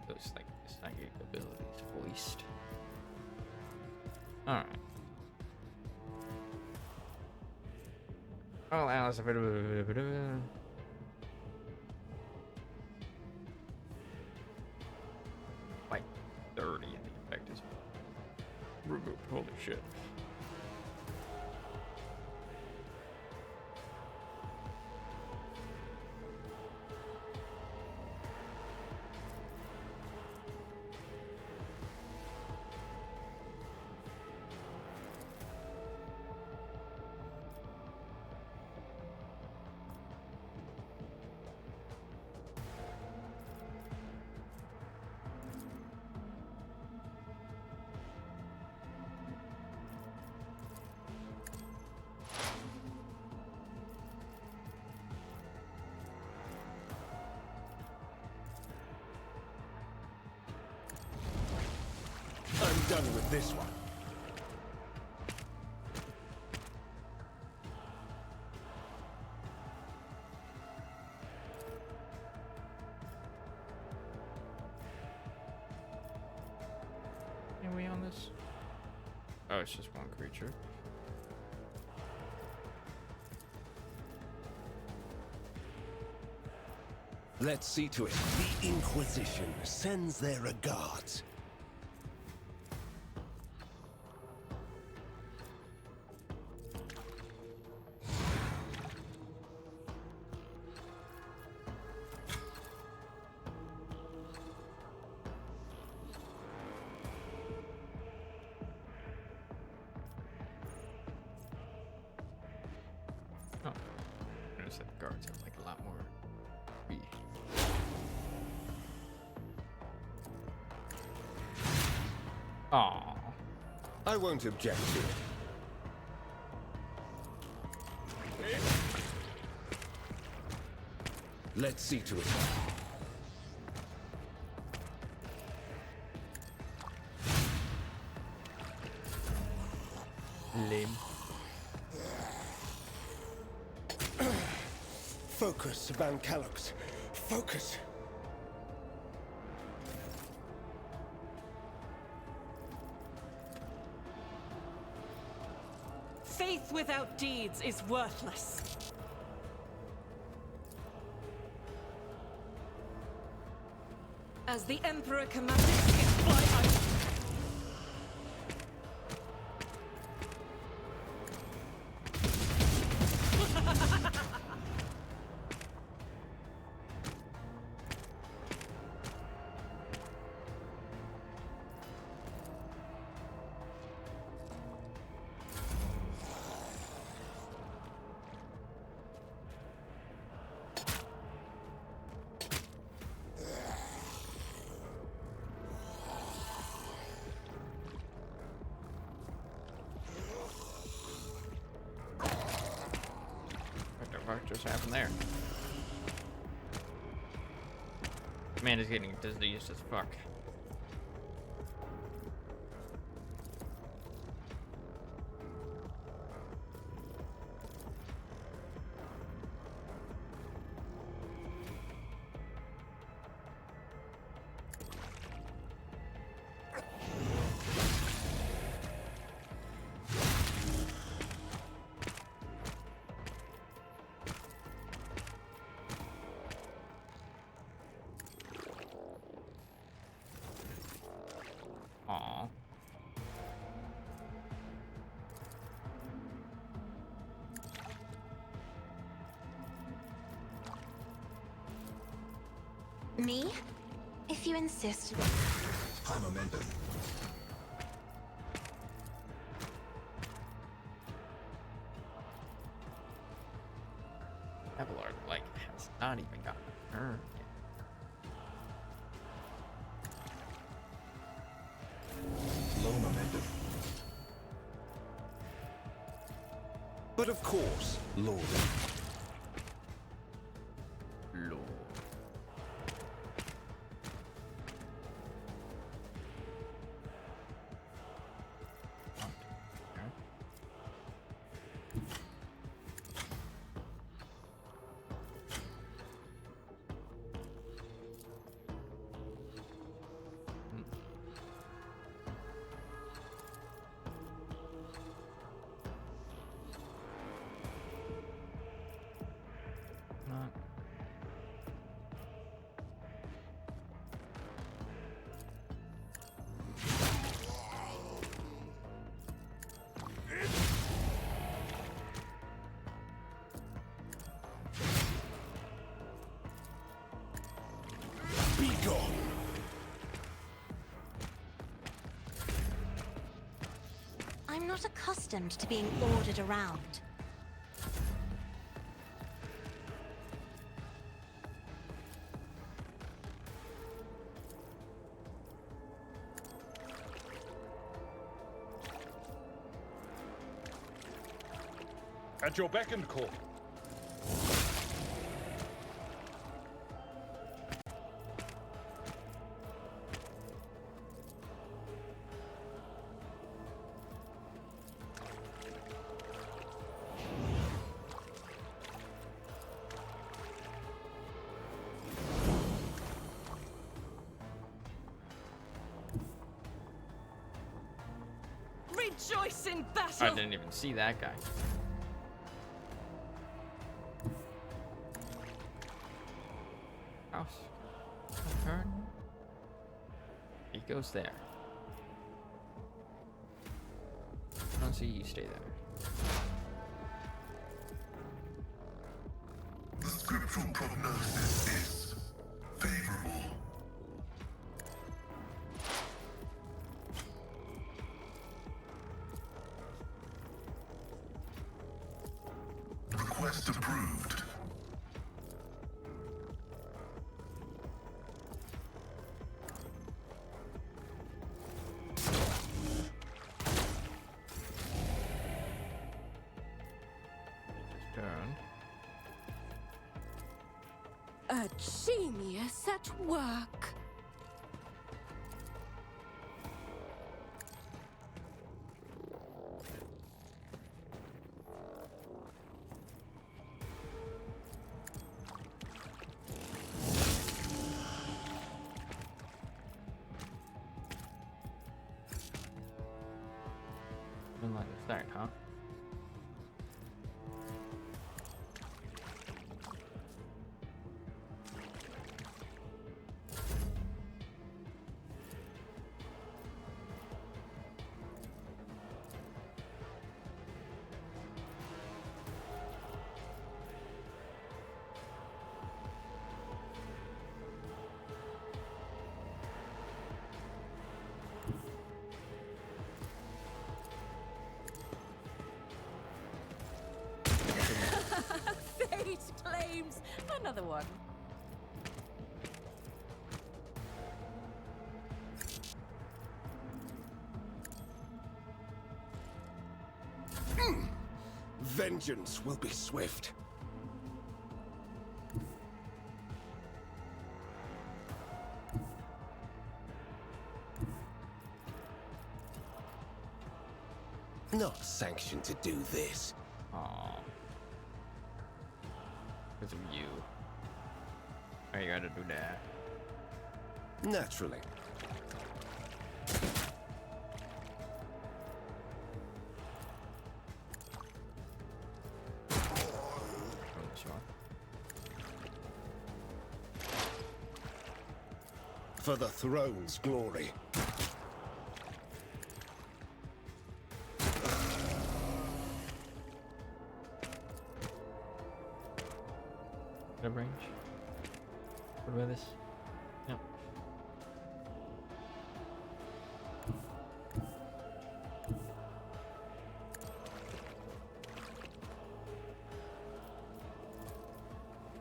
Speaker 1: Those like psychic abilities voiced. Alright. Oh, Alice. Like 30 and the effect is removed. Holy shit.
Speaker 6: I'm done with this one.
Speaker 1: Are we on this? Oh, it's just one creature.
Speaker 9: Let's see to it. The Inquisition sends their regards.
Speaker 1: Oh, notice that the guards have like a lot more. Aww.
Speaker 9: I won't object to it. Let's see to it.
Speaker 1: Lame.
Speaker 9: Focus, Van Calox. Focus.
Speaker 7: Faith without deeds is worthless. As the Emperor commanded, fly out.
Speaker 1: What the fuck just happened there? Man is getting diseased as fuck.
Speaker 4: Me? If you insist.
Speaker 3: High momentum.
Speaker 1: Abelard, like, has not even gotten a turn yet.
Speaker 3: Low momentum.
Speaker 9: But of course, Lord.
Speaker 1: Lord. Not.
Speaker 9: Be gone.
Speaker 4: I'm not accustomed to being ordered around.
Speaker 6: At your beck and call.
Speaker 7: Rejoice in
Speaker 1: I
Speaker 7: battle!
Speaker 1: didn't even see that guy. House. Turn. He goes there. I don't see you stay there.
Speaker 3: The scriptural prognosis is favorable. Request approved.
Speaker 1: Just turn.
Speaker 2: A genius at work.
Speaker 1: Something like that, huh?
Speaker 2: Fate claims another one.
Speaker 9: Vengeance will be swift. Not sanctioned to do this.
Speaker 1: Aw. Because of you. Why you gotta do that?
Speaker 9: Naturally.
Speaker 1: Sure.
Speaker 9: For the throne's glory.
Speaker 1: Good range. What about this?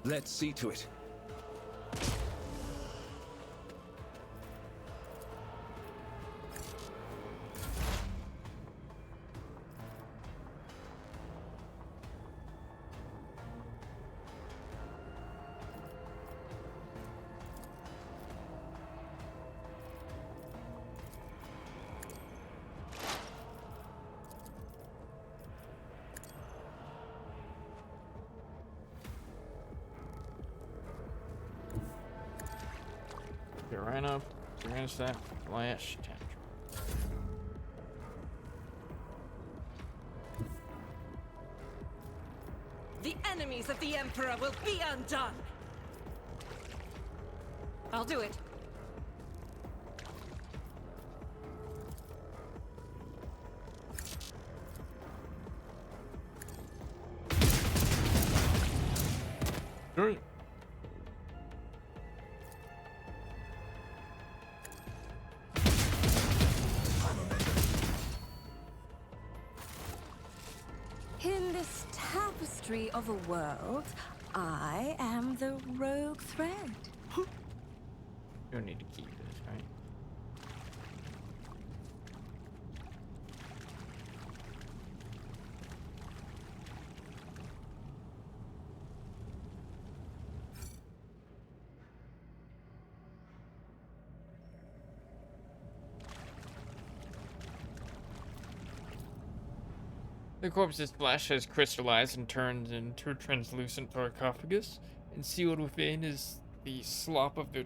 Speaker 9: Let's see to it.
Speaker 1: Rhino, Tyrannosaurus, Flash, Tendril.
Speaker 7: The enemies of the Emperor will be undone! I'll do it.
Speaker 1: Right.
Speaker 2: In this tapestry of a world, I am the rogue thread.
Speaker 1: You don't need to keep this, right? The corpse's flesh has crystallized and turned into a translucent sarcophagus, and sealed within is the slop of the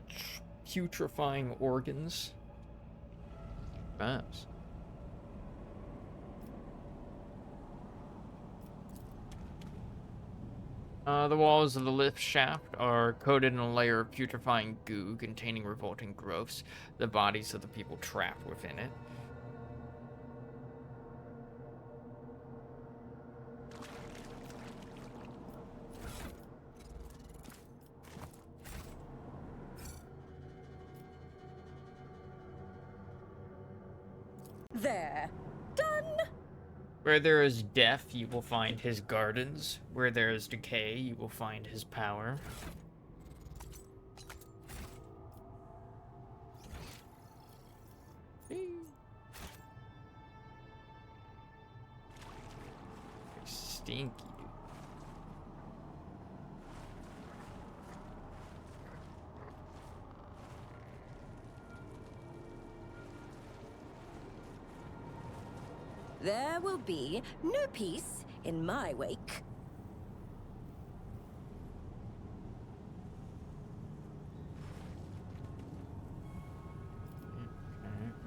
Speaker 1: putrefying organs. Perhaps. The walls of the lift shaft are coated in a layer of putrefying goo containing revolting growths, the bodies of the people trapped within it.
Speaker 2: There. Done!
Speaker 1: Where there is death, you will find his gardens. Where there is decay, you will find his power. Stinky, dude.
Speaker 2: There will be no peace in my wake.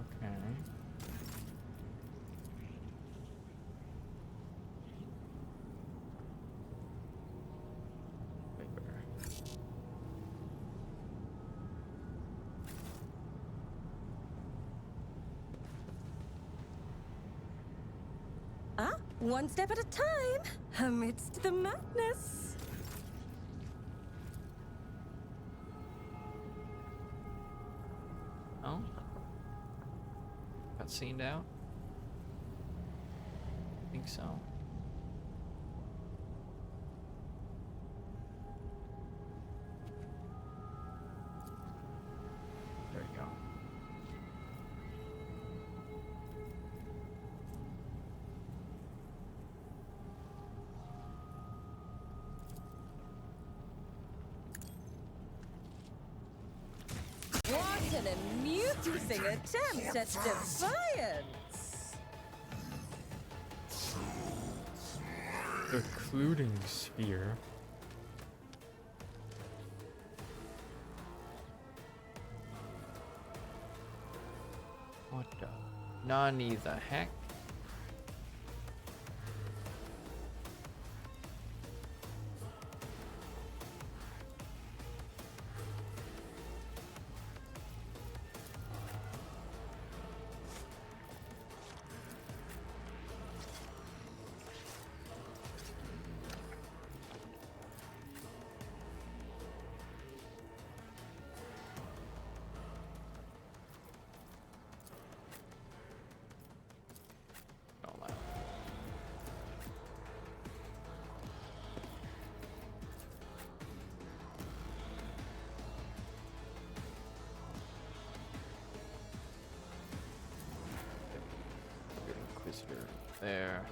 Speaker 1: Okay.
Speaker 2: One step at a time, amidst the madness.
Speaker 1: Oh? Got scened out? I think so. There you go.
Speaker 2: What an amusing attempt at defiance!
Speaker 1: Occluding sphere. What the? Nani the heck? Inquisitor there.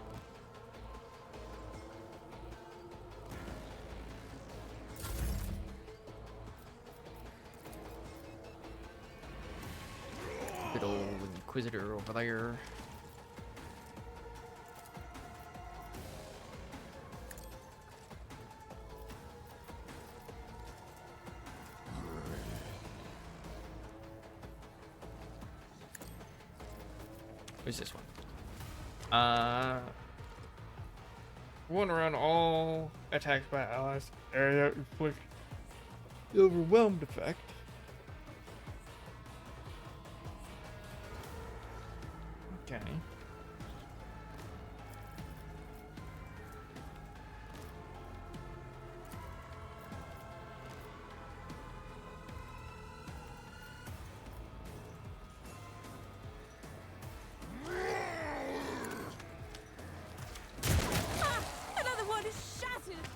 Speaker 1: Good old Inquisitor over there. Who's this one? One around all attacks by allies. Area inflict the overwhelmed effect. Okay.
Speaker 2: Another one is shattered!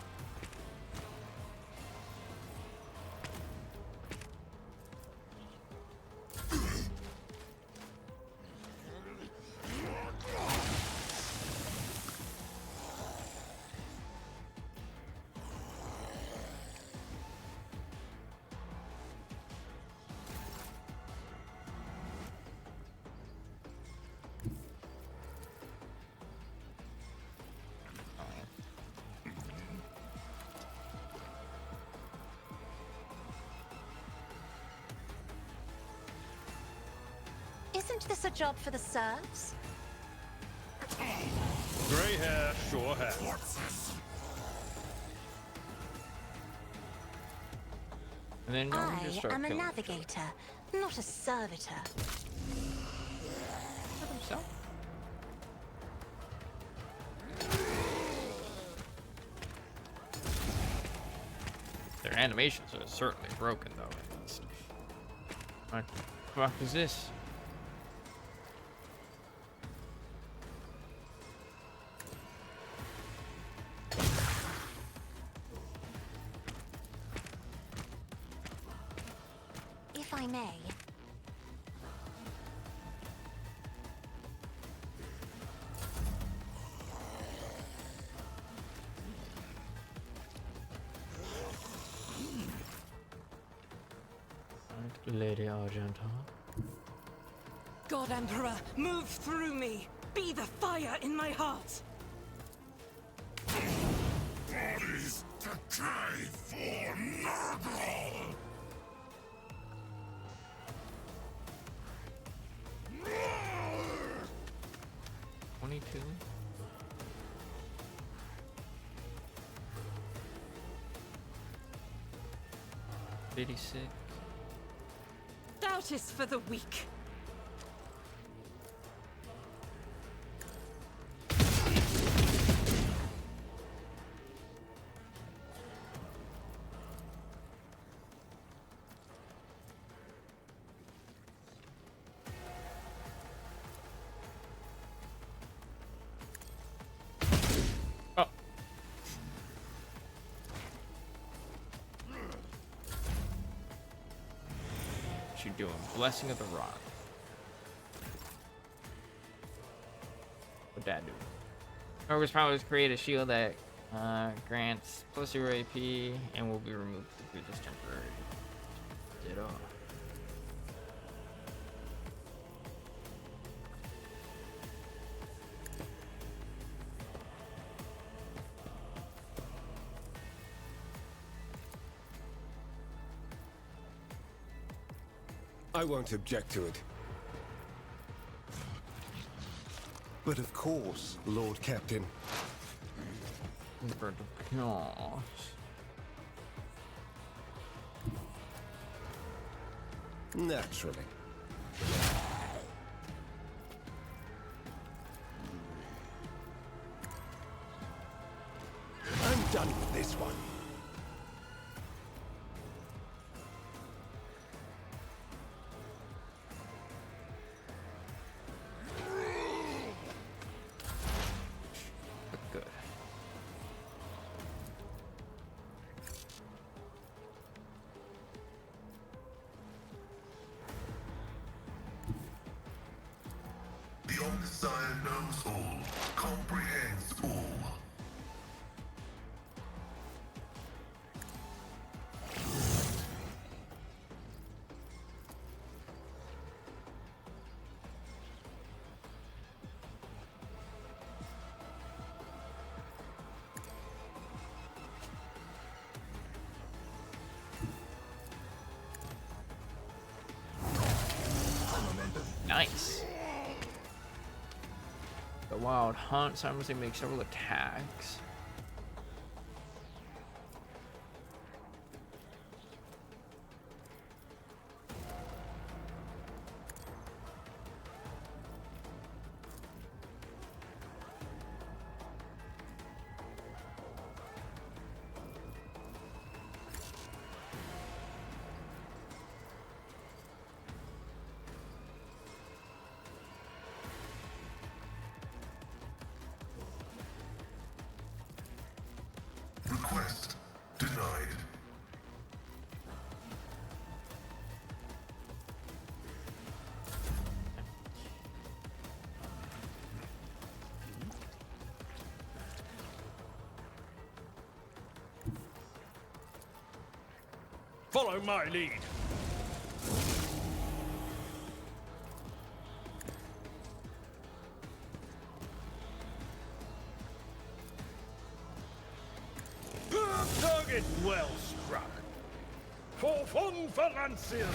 Speaker 4: Isn't this a job for the serfs?
Speaker 6: Grey hair, sure hat.
Speaker 1: And then you
Speaker 4: I
Speaker 1: just start
Speaker 4: am a
Speaker 1: killing
Speaker 4: navigator, not a servitor.
Speaker 1: himself. Their animations are certainly broken, though. At least. What the fuck is this?
Speaker 4: If I may.
Speaker 1: Lady Argenta.
Speaker 7: God Emperor, move through me. Be the fire in my heart.
Speaker 3: Bodies decay for Nurgle!
Speaker 1: 22. 86.
Speaker 7: Doubt is for the weak.
Speaker 1: Oh. What you doing? Blessing of the Rod. What'd that do? Rogue's power is create a shield that grants +0 AP and will be removed through this temporary. Ditto.
Speaker 9: I won't object to it. But of course, Lord Captain.
Speaker 1: Bird of Chaos.
Speaker 9: Naturally. I'm done with this one.
Speaker 1: Good.
Speaker 3: One Messiah knows all, comprehends all.
Speaker 1: Nice. The Wild Hunt simultaneously makes several attacks.
Speaker 3: Request denied.
Speaker 6: Follow my lead. Target well struck. For fun for Lanciers.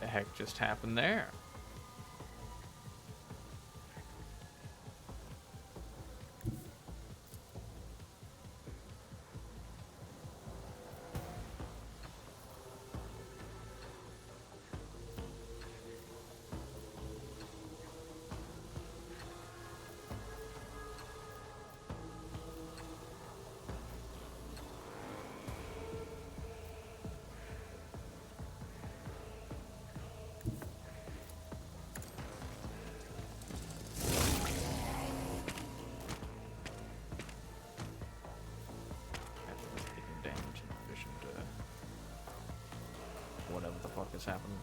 Speaker 1: The heck just happened there? Damage in addition to whatever the fuck is happening.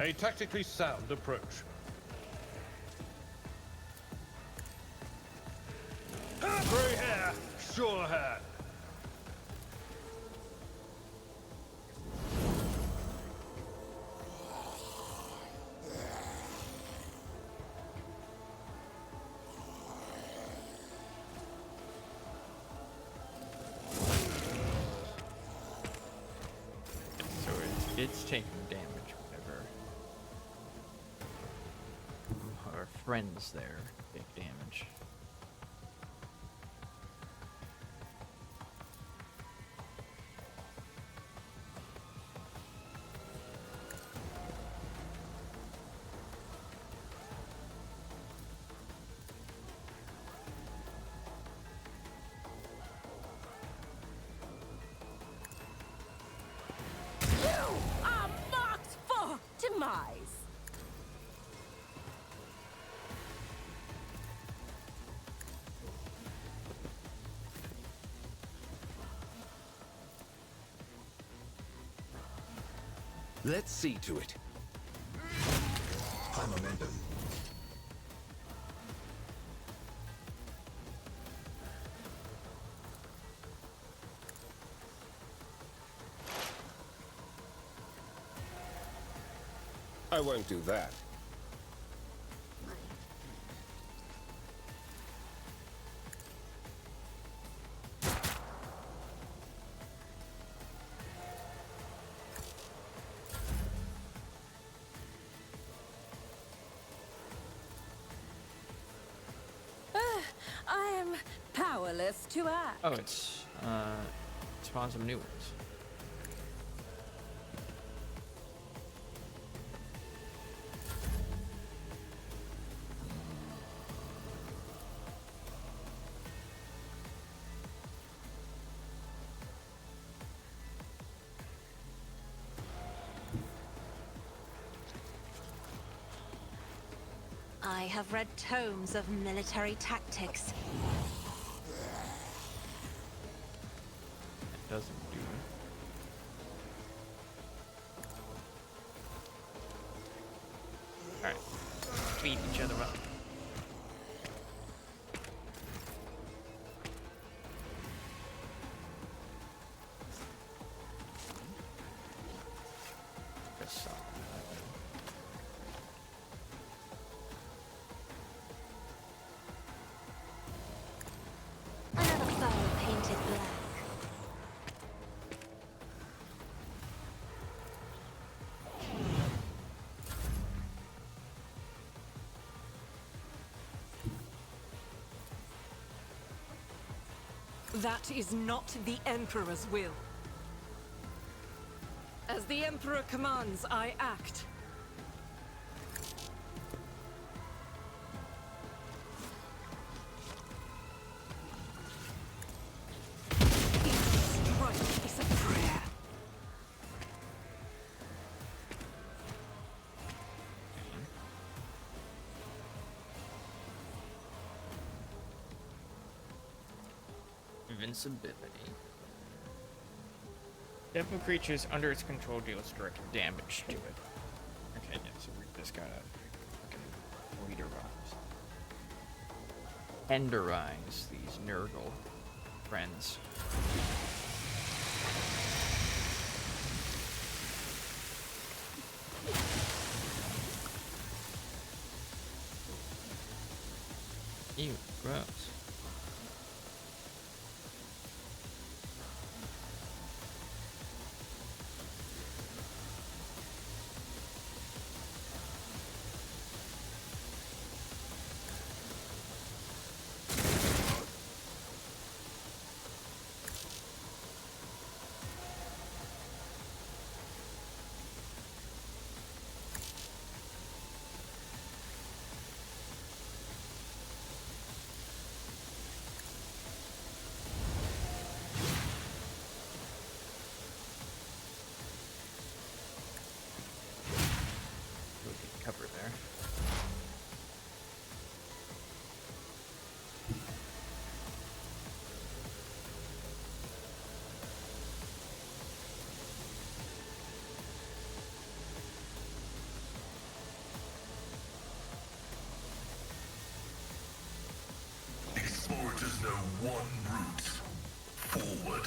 Speaker 6: A tactically sound approach. Grey hair, sure hand.
Speaker 1: So it's taking damage whenever our friends there take damage.
Speaker 2: You are marked for demise.
Speaker 9: Let's see to it.
Speaker 3: High momentum.
Speaker 9: I won't do that.
Speaker 2: I am powerless to act.
Speaker 1: Oh, it's spawn some new ones.
Speaker 4: I I have read tomes of military tactics.
Speaker 1: It doesn't do it. Alright. Feed each other up. This
Speaker 4: Another foe painted black.
Speaker 7: That is not the Emperor's will. As the Emperor commands, I act. Each strike is a prayer.
Speaker 1: Invincibility. Devil creatures under its control deals direct damage to it. Okay, yeah, so we just gotta fucking tenderize these Nurgle friends. Ew, gross. Cover there.
Speaker 3: Explorers know one route. Forward.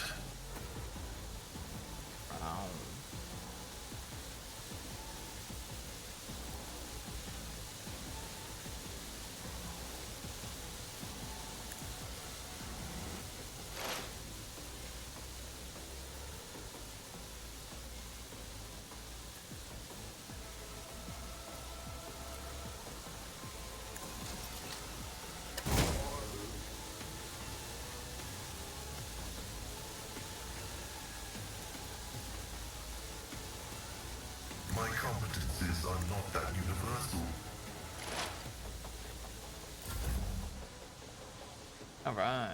Speaker 3: My competencies are not that universal.
Speaker 1: All right.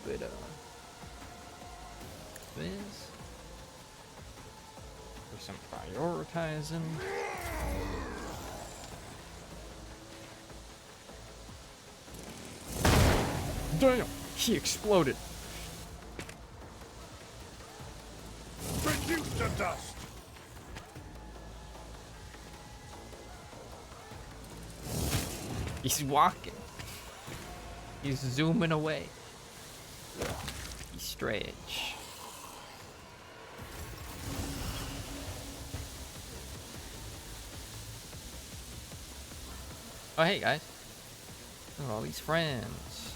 Speaker 1: Bit of this for some prioritizing. Damn, he exploded.
Speaker 6: Reduce to dust!
Speaker 1: He's walking. He's zooming away. He's strange. Oh, hey guys. Look at all these friends.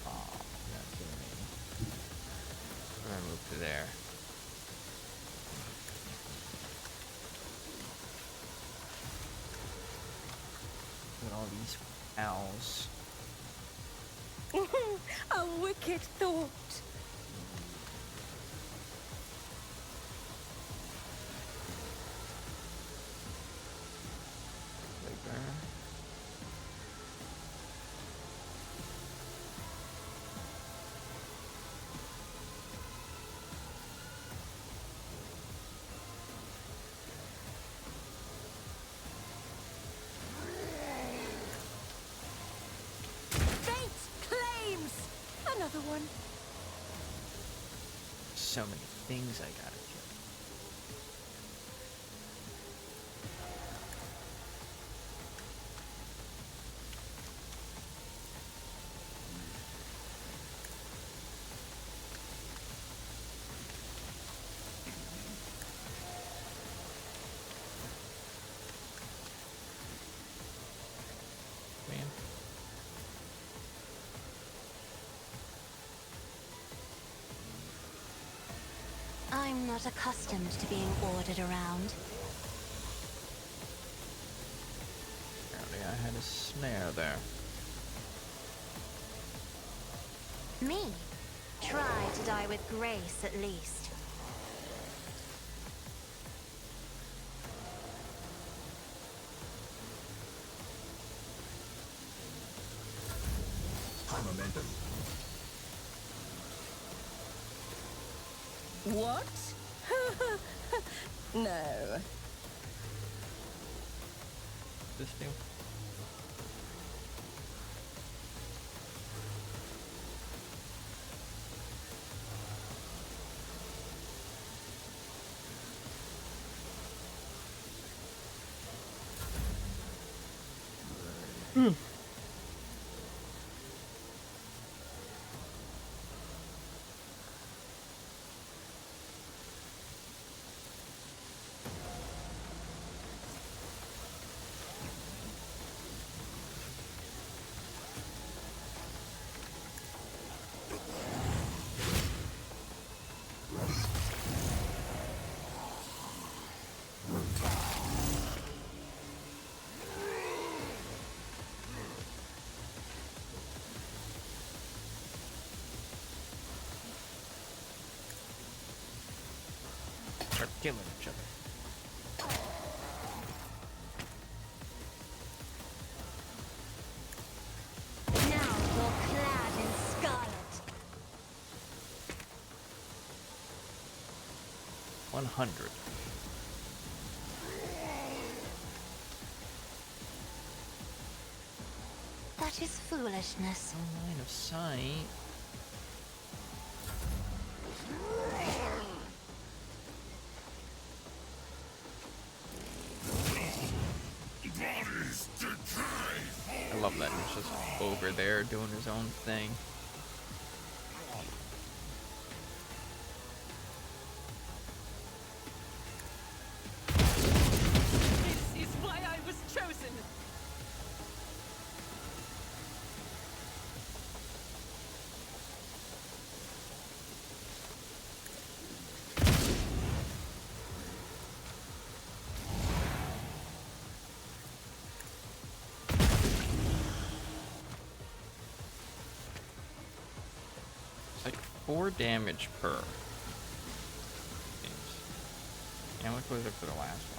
Speaker 1: Oh, that's what I mean. We're gonna move to there. these owls.
Speaker 2: A wicked thought. Another one.
Speaker 1: So many things I gotta kill. Man.
Speaker 4: I'm not accustomed to being ordered around.
Speaker 1: Apparently I had a snare there.
Speaker 4: Me? Try to die with grace, at least.
Speaker 3: High momentum.
Speaker 2: What? No.
Speaker 1: This deal. Start killing each other.
Speaker 4: Now you're clad in scarlet.
Speaker 1: 100.
Speaker 4: That is foolishness.
Speaker 1: No line of sight. I love that he's just over there doing his own thing.
Speaker 7: This is why I was chosen.
Speaker 1: It's like 4 damage per. Seems. Yeah, what was it for the last one?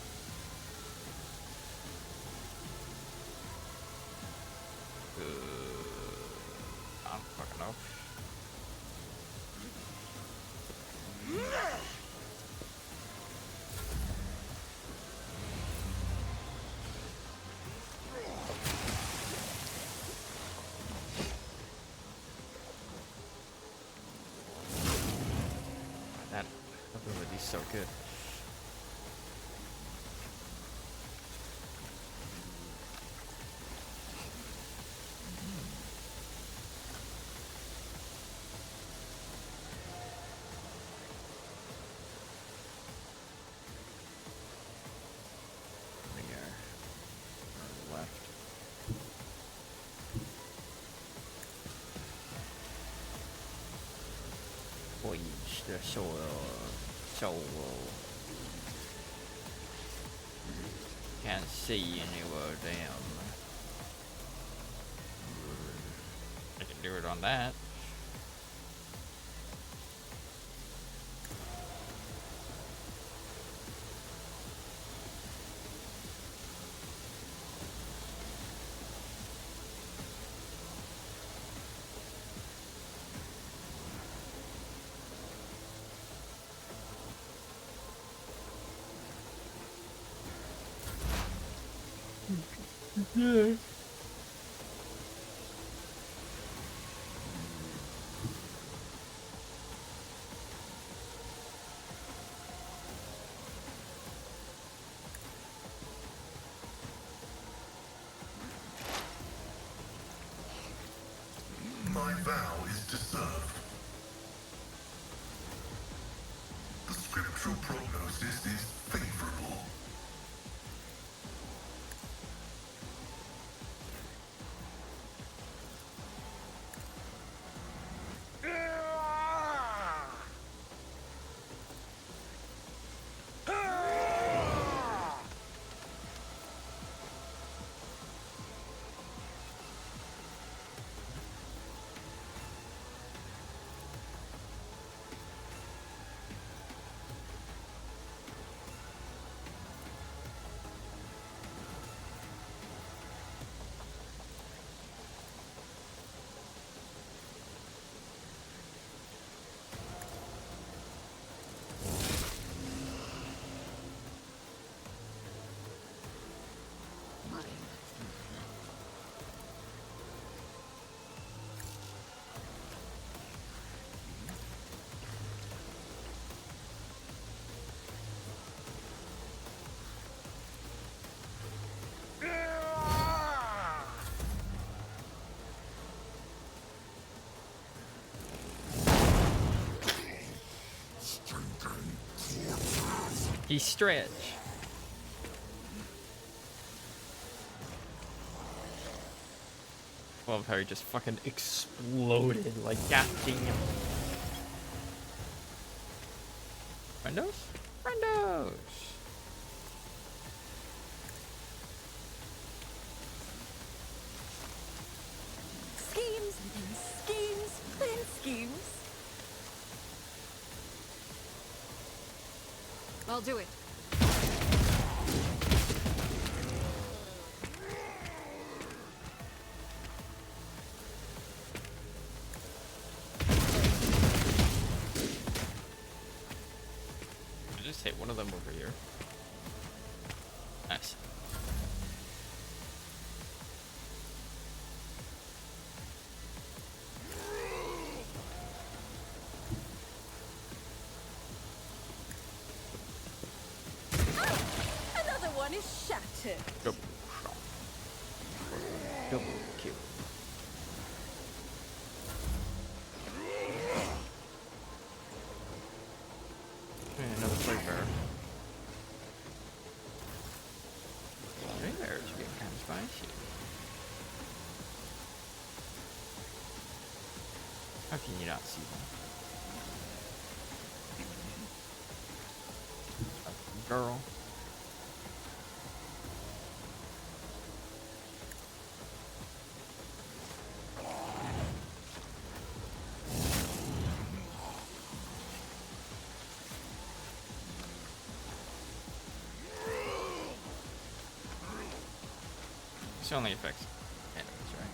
Speaker 1: I don't fucking know. That ability's so good. Left. Voyage the soul. Can't see anywhere down. Do it on that.
Speaker 3: My vow is to serve. The scriptural prognosis is favorable.
Speaker 1: He stretch. Love how he just fucking exploded like goddamn. Friendos? Friendos!
Speaker 2: Schemes within schemes within schemes.
Speaker 7: I'll do it.
Speaker 1: I just hit one of them over here. Nice.
Speaker 2: Another one is shattered.
Speaker 1: Double shot. Double kill. And another flavor. Flavors are getting kind of spicy. How can you not see them? Girl. This only affects enemies, right?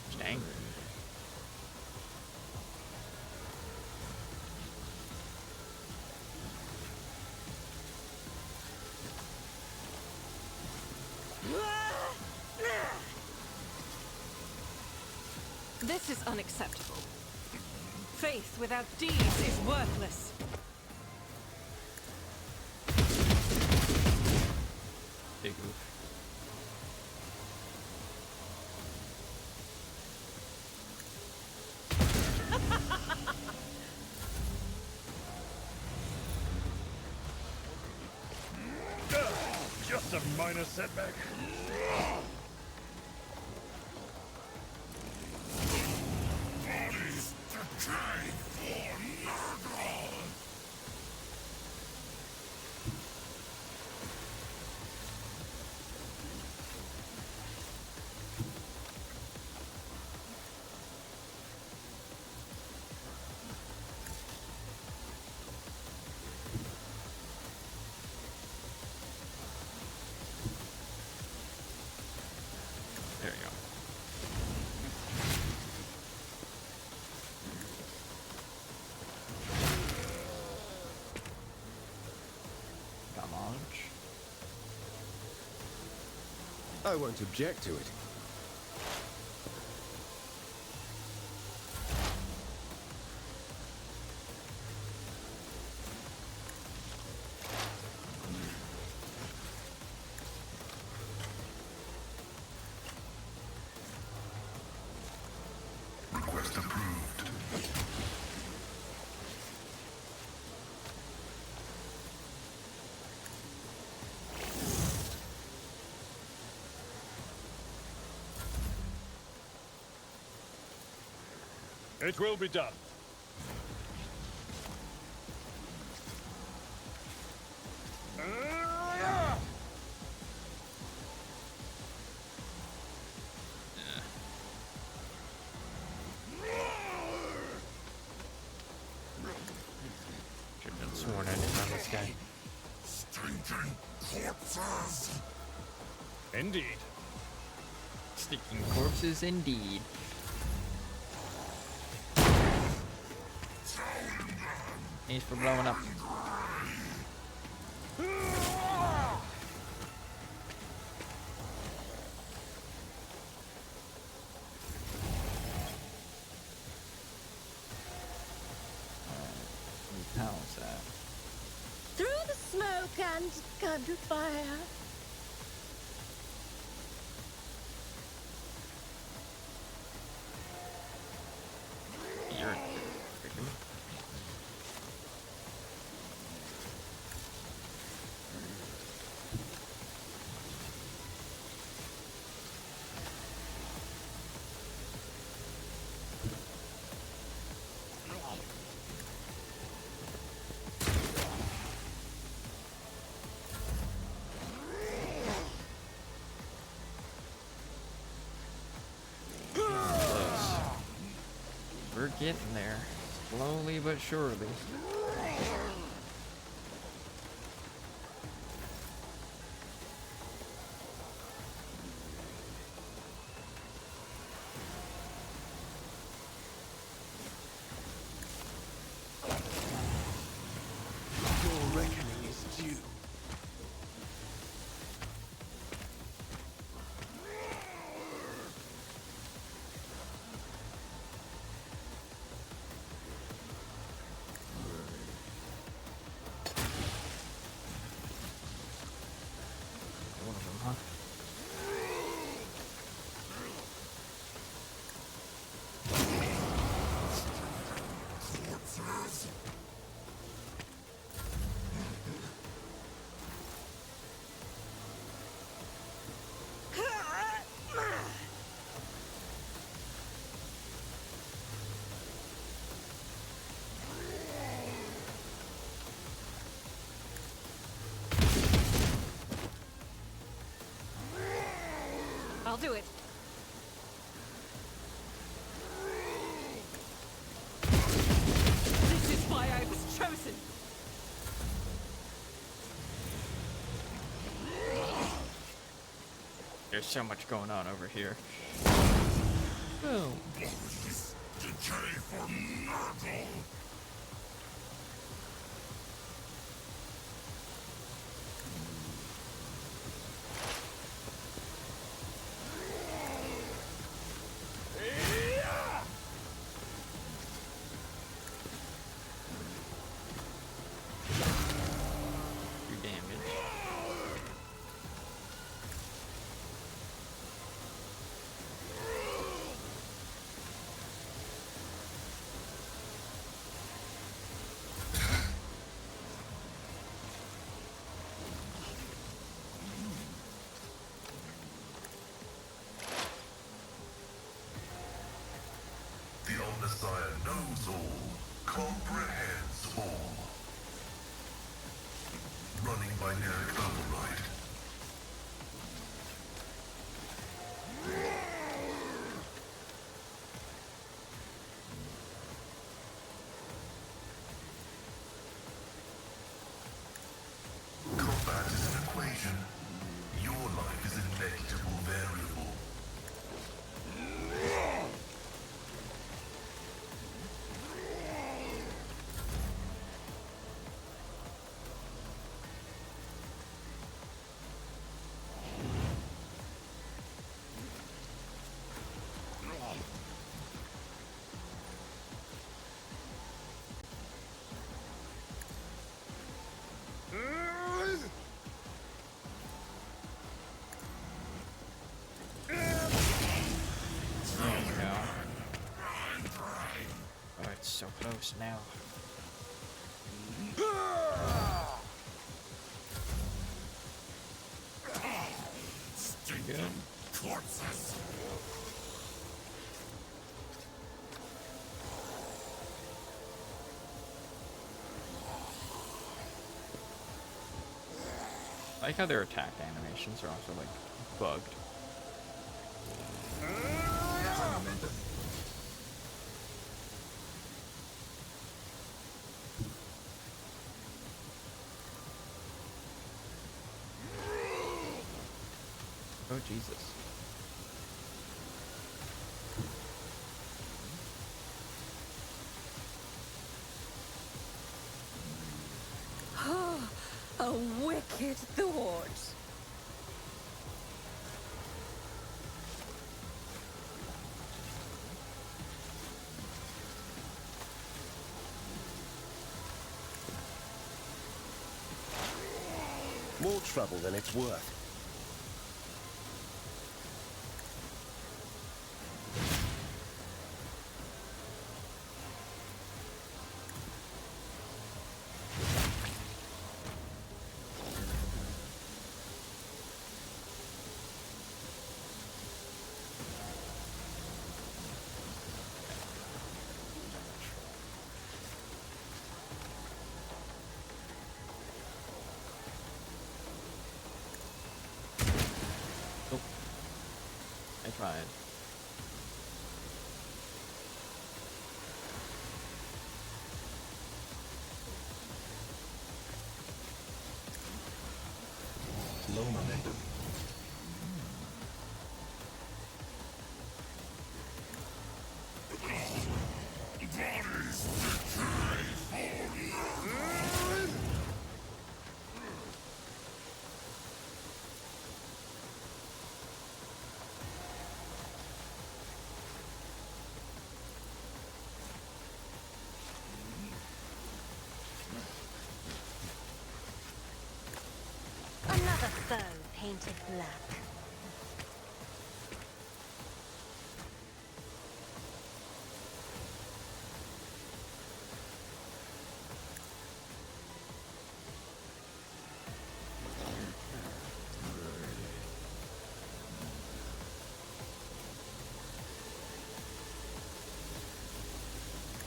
Speaker 1: Just angry.
Speaker 7: This is unacceptable. Faith without deeds is worthless.
Speaker 6: Just a minor setback.
Speaker 3: Bodies decay for murder.
Speaker 1: There you go. Come on.
Speaker 9: I won't object to it.
Speaker 3: Request approved.
Speaker 6: It will be done.
Speaker 1: Should have been sworn in on this guy.
Speaker 3: Stinking corpses.
Speaker 6: Indeed.
Speaker 1: Stinking corpses indeed. Thanks for blowing up. How's that?
Speaker 8: Through the smoke and gunfire.
Speaker 1: You're freaking. We're getting there, slowly but surely.
Speaker 9: Your reckoning is due.
Speaker 1: One of them, huh?
Speaker 3: Corpses.
Speaker 7: I'll do it. This is why I was chosen.
Speaker 1: There's so much going on over here. Boom.
Speaker 3: Bodies decay for murder.
Speaker 1: Do damage.
Speaker 3: comprehends all. Running binary override. Combat is an equation. Your life is a negligible variable.
Speaker 1: So close now. Good.
Speaker 3: Corpses.
Speaker 1: I like how their attack animations are also like bugged. Oh, Jesus.
Speaker 2: Oh, a wicked thought.
Speaker 9: More trouble than it's worth.
Speaker 1: I tried.
Speaker 3: Low momentum.
Speaker 4: Another foe painted black.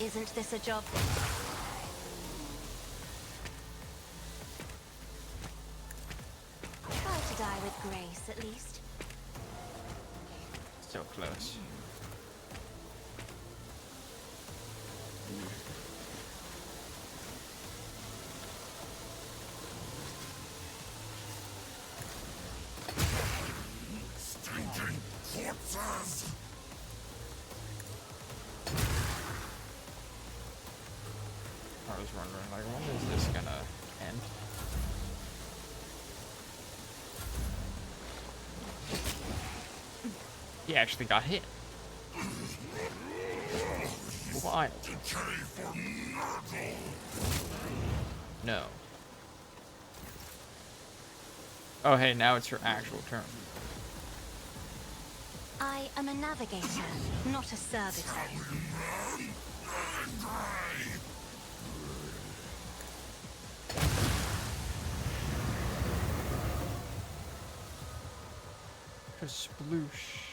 Speaker 4: Isn't this a job? Try to die with grace, at least.
Speaker 1: So close.
Speaker 3: Stinking corpses!
Speaker 1: I was wondering, like, when is this gonna end? He actually got hit. Why? No. Oh, hey, now it's her actual turn.
Speaker 4: I am a navigator, not a servitor.
Speaker 1: A sploosh.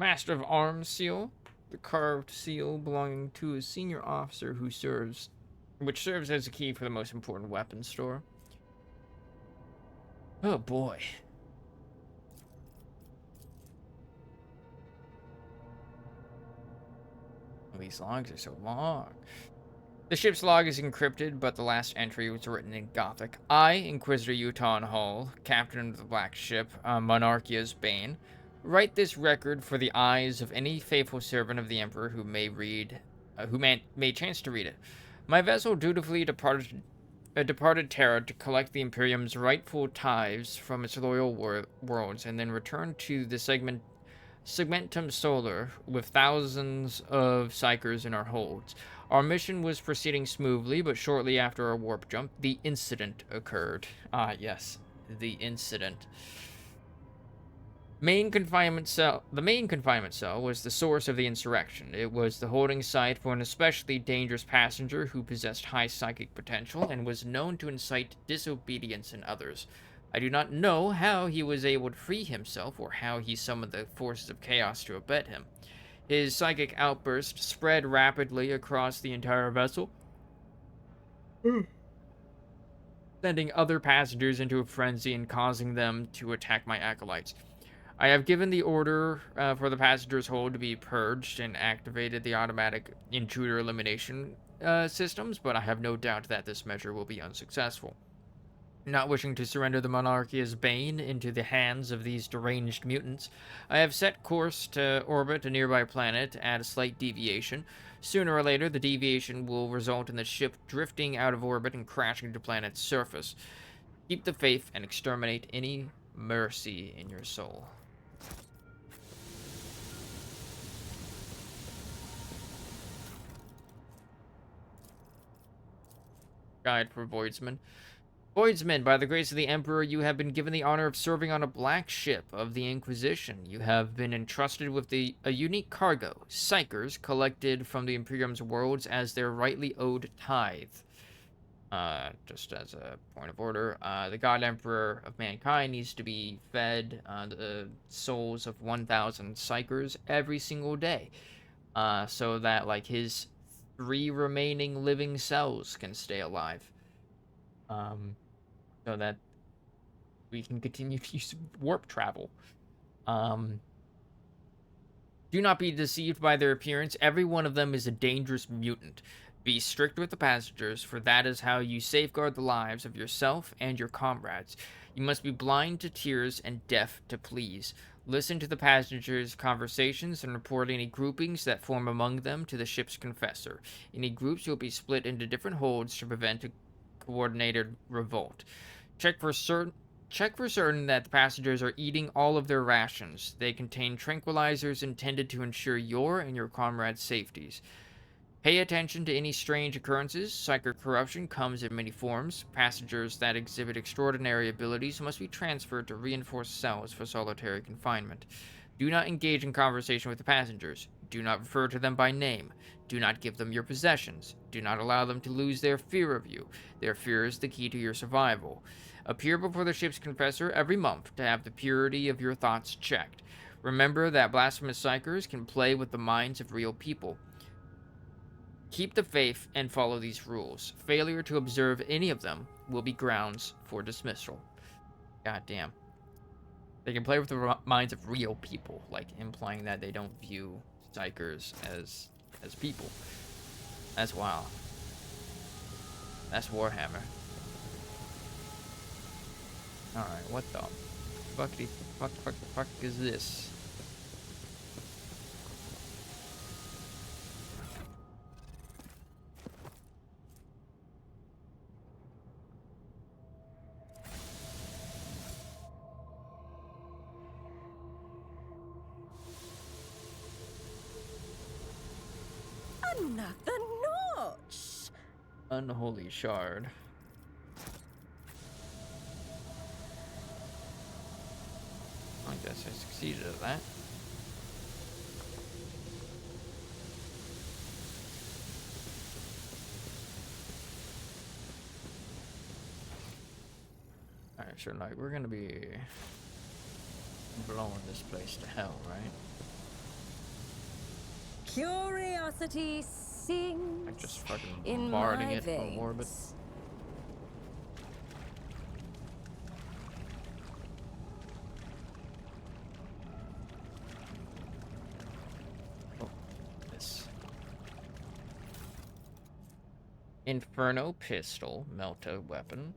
Speaker 1: Master of Arms seal. The carved seal belonging to a senior officer which serves as a key for the most important weapon store. Oh boy. These logs are so long. The ship's log is encrypted, but the last entry was written in Gothic. I, Inquisitor Uton Hall, captain of the Black Ship, Monarchia's Bane, write this record for the eyes of any faithful servant of the Emperor who may chance to read it. My vessel dutifully departed Terra to collect the Imperium's rightful tithes from its loyal worlds, and then returned to the Segmentum Solar with thousands of psychers in our holds. Our mission was proceeding smoothly, but shortly after our warp jump, the incident occurred. Ah, yes, the incident. The main confinement cell was the source of the insurrection. It was the holding site for an especially dangerous passenger who possessed high psychic potential and was known to incite disobedience in others. I do not know how he was able to free himself or how he summoned the forces of chaos to abet him. His psychic outburst spread rapidly across the entire vessel, sending other passengers into a frenzy and causing them to attack my acolytes. I have given the order for the passengers' hold to be purged and activated the automatic intruder elimination systems, but I have no doubt that this measure will be unsuccessful. Not wishing to surrender the Monarchia's Bane into the hands of these deranged mutants, I have set course to orbit a nearby planet at a slight deviation. Sooner or later, the deviation will result in the ship drifting out of orbit and crashing to the planet's surface. Keep the faith and exterminate any mercy in your soul. Guide for Voidsmen. Voidsmen, by the grace of the Emperor, you have been given the honor of serving on a black ship of the Inquisition. You have been entrusted with a unique cargo, psychers, collected from the Imperium's worlds as their rightly owed tithe. Just as a point of order, the God Emperor of mankind needs to be fed the souls of 1,000 psychers every single day, so that, like, his 3 remaining living cells can stay alive. So that we can continue to use warp travel. Do not be deceived by their appearance. Every one of them is a dangerous mutant. Be strict with the passengers, for that is how you safeguard the lives of yourself and your comrades. You must be blind to tears and deaf to pleas. Listen to the passengers' conversations and report any groupings that form among them to the ship's confessor. Any groups will be split into different holds to prevent a coordinated revolt. Check for certain that the passengers are eating all of their rations. They contain tranquilizers intended to ensure your and your comrades' safeties. Pay attention to any strange occurrences. Psychic corruption comes in many forms. Passengers that exhibit extraordinary abilities must be transferred to reinforced cells for solitary confinement. Do not engage in conversation with the passengers. Do not refer to them by name. Do not give them your possessions. Do not allow them to lose their fear of you. Their fear is the key to your survival. Appear before the ship's confessor every month to have the purity of your thoughts checked. Remember that blasphemous psychers can play with the minds of real people. Keep the faith and follow these rules. Failure to observe any of them will be grounds for dismissal. God damn. They can play with the minds of real people, like implying that they don't view psychers as people. That's wild. That's Warhammer. Alright, what the fuck is this?
Speaker 2: Another notch!
Speaker 1: Unholy shard. I guess I succeeded at that. Alright, so like we're gonna be blowing this place to hell, right?
Speaker 2: Curiosity sings
Speaker 1: Like just fucking
Speaker 2: in
Speaker 1: bombarding
Speaker 2: my
Speaker 1: it from orbit.
Speaker 2: veins.
Speaker 1: Oh, this. Inferno pistol, melta weapon.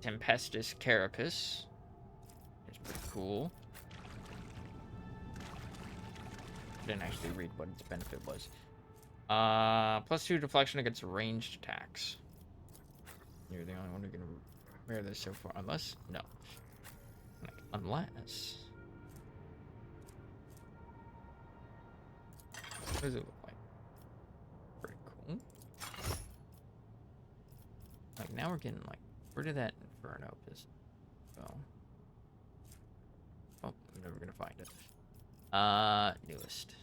Speaker 1: Tempestus carapace. It's pretty cool. Didn't actually read what its benefit was. +2 deflection against ranged attacks. You're the only one who can wear this so far. Unless, no. Like, unless. What does it look like? Pretty cool. Like, now we're getting, like, where did that Inferno pistol go? Oh, I'm never gonna find it. Newest.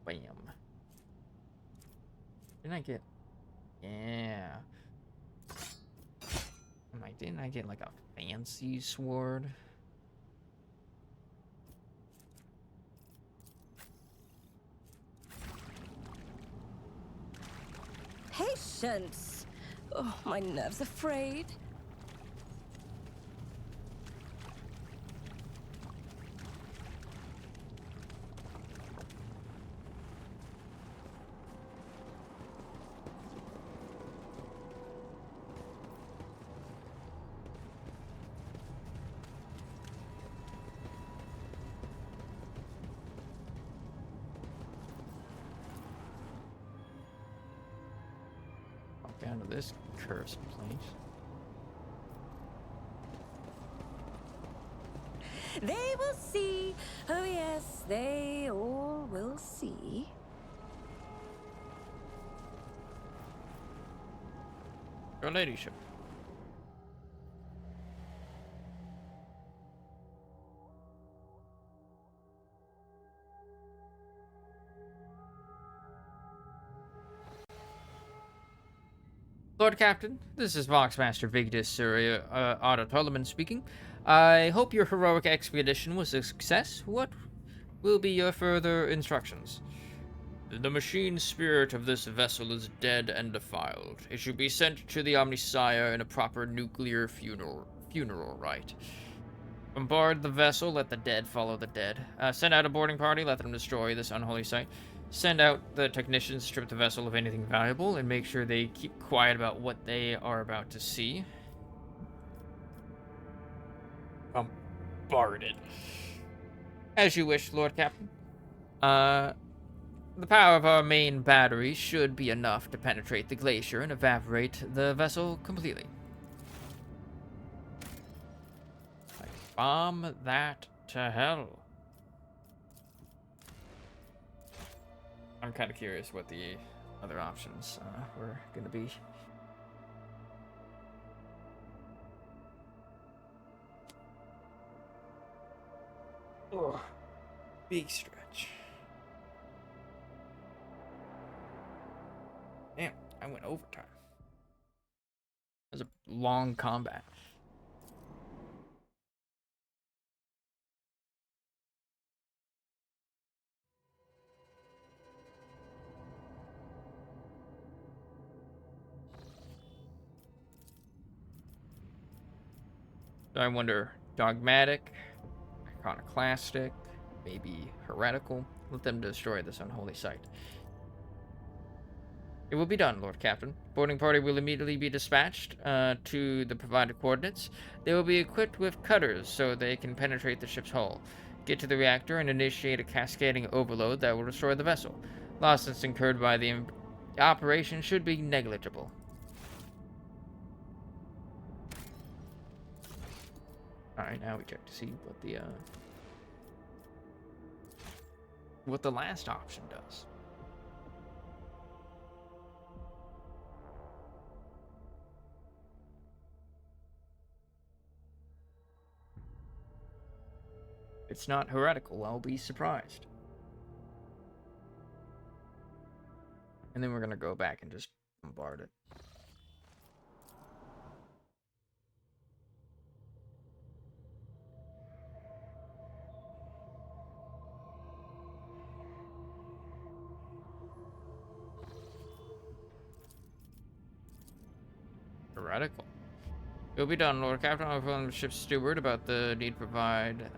Speaker 1: Bam. Didn't I get... Yeah. I'm like, didn't I get, like, a fancy sword?
Speaker 2: Patience! Oh, my nerves are frayed.
Speaker 1: Down to this cursed place.
Speaker 2: They will see. Oh, yes, they all will see.
Speaker 1: Your ladyship. Lord Captain, this is Voxmaster Vigdis Surya Autotoloman speaking. I hope your heroic expedition was a success. What will be your further instructions? The machine spirit of this vessel is dead and defiled. It should be sent to the Omnisire in a proper nuclear funeral rite. Bombard the vessel, let the dead follow the dead. Send out a boarding party, let them destroy this unholy site. Send out the technicians, strip the vessel of anything valuable, and make sure they keep quiet about what they are about to see. Bombard it. As you wish, Lord Captain. The power of our main battery should be enough to penetrate the glacier and evaporate the vessel completely. Like, bomb that to hell. I'm kind of curious what the other options were going to be. Oh, big stretch. Damn, I went overtime. It was a long combat. So I wonder, dogmatic, iconoclastic, maybe heretical. Let them destroy this unholy site. It will be done, Lord Captain. Boarding party will immediately be dispatched to the provided coordinates. They will be equipped with cutters so they can penetrate the ship's hull, get to the reactor, and initiate a cascading overload that will destroy the vessel. Losses incurred by the operation should be negligible. Alright, now we check to see what the last option does. If it's not heretical, I'll be surprised. And then we're gonna go back and just bombard it. Heretical. You'll be done, Lord Captain. I'll inform the ship's steward about the need to provide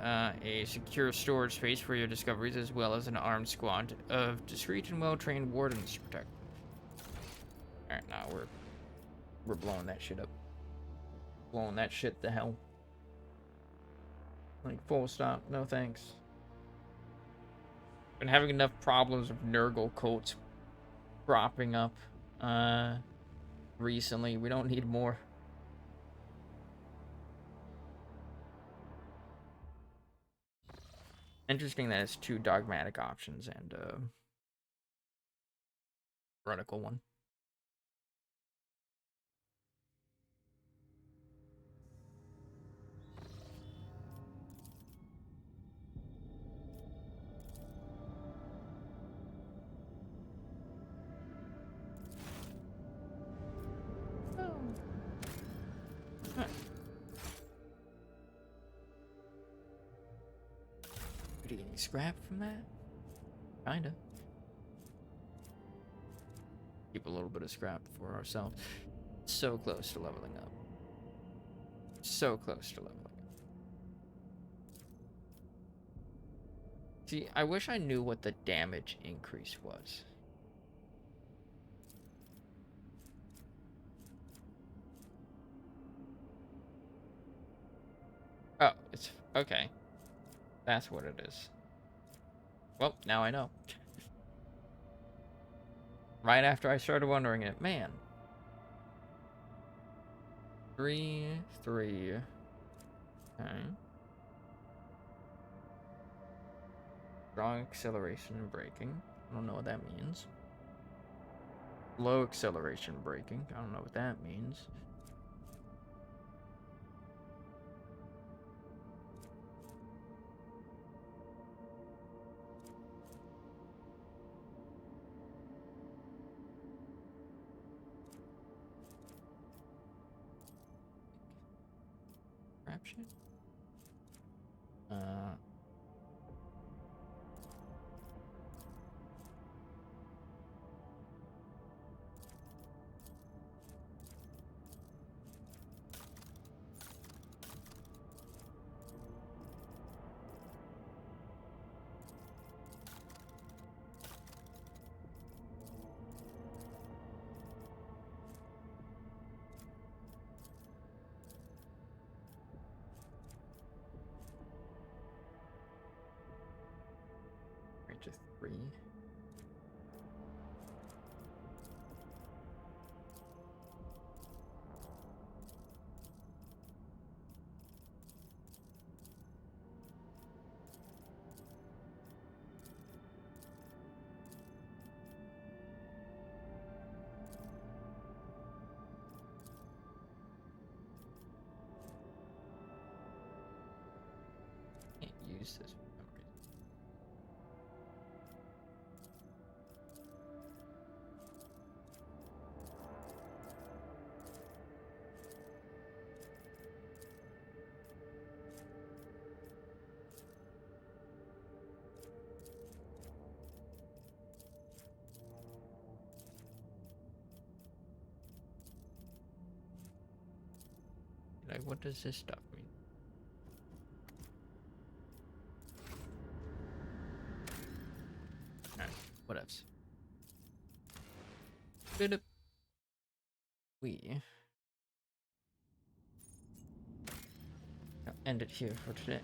Speaker 1: a secure storage space for your discoveries, as well as an armed squad of discreet and well-trained wardens to protect. Alright, now we're blowing that shit up. Blowing that shit to hell. Like, full stop. No thanks. Been having enough problems with Nurgle cults cropping up recently. We don't need more. Interesting that it's 2 dogmatic options and heretical one. Did you get any scrap from that? Kinda. Keep a little bit of scrap for ourselves. So close to leveling up. So close to leveling up. See, I wish I knew what the damage increase was. Oh, it's okay. That's what it is. Well, now I know. Right after I started wondering it, man. 3, 3. Okay. Strong acceleration and braking. I don't know what that means. Low acceleration braking. I don't know what that means. Crap shit. Just 3. Can't use this. Like, what does this stuff mean? Alright, what else? We I'll end it here for today.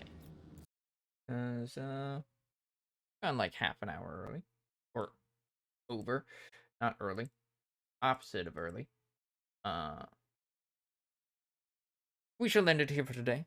Speaker 1: Gone like half an hour early. Or over. Not early. Opposite of early. We shall end it here for today.